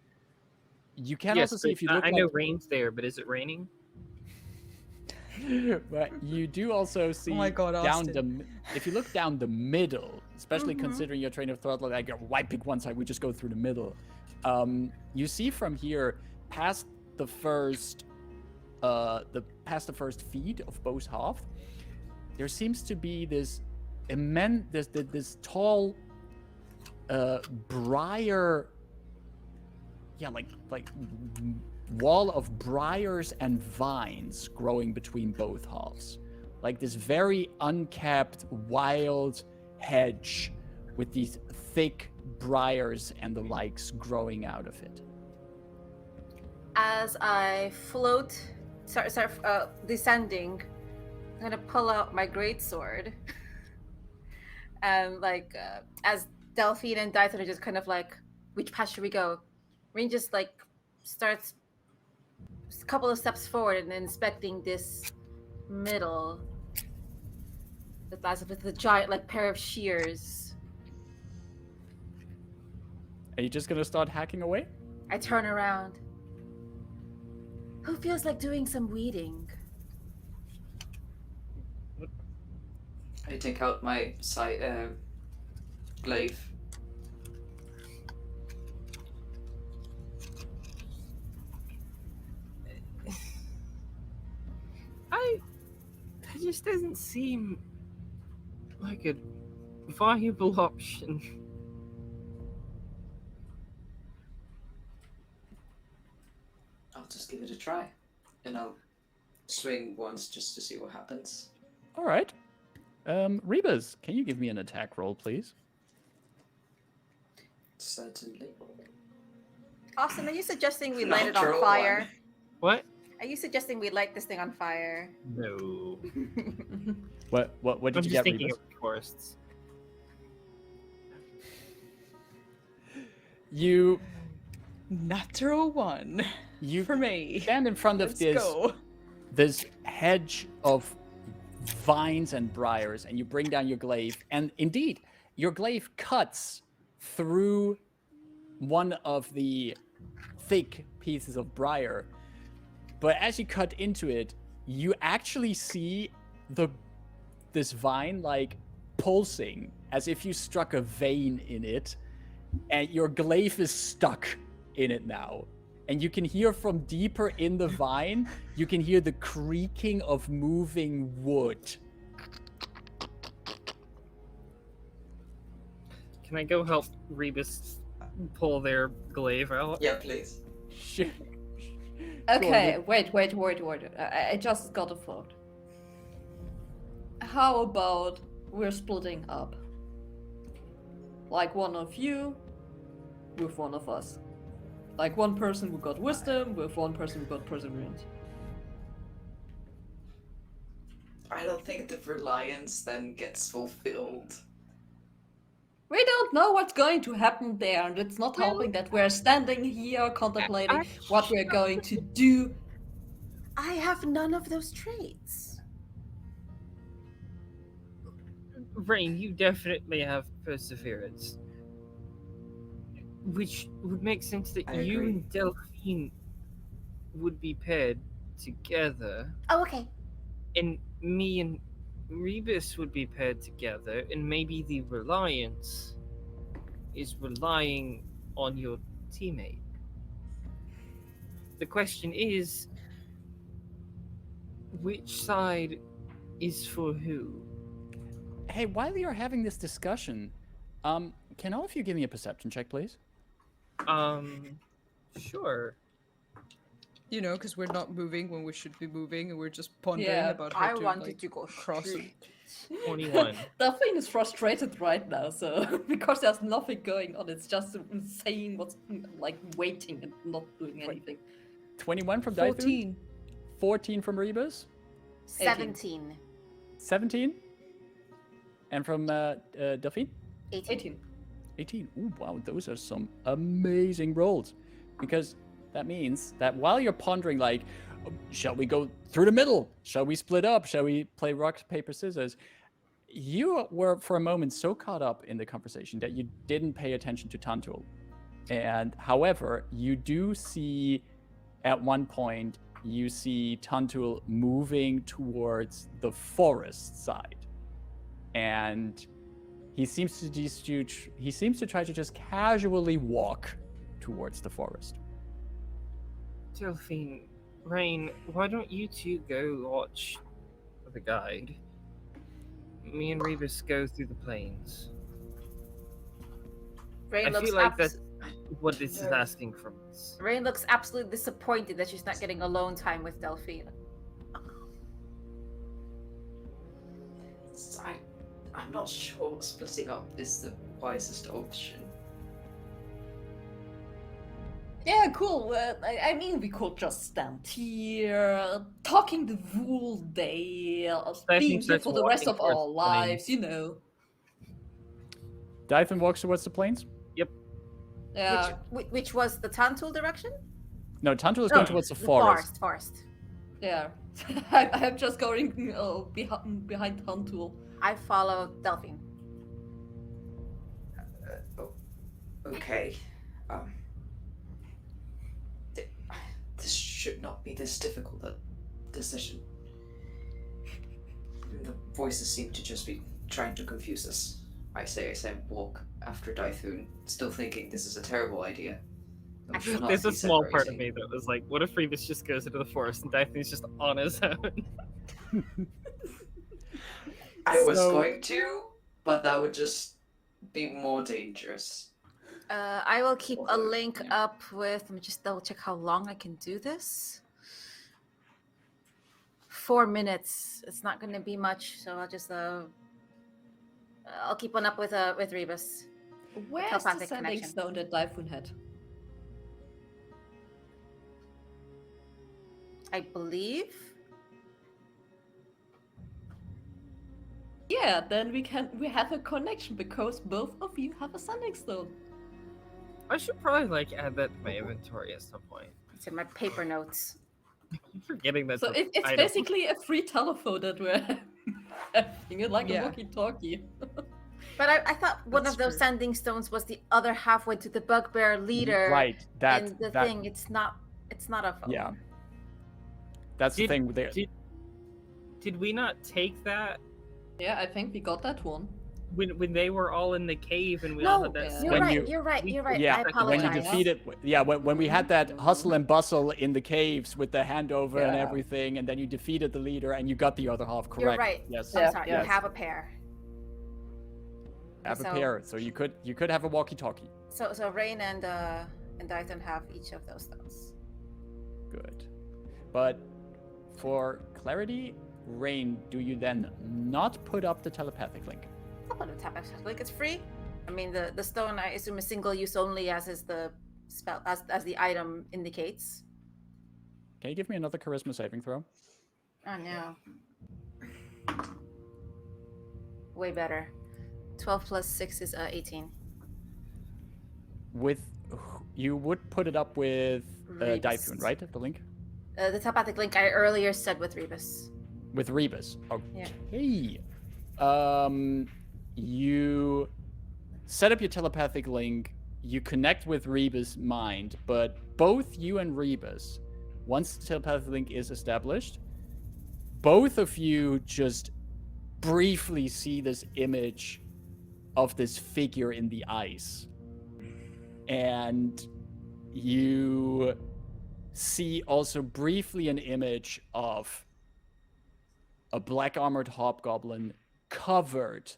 You can Yes, also see but if you look I know rain's there, but is it raining? but you do also see Oh my God, down Austin. if you look down the middle, especially considering your train of thought, like, why pick one side? We just go through the middle. You see from here past the first feed of both half, there seems to be this this tall briar, like wall of briars and vines growing between both halves, like this very unkept wild hedge with these thick briars and the likes growing out of it. As I float, descending, I'm gonna pull out my greatsword, and as Delphine and Dyson are just kind of like, which path should we go? Rin just like starts a couple of steps forward and inspecting this middle. With the giant like pair of shears. Are you just gonna start hacking away? I turn around. Who feels like doing some weeding? I take out my glaive. That just doesn't seem like a viable option. I'll just give it a try, and I'll swing once just to see what happens. All right. Rebus, can you give me an attack roll, please? Certainly. Austin, are you suggesting we light it Natural on fire? one. What? Are you suggesting we light this thing on fire? No. What I'm did you just get, thinking Rebus? of forests. You Natural one for me. stand in front of Let's go. this hedge of vines and briars, and you bring down your glaive, and indeed, your glaive cuts through one of the thick pieces of briar. But as you cut into it, you actually see this vine like pulsing as if you struck a vein in it, and your glaive is stuck in it now. And you can hear from deeper in the vine, you can hear the creaking of moving wood. Can I go help Rebus pull their glaive out? Yeah, please. Shit. Okay, wait. I just got a thought. How about we're splitting up? Like one of you with one of us. Like one person who got wisdom with one person who got perseverance. I don't think the reliance then gets fulfilled. We don't know what's going to happen there, and it's not helping that we're standing here contemplating what we're going to do. I have none of those traits. Rain, you definitely have perseverance. Which would make sense that I you agree. and Delphine would be paired together, Oh, okay. and me and Rebus would be paired together, and maybe the reliance is relying on your teammate. The question is, which side is for who? Hey, while you're having this discussion, can all of you give me a perception check, please? Sure. You know, because we're not moving when we should be moving, and we're just pondering Yeah, about how I to wanted like, to go cross. straight. 21. Delphine is frustrated right now, so because there's nothing going on, it's just saying what's like waiting and not doing anything. 21 from Daithun. 14. 14 from Rebus. 17. 17. And from Delphine? 18. 18. Ooh, wow, those are some amazing rolls. Because that means that while you're pondering, like, shall we go through the middle? Shall we split up? Shall we play rock, paper, scissors? You were, for a moment, so caught up in the conversation that you didn't pay attention to Tantuul. And however, you do see, at one point, you see Tantuul moving towards the forest side. And he seems to try to just casually walk towards the forest. Delphine, Rain, why don't you two go watch the guide? Me and Rebus go through the plains. Rain I looks feel like that's what this is asking from us. Rain looks absolutely disappointed that she's not getting alone time with Delphine. I'm not sure splitting up is the wisest option. Yeah, cool. I mean, we could just stand here, talking the whole day, being here starts for the rest walking of our towards the lives, plains. you know. Daithun walks towards the plains. Yeah. Which was the Tantuul direction? No, Tantuul is going towards the forest. Forest. Yeah. I'm just going behind Tantuul. I follow Delphine. Okay. This should not be this difficult a decision. The voices seem to just be trying to confuse us. I say walk after Daithun, still thinking this is a terrible idea. I should not There's a be small part of separating. me that was like, what if Rebus just goes into the forest and Daithun's just on his own? I was So- going to, but that would just be more dangerous. I will keep a Or- link yeah. up with. Let me just double check how long I can do this. 4 minutes. It's not going to be much, so I'll just I'll keep one up with Rebus. Where's the Telepathic sending connection. stone that Daifun had? I believe. Yeah, then we have a connection because both of you have a sending stone. I should probably add that to my inventory at some point. It's in my paper notes. I'm forgetting that. So it's item. basically a free telephone that we're having it like Yeah. a walkie-talkie. But I thought one That's of those true. sending stones was the other half went to the bugbear leader. Right. And the thing, it's not a phone. Yeah. That's the Did- thing. There. Did we not take that Yeah, I think we got that one. when they were all in the cave and we all No, had that? you're When right. you- You're right. we- You're right. Yeah, I when apologize. when you defeated, when we had that hustle and bustle in the caves with the handover and Yeah. everything, and then you defeated the leader and you got the other half correct. You're right. Yes. I'm Yeah, sorry. yes. You have a pair. Have a So- pair, so you could have a walkie-talkie. So Rain and Dyson have each of those stones. Good. But for clarity, Rain, do you then not put up the telepathic link? I'll put a tap like it's free. I mean the stone I assume is single use only as is the spell as the item indicates. Can you give me another charisma saving throw? Oh no. Way better. 12 plus 6 is 18. With you would put it up with Rebus. Daithun, right? The link The telepathic link I earlier said with Rebus. with Rebus. Yeah. Okay. You set up your telepathic link. You connect with Rebus' mind, but both you and Rebus, once the telepathic link is established, both of you just briefly see this image of this figure in the ice. And you see also briefly an image of a black armored hobgoblin covered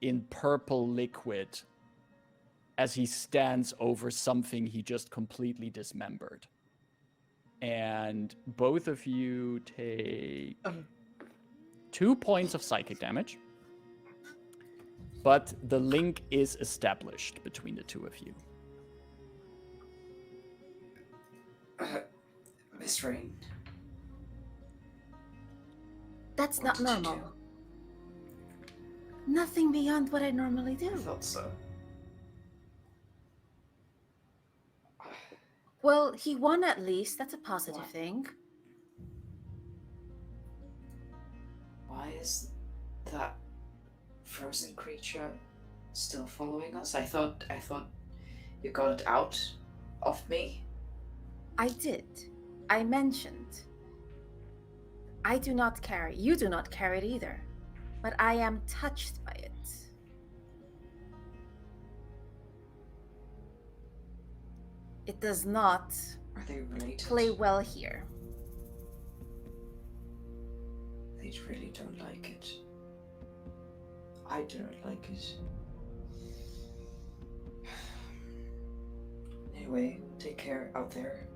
in purple liquid as he stands over something he just completely dismembered. And both of you take 2 points of psychic damage. But the link is established between the two of you. Miss Rain. That's What not did you normal. Nothing beyond what I normally do? I do. thought so. Well, he won at least. That's a positive What? thing. Why is that frozen creature still following us? I thought you got it out of me. I did. I mentioned. I do not carry. You do not carry it either. But I am touched by it. It does not Are they related? play well here. They really don't like it. I don't like it. Anyway, take care out there.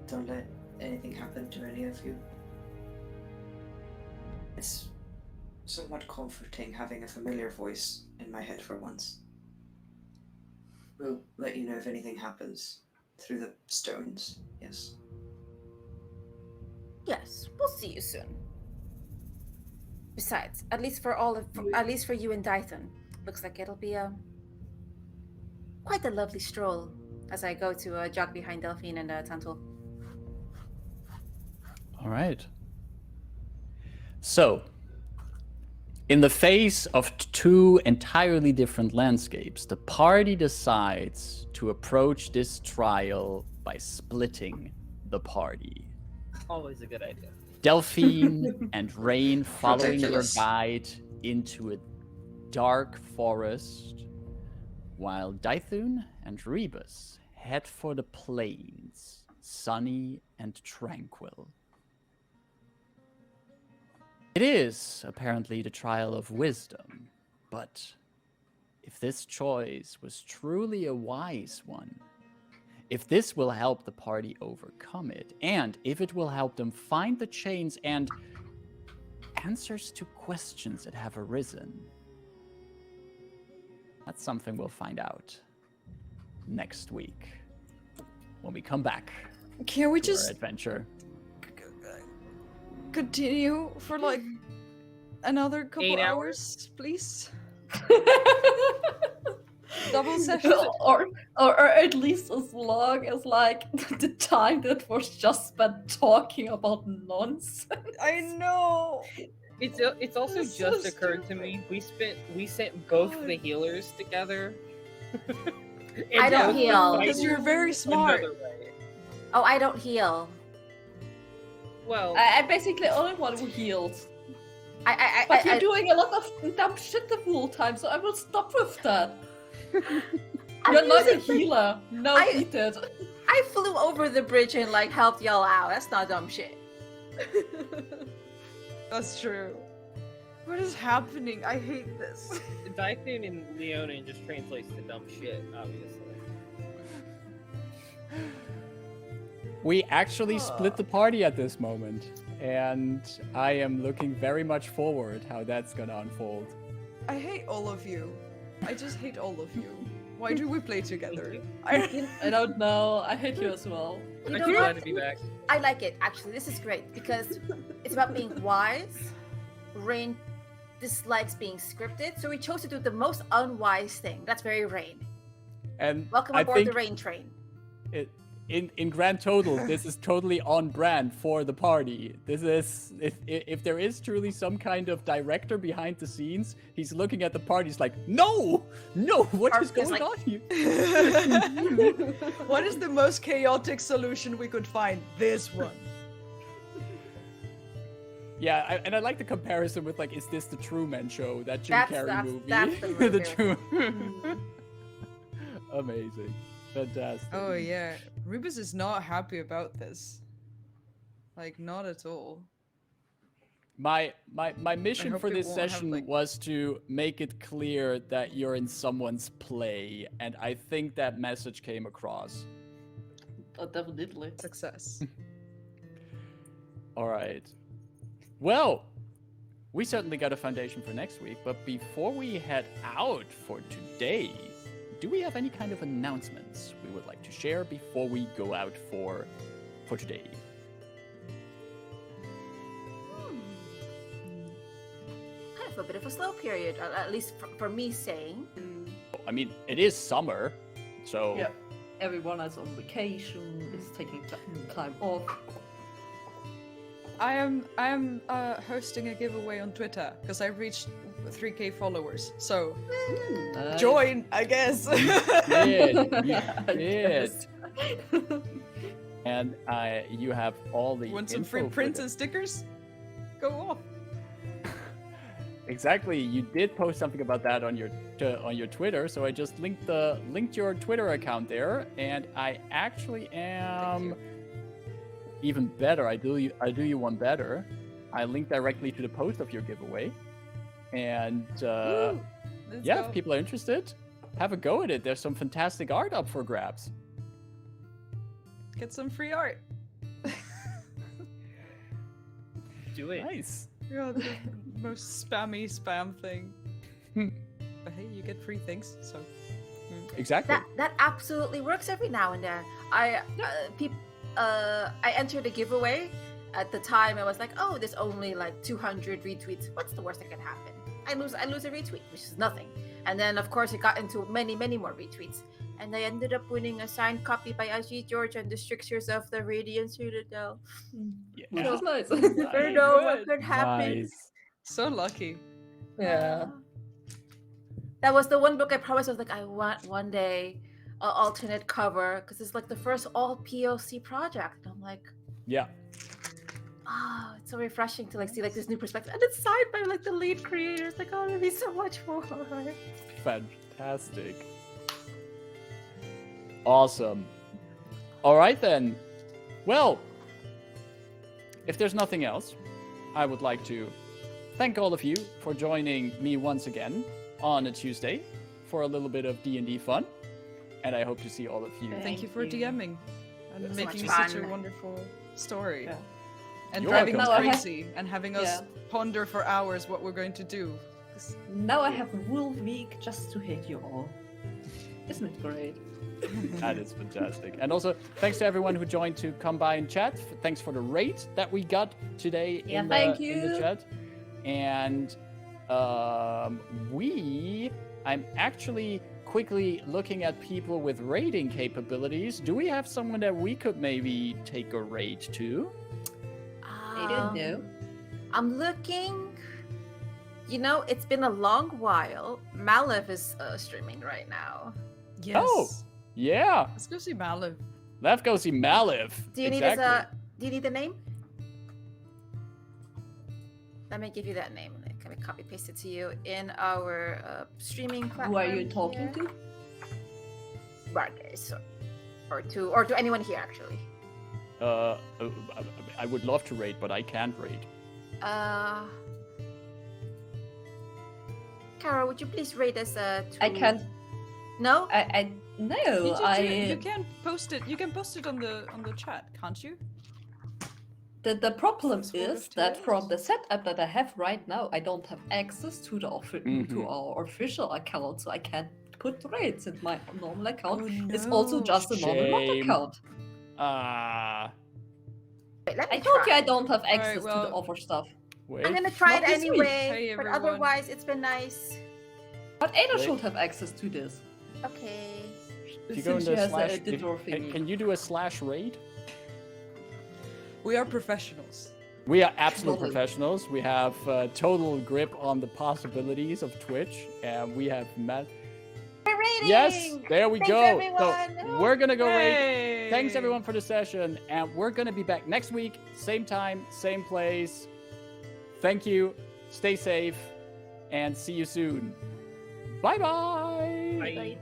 Don't let anything happen to any of you. It's somewhat comforting having a familiar voice in my head for once. We'll let you know if anything happens through the stones, yes? Yes, we'll see you soon. Besides, at least for you and Dython, looks like it'll be quite a lovely stroll as I go to jog behind Delphine and Tantuul. All right. So, in the face of two entirely different landscapes, the party decides to approach this trial by splitting the party. Always a good idea. Delphine and Rain following your Ridiculous. guide into a dark forest, while Dythun and Rebus head for the plains, sunny and tranquil. It is apparently the trial of wisdom, but if this choice was truly a wise one, if this will help the party overcome it, and if it will help them find the chains and answers to questions that have arisen, that's something we'll find out next week when we come back Can we to our just adventure. continue for like another couple 8 hours, please? Double session. or at least as long as like the time that was just spent talking about nonsense. I know. It's also That's so just occurred to me. We sent both the healers together. I don't heal. Because you're very smart. Another way. Oh, I don't heal. Well, I'm basically the only one who heals. But you're I doing a lot of dumb shit the whole time, so I will stop with that. I'm You're not a using- healer. No, I- eat it. I flew over the bridge and like helped y'all out. That's not dumb shit. That's true. What is happening? I hate this. Dythun and Leonin just translates to dumb shit, obviously. We actually split the party at this moment, and I am looking very much forward how that's gonna unfold. I hate all of you. I just hate all of you. Why do we play together? I don't know. I hate you as well. You I'm know too glad what? to be back. I like it, actually. This is great because it's about being wise. Rain dislikes being scripted, so we chose to do the most unwise thing. That's very Rain. And Welcome I aboard think the Rain train. in grand total, this is totally on brand for the party. This is if there is truly some kind of director behind the scenes, he's looking at the party. He's like, no, what is Arp is going like- on here? What is the most chaotic solution we could find? This one. Yeah, and I like the comparison with like, is this the Truman Show? That Jim Carrey That's movie? the movie. the True. Amazing, fantastic. Oh yeah, Rebus is not happy about this. Like not at all. My mission hope for it this won't have, session like- was to make it clear that you're in someone's play, and I think that message came across. Oh, definitely. Success. All right. Well, we certainly got a foundation for next week, but before we head out for today, do we have any kind of announcements we would like to share before we go out for for today. Kind of a bit of a slow period, at least for me saying. I mean, it is summer, so Yeah. Everyone is on vacation, is taking time off. I am hosting a giveaway on Twitter because I reached 3K followers. So Nice. join, I guess. you did. And you have all the Want some info free for prints the- and stickers? Go off. Exactly. You did post something about that on your Twitter, so I just linked your Twitter account there, and I actually am even better. I do you one better. I link directly to the post of your giveaway, and Let's yeah, go. if people are interested, have a go at it. There's some fantastic art up for grabs. Get some free art. Do it. Nice. Yeah, the most spam thing. But hey, you get free things, so. Exactly. That absolutely works every now and then. I entered a giveaway. At the time, I was like, oh, there's only like 200 retweets. What's the worst that can happen? I lose a retweet, which is nothing. And then, of course, it got into many more retweets. And I ended up winning a signed copy by Ajit George and the Strictures of the Radiant Citadel. Yeah. Which is nice. Never know what good. could happen. Nice. So lucky. Yeah. That was the one book I promised. I was like, I want one day an alternate cover because it's like the first all POC project. And I'm like, Yeah. oh, it's so refreshing to like see like this new perspective, and it's signed by like the lead creators. Like, oh, there'd be so much more. Fantastic. Awesome. All right then. Well, if there's nothing else, I would like to thank all of you for joining me once again on a Tuesday for a little bit of D&D fun. And I hope to see all of you. Thank you for DMing and It's making much such a fun. wonderful story. Yeah. And You're driving us welcome. Now I have- crazy and having us Yeah. ponder for hours what we're going to do. Now I have a whole week just to hate you all. Isn't it great? That is fantastic. And also, thanks to everyone who joined to come by and chat. Thanks for the rate that we got today Yeah, in thank the you. chat. And I'm actually quickly looking at people with rating capabilities. Do we have someone that we could maybe take a rate to? I don't know. I'm looking. You know, it's been a long while. Malif is streaming right now. Yes. Oh. Yeah, Let's go see Malif. let's go see Malif. Do you need do you need the name? Let me give you that name. Let me copy paste it to you in our streaming platform. Who are you talking here. to? Bargaze, or to anyone here actually. I would love to rate, but I can't rate. Kara, would you please rate us to... I can't. No? No. You can post it. You can post it on the chat, can't you? The problem Sort of is that tales. from the setup that I have right now, I don't have access to the Mhm. to our official account, so I can't put rates in my normal account. Oh, It's also no. just a normal mod Shame. account. Wait, let me I told you try. I don't have access to well- the offer stuff. Wait. I'm gonna try it Not this week. anyway, Hey, but everyone. otherwise it's been nice. But Ada Wait. should have access to this. Okay. If you go Since into she has slash, the editor thingy. can you do a slash rate? We are professionals. We are absolute Totally. professionals. We have total grip on the possibilities of Twitch, and we have met. Rating! Yes, there we Thanks, go. everyone. So we're gonna go rate. Hey! Thanks everyone for the session, and we're gonna be back next week, same time, same place. Thank you. Stay safe, and see you soon. Bye bye. Bye.